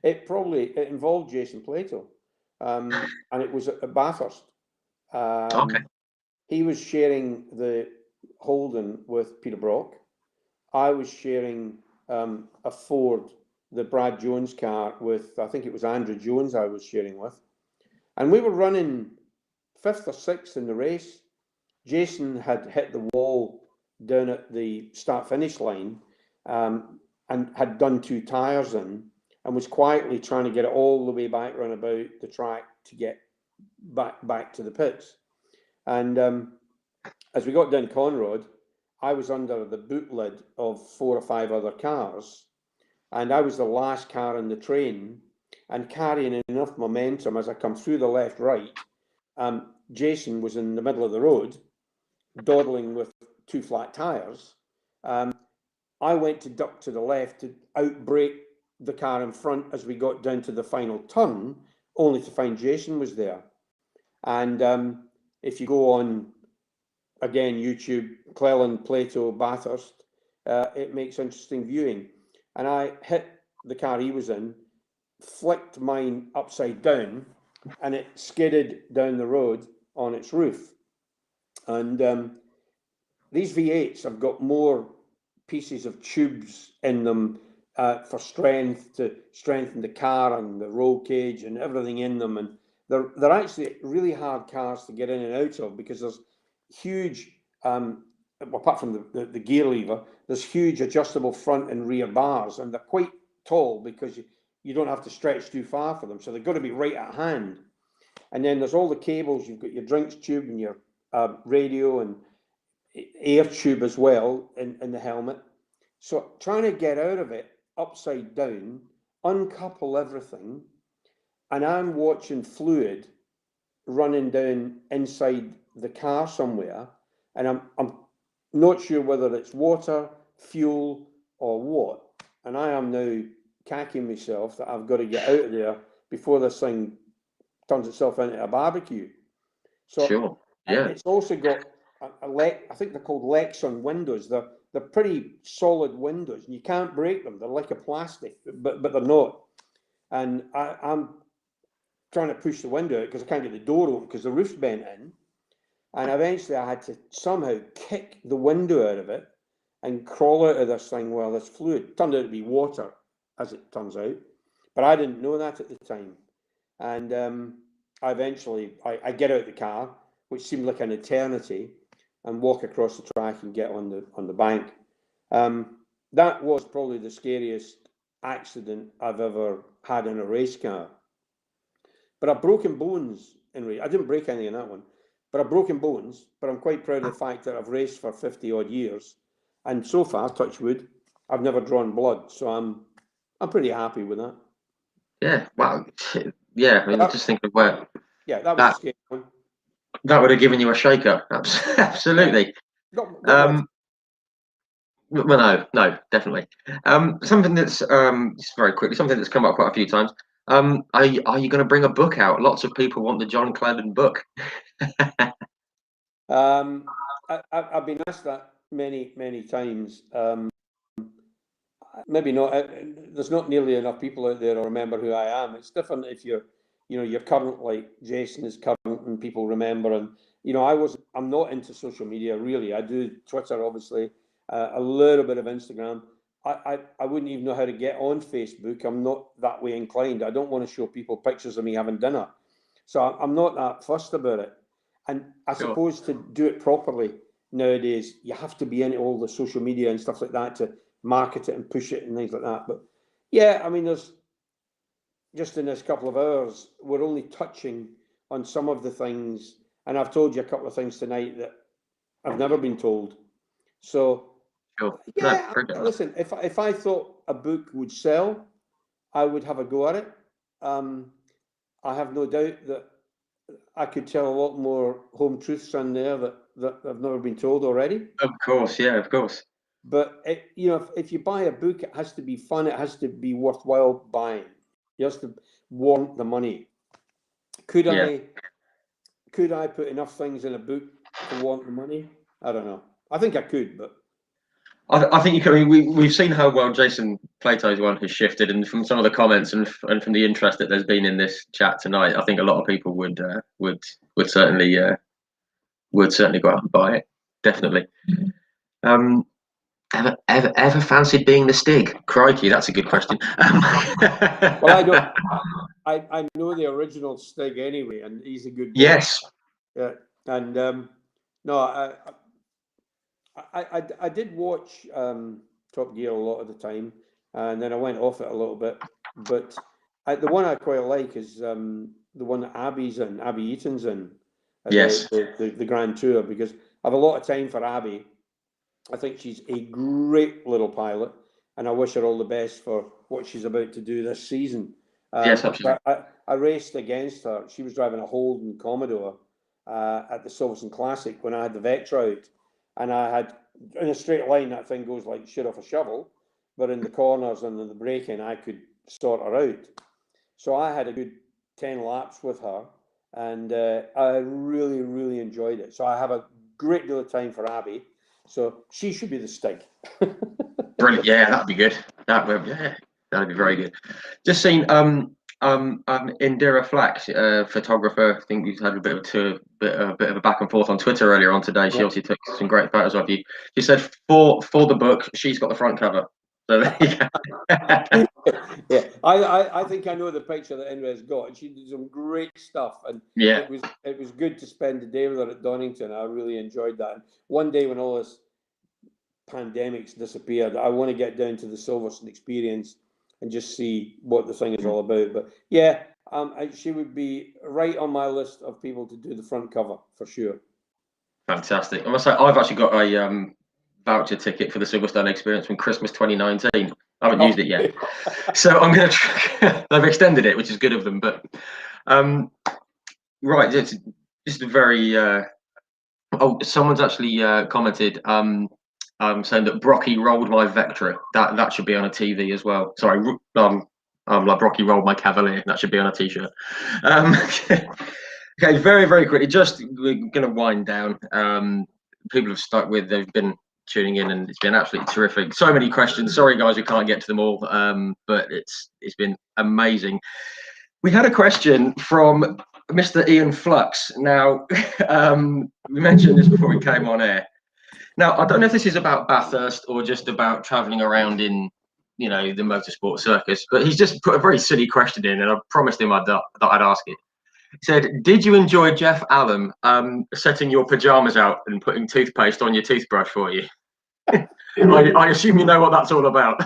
it involved Jason Plato. and it was at Bathurst.
Okay.
He was sharing the Holden with Peter Brock. I was sharing a Ford, the Brad Jones car, with, I think it was Andrew Jones I was sharing with. And we were running 5th or 6th in the race. Jason had hit the wall down at the start-finish line and had done 2 tyres in, and was quietly trying to get it all the way back round about the track to get back to the pits. And as we got down Conrod, I was under the boot lid of 4 or 5 other cars, and I was the last car in the train, and carrying enough momentum as I come through the left-right. Jason was in the middle of the road, dawdling with 2 flat tyres. I went to duck to the left to outbrake the car in front as we got down to the final turn, only to find Jason was there. And if you go on, again, YouTube, Cleland, Plato, Bathurst, it makes interesting viewing. And I hit the car he was in, flicked mine upside down, and it skidded down the road on its roof. And these V8s have got more pieces of tubes in them for strength, to strengthen the car and the roll cage and everything in them. And they're actually really hard cars to get in and out of, because there's huge, apart from the gear lever, there's huge adjustable front and rear bars, and they're quite tall because you don't have to stretch too far for them. So they've got to be right at hand. And then there's all the cables. You've got your drinks tube and your radio and air tube as well in the helmet. So trying to get out of it upside down, uncouple everything, and I'm watching fluid running down inside the car somewhere, and I'm not sure whether it's water, fuel, or what. And I am now cacking myself that I've got to get out of there before this thing turns itself into a barbecue. So
Sure. Yeah.
it's also got I think they're called Lexon windows. They're pretty solid windows, and you can't break them. They're like a plastic, but they're not. And I'm trying to push the window out because I can't get the door open because the roof's bent in. And eventually I had to somehow kick the window out of it and crawl out of this thing while this fluid turned out to be water, as it turns out. But I didn't know that at the time. And I eventually get out of the car, which seemed like an eternity, and walk across the track and get on the bank. That was probably the scariest accident I've ever had in a race car. But I've broken bones in race. I didn't break any in that one, but I've broken bones. But I'm quite proud of the fact that I've raced for 50 odd years, and so far, touch wood, I've never drawn blood. So I'm pretty happy with that.
Yeah. Wow. Yeah. I mean, just think of where.
Yeah, that was a scary one.
That would have given you a shaker. Absolutely.
Got
Well, no, definitely. Something that's just very quickly, something that's come up quite a few times. Are you going to bring a book out? Lots of people want the John Cleland book.
I've been asked that many times. Maybe not. There's not nearly enough people out there who remember who I am. It's different if you're current, like Jason is current, and people remember. And I'm not into social media really. I do Twitter, obviously, a little bit of Instagram. I wouldn't even know how to get on Facebook. I'm not that way inclined. I don't want to show people pictures of me having dinner, so I'm not that fussed about it. And I suppose to do it properly nowadays, you have to be into all the social media and stuff like that to market it and push it and things like that. But yeah, I mean, there's just in this couple of hours, we're only touching on some of the things, and I've told you a couple of things tonight that I've never been told. So yeah, listen, if I thought a book would sell, I would have a go at it. I have no doubt that I could tell a lot more home truths in there that I've never been told already.
Of course, yeah, of course.
But if you buy a book, it has to be fun. It has to be worthwhile buying. You have to want the money. Could I put enough things in a book to want the money? I don't know. I think I could, but
I think you can. I mean, we've seen how well Jason Plato's one has shifted, and from some of the comments and from the interest that there's been in this chat tonight, I think a lot of people would certainly go out and buy it. Definitely. Um, ever fancied being the Stig? Crikey, that's a good question.
Well, I don't. I know the original Stig anyway, and he's a good guy.
Yes.
Yeah, and no, I did watch Top Gear a lot of the time, and then I went off it a little bit. But the one I quite like is the one that Abby Eaton's in,
Yes.
the Grand Tour, because I have a lot of time for Abby. I think she's a great little pilot, and I wish her all the best for what she's about to do this season.
Yes, absolutely.
I raced against her. She was driving a Holden Commodore at the Silverstone Classic when I had the Vectra out, and I had, in a straight line, that thing goes like shit off a shovel, but in the corners and in the braking, I could sort her out. So I had a good 10 laps with her, and I really, really enjoyed it. So I have a great deal of time for Abby. So she should be the Stig.
Brilliant. Yeah, that'd be good. That'd be very good. Just seen Indira Flack, photographer. I think you've had a bit of a back and forth on Twitter earlier on today. She obviously took some great photos of you. She said for the book, she's got the front cover. So there you go.
Yeah, I think I know the picture that Indira's got, and she did some great stuff. And
yeah,
it was good to spend the day with her at Donington. I really enjoyed that. And one day when all this pandemics disappeared, I want to get down to the Silverstone experience and just see what the thing is all about. But yeah, she would be right on my list of people to do the front cover for sure.
fantastic. I must say, I've actually got a voucher ticket for the Silverstone experience from Christmas 2019. I haven't used it yet, so I'm going to. They've extended it, which is good of them. But right, it's just a very. Someone's actually commented saying that Brocky rolled my Vectra. That should be on a TV as well. Sorry, like Brocky rolled my Cavalier. That should be on a T-shirt. Okay, very, very quickly. We're going to wind down. People have stuck with. They've been tuning in, and it's been absolutely terrific. So many questions. Sorry, guys, we can't get to them all. But it's been amazing. We had a question from Mr. Ian Flux. Now, we mentioned this before we came on air. Now, I don't know if this is about Bathurst or just about travelling around in, the motorsport circus, but he's just put a very silly question in, and I promised him that I'd ask it. He said, "Did you enjoy Jeff Allen setting your pajamas out and putting toothpaste on your toothbrush for you?" I assume you know what that's all about.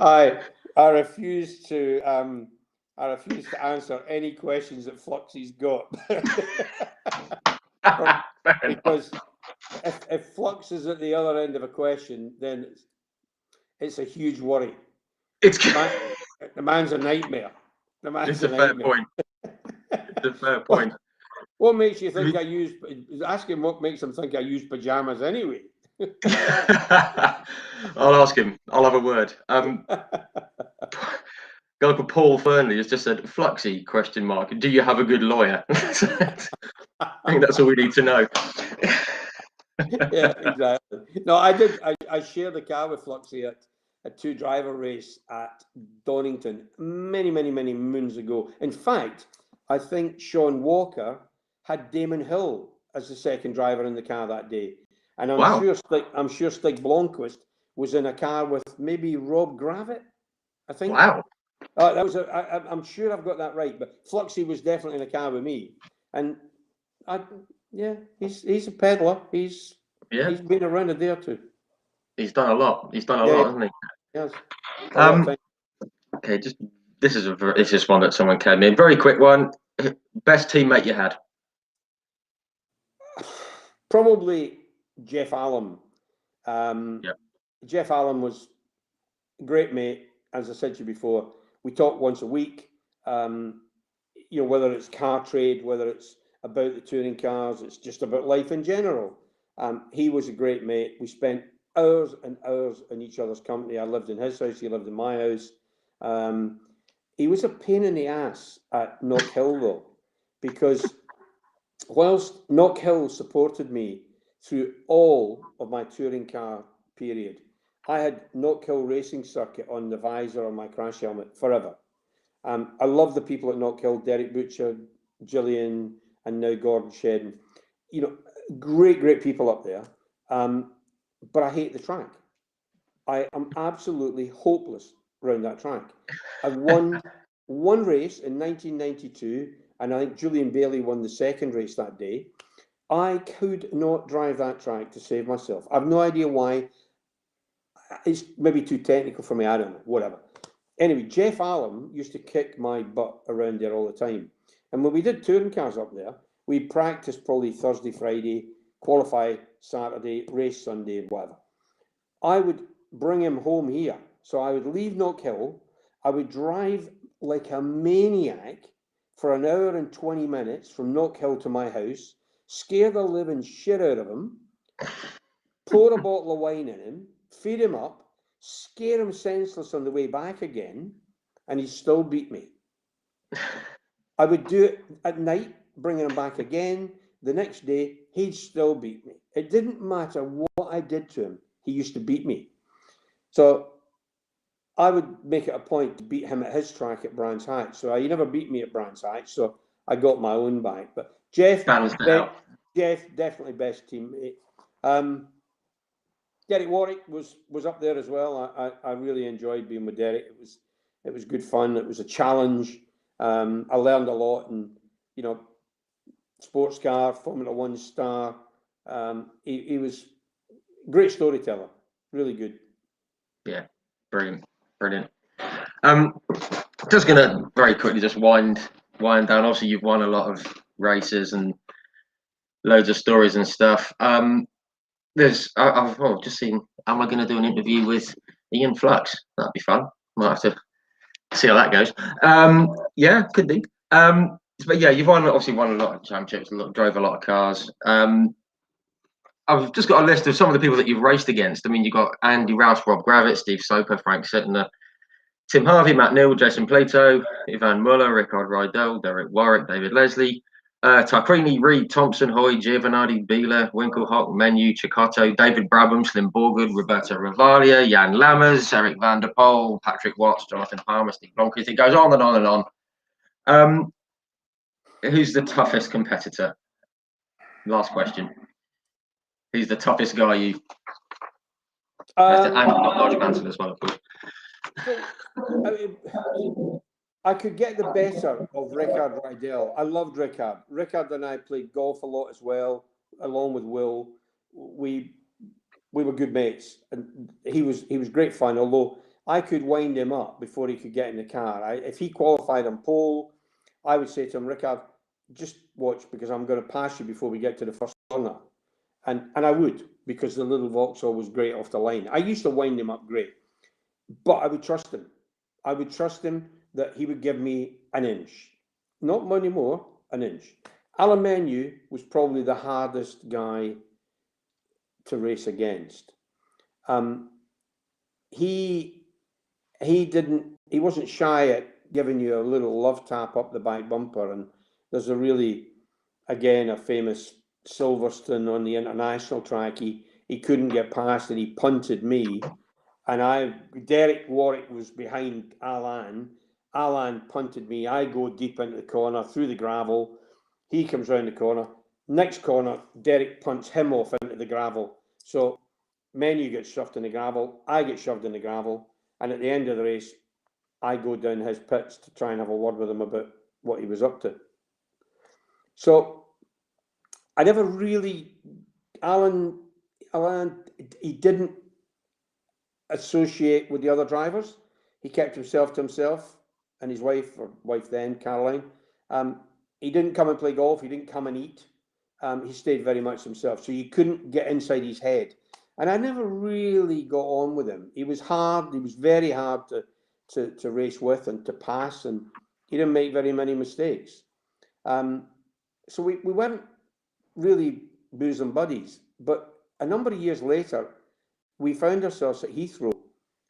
I refuse to answer any questions that Fluxy's got. Because if Flux is at the other end of a question, then it's a huge worry. The man's a nightmare.
It's a fair point. It's a fair point.
What makes you think I use? Ask him what makes him think I use pajamas anyway.
I'll ask him. I'll have a word. Guy called Paul Fernley has just said, "Fluxy?" ? Do you have a good lawyer? I think that's all we need to know.
Yeah, exactly. No, I did. I shared the car with Fluxy at a 2-driver race at Donington many moons ago. In fact, I think Sean Walker had Damon Hill as the second driver in the car that day, and I'm sure Stig Blomqvist was in a car with maybe Rob Gravitt. I think.
Wow.
That was I'm sure I've got that right, but Fluxy was definitely in a car with me, and he's a peddler. He's been around a day or two.
He's done a lot. He's done a lot, hasn't he?
Yes.
Okay, this is one that someone came in. Very quick one. Best teammate you had?
Probably Jeff Allen. Jeff Allen was a great mate. As I said to you before, we talk once a week. Whether it's car trade, whether it's about the touring cars, it's just about life in general. He was a great mate. We spent hours and hours in each other's company. I lived in his house, he lived in my house. He was a pain in the ass at Knockhill though, because whilst Knockhill supported me through all of my touring car period. I had Knockhill Racing Circuit on the visor on my crash helmet forever. I love the people at Knockhill, Derek Butcher, Gillian, and now Gordon Shedden. You know, great people up there. But I hate the track. I am absolutely hopeless around that track. I've won one race in 1992, and I think Julian Bailey won the second race that day. I could not drive that track to save myself. I've no idea why. It's maybe too technical for me, I don't know, whatever. Anyway, Jeff Allen used to kick my butt around there all the time. And when we did touring cars up there, we practiced probably Thursday, Friday, qualify Saturday, race Sunday, whatever. I would bring him home here. So I would leave Knockhill, I would drive like a maniac for an hour and 20 minutes from Knockhill to my house, scare the living shit out of him, pour a bottle of wine in him, feed him up, scare him senseless on the way back again, and he'd still beat me. I would do it at night, bringing him back again. The next day, he'd still beat me. It didn't matter what I did to him, he used to beat me. So I would make it a point to beat him at his track at Brands Hatch. So he never beat me at Brands Hatch, so I got my own back. But Jeff definitely best teammate. Derek Warwick was up there as well. I really enjoyed being with Derek. It was good fun. It was a challenge. I learned a lot, and you know, sports car, Formula One star. He was a great storyteller. Really good.
Yeah, brilliant. Just gonna very quickly just wind down. Obviously, you've won a lot of races and loads of stories and stuff. I've just seen. Am I going to do an interview with Ian Flux? That'd be fun. Might have to see how that goes. Yeah, could be. But yeah, you've obviously won a lot of championships, drove a lot of cars. I've just got a list of some of the people that you've raced against. I mean, you've got Andy Rouse, Rob Gravett, Steve Soper, Frank Sittner, Tim Harvey, Matt Neal, Jason Plato, Ivan Muller, Rickard Rydell, Derek Warwick, David Leslie, Tarquini, Reed, Thompson, Hoy, Giovanardi, Bieler, Winkelhock, Menu, Chicotto, David Brabham, Slim Borgood, Roberto Ravalia, Jan Lammers, Eric van der Poel, Patrick Watts, Jonathan Palmer, Steve Blomqvist. It goes on and on and on. Who's the toughest competitor? Last question. Who's the toughest guy you? And not Nigel Mansell as well, of course.
I could get the better of Rickard Rydell. I loved Rickard. Rickard and I played golf a lot as well, along with Will. We were good mates, and he was great fun. Although I could wind him up before he could get in the car. If he qualified on pole, I would say to him, Rickard, just watch, because I'm going to pass you before we get to the first corner. And I would, because the little Vauxhall was great off the line. I used to wind him up great, but I would trust him. I would trust him that he would give me an inch, not many more, an inch. Alan Menu was probably the hardest guy to race against. He wasn't shy at giving you a little love tap up the back bumper, and there's a really, again, a famous Silverstone on the international track. He couldn't get past and he punted me, and Derek Warwick was behind Alan. Alan punted me. I go deep into the corner through the gravel. He comes round the corner. Next corner, Derek punts him off into the gravel. So Menu gets shoved in the gravel. I get shoved in the gravel. And at the end of the race, I go down his pits to try and have a word with him about what he was up to. So I never really, Alan, he didn't associate with the other drivers. He kept himself to himself and his wife, or wife then, Caroline. He didn't come and play golf. He didn't come and eat. He stayed very much himself. So you couldn't get inside his head. And I never really got on with him. He was hard. He was very hard to race with and to pass. And he didn't make very many mistakes. So we weren't really bosom buddies. But a number of years later, we found ourselves at Heathrow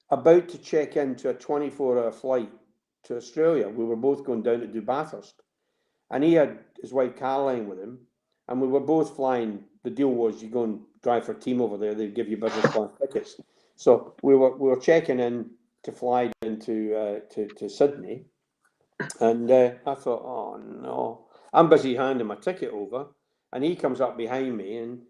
about to check into a 24-hour flight to Australia. We were both going down to do Bathurst. And he had his wife Caroline with him. And we were both flying the deal was you go and drive for a team over there, they'd give you business class tickets. So we were checking in to fly into to Sydney, and I thought, oh no, I'm busy handing my ticket over, and he comes up behind me and,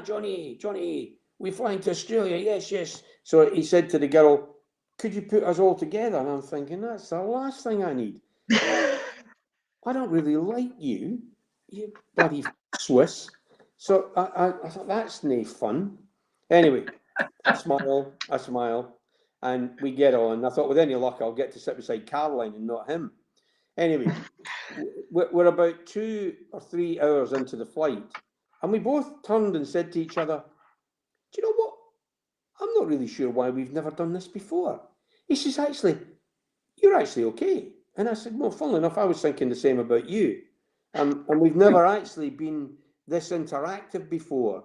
Johnny, we're flying to Australia, yes. So he said to the girl, could you put us all together? And I'm thinking, that's the last thing I need. I don't really like you bloody Swiss. So I thought, that's no fun. Anyway, I smile, and we get on. I thought, with any luck, I'll get to sit beside Caroline and not him. Anyway, we're about 2 or 3 hours into the flight, and we both turned and said to each other, do you know what? I'm not really sure why we've never done this before. He says, actually, you're actually okay. And I said, well, funnily enough, I was thinking the same about you. And we've never actually been this interactive before.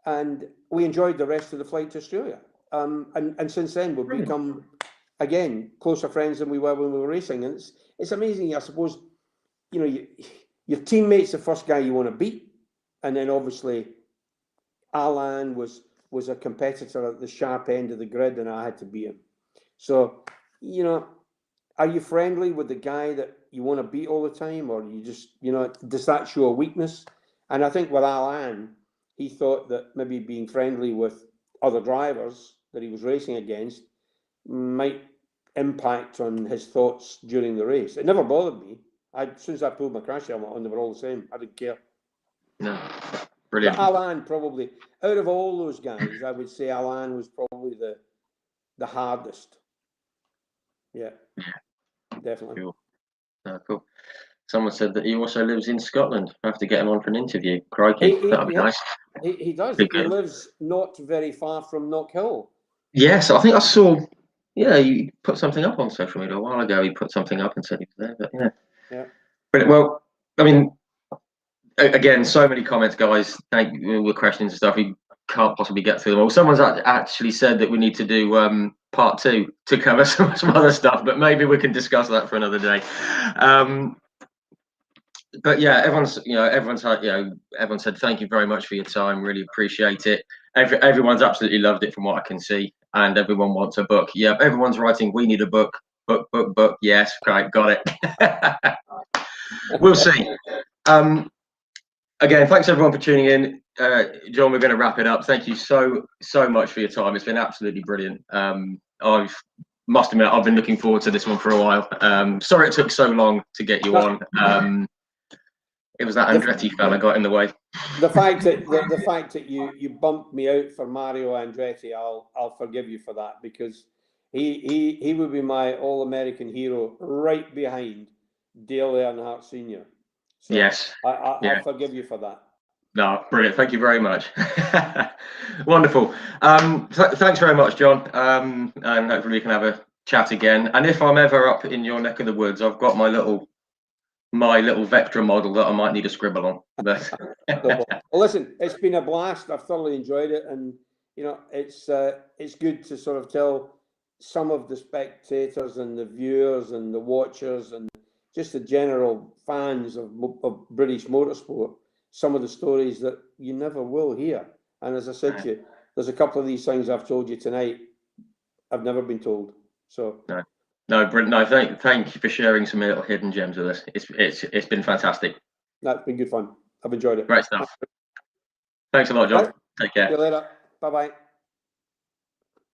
And we enjoyed the rest of the flight to Australia. And since then, we've become, again, closer friends than we were when we were racing. And it's amazing, I suppose, you know, your teammate's the first guy you want to beat. And then obviously, Alan was a competitor at the sharp end of the grid, and I had to beat him. So, you know, are you friendly with the guy that you want to beat all the time, or you just, you know, does that show a weakness? And I think with Alan, he thought that maybe being friendly with other drivers that he was racing against might impact on his thoughts during the race. It never bothered me. As soon as I pulled my crash helmet on, they were all the same. I didn't care.
No, brilliant.
But Alan probably, out of all those guys, I would say Alan was probably the hardest. Yeah, definitely.
Cool. Cool. Someone said that he also lives in Scotland. I have to get him on for an interview. Crikey, that'd be nice.
He does.
He
lives not very far from Knockhill.
Yes, I think I saw. Yeah, you put something up on social media a while ago. He put something up and said he was there. But yeah.
Yeah.
But well, I mean, again, so many comments, guys. Thank you all the questions and stuff. We can't possibly get through them all. Someone's actually said that we need to do part 2 to cover some other stuff, but maybe we can discuss that for another day. But yeah, everyone's said thank you very much for your time. Really appreciate it. Everyone's absolutely loved it from what I can see, and everyone wants a book. Yeah, everyone's writing. We need a book. Book. Yes, great, got it. We'll see. Again, thanks everyone for tuning in. John, we're going to wrap it up. Thank you so much for your time. It's been absolutely brilliant. Must admit, I've been looking forward to this one for a while. Sorry it took so long to get you on. It was that Andretti fella got in the way.
The fact that you bumped me out for Mario Andretti, I'll forgive you for that, because he would be my All-American hero right behind Dale Earnhardt Sr. So
yes,
I'll forgive you for that.
No, brilliant. Thank you very much. Wonderful. Thanks very much, John. And hopefully we can have a chat again. And if I'm ever up in your neck of the woods, I've got my little Vectra model that I might need a scribble on. But
well, listen, it's been a blast. I've thoroughly enjoyed it, and you know, it's good to sort of tell some of the spectators and the viewers and the watchers and just the general fans of British motorsport some of the stories that you never will hear. And as I said to you, there's a couple of these things I've told you tonight I've never been told. So
no, thank you for sharing some little hidden gems with us. It's been fantastic.
That's been good fun. I've enjoyed it.
Great stuff. Thanks a lot, John.
Right.
Take care.
See you later. Bye-bye.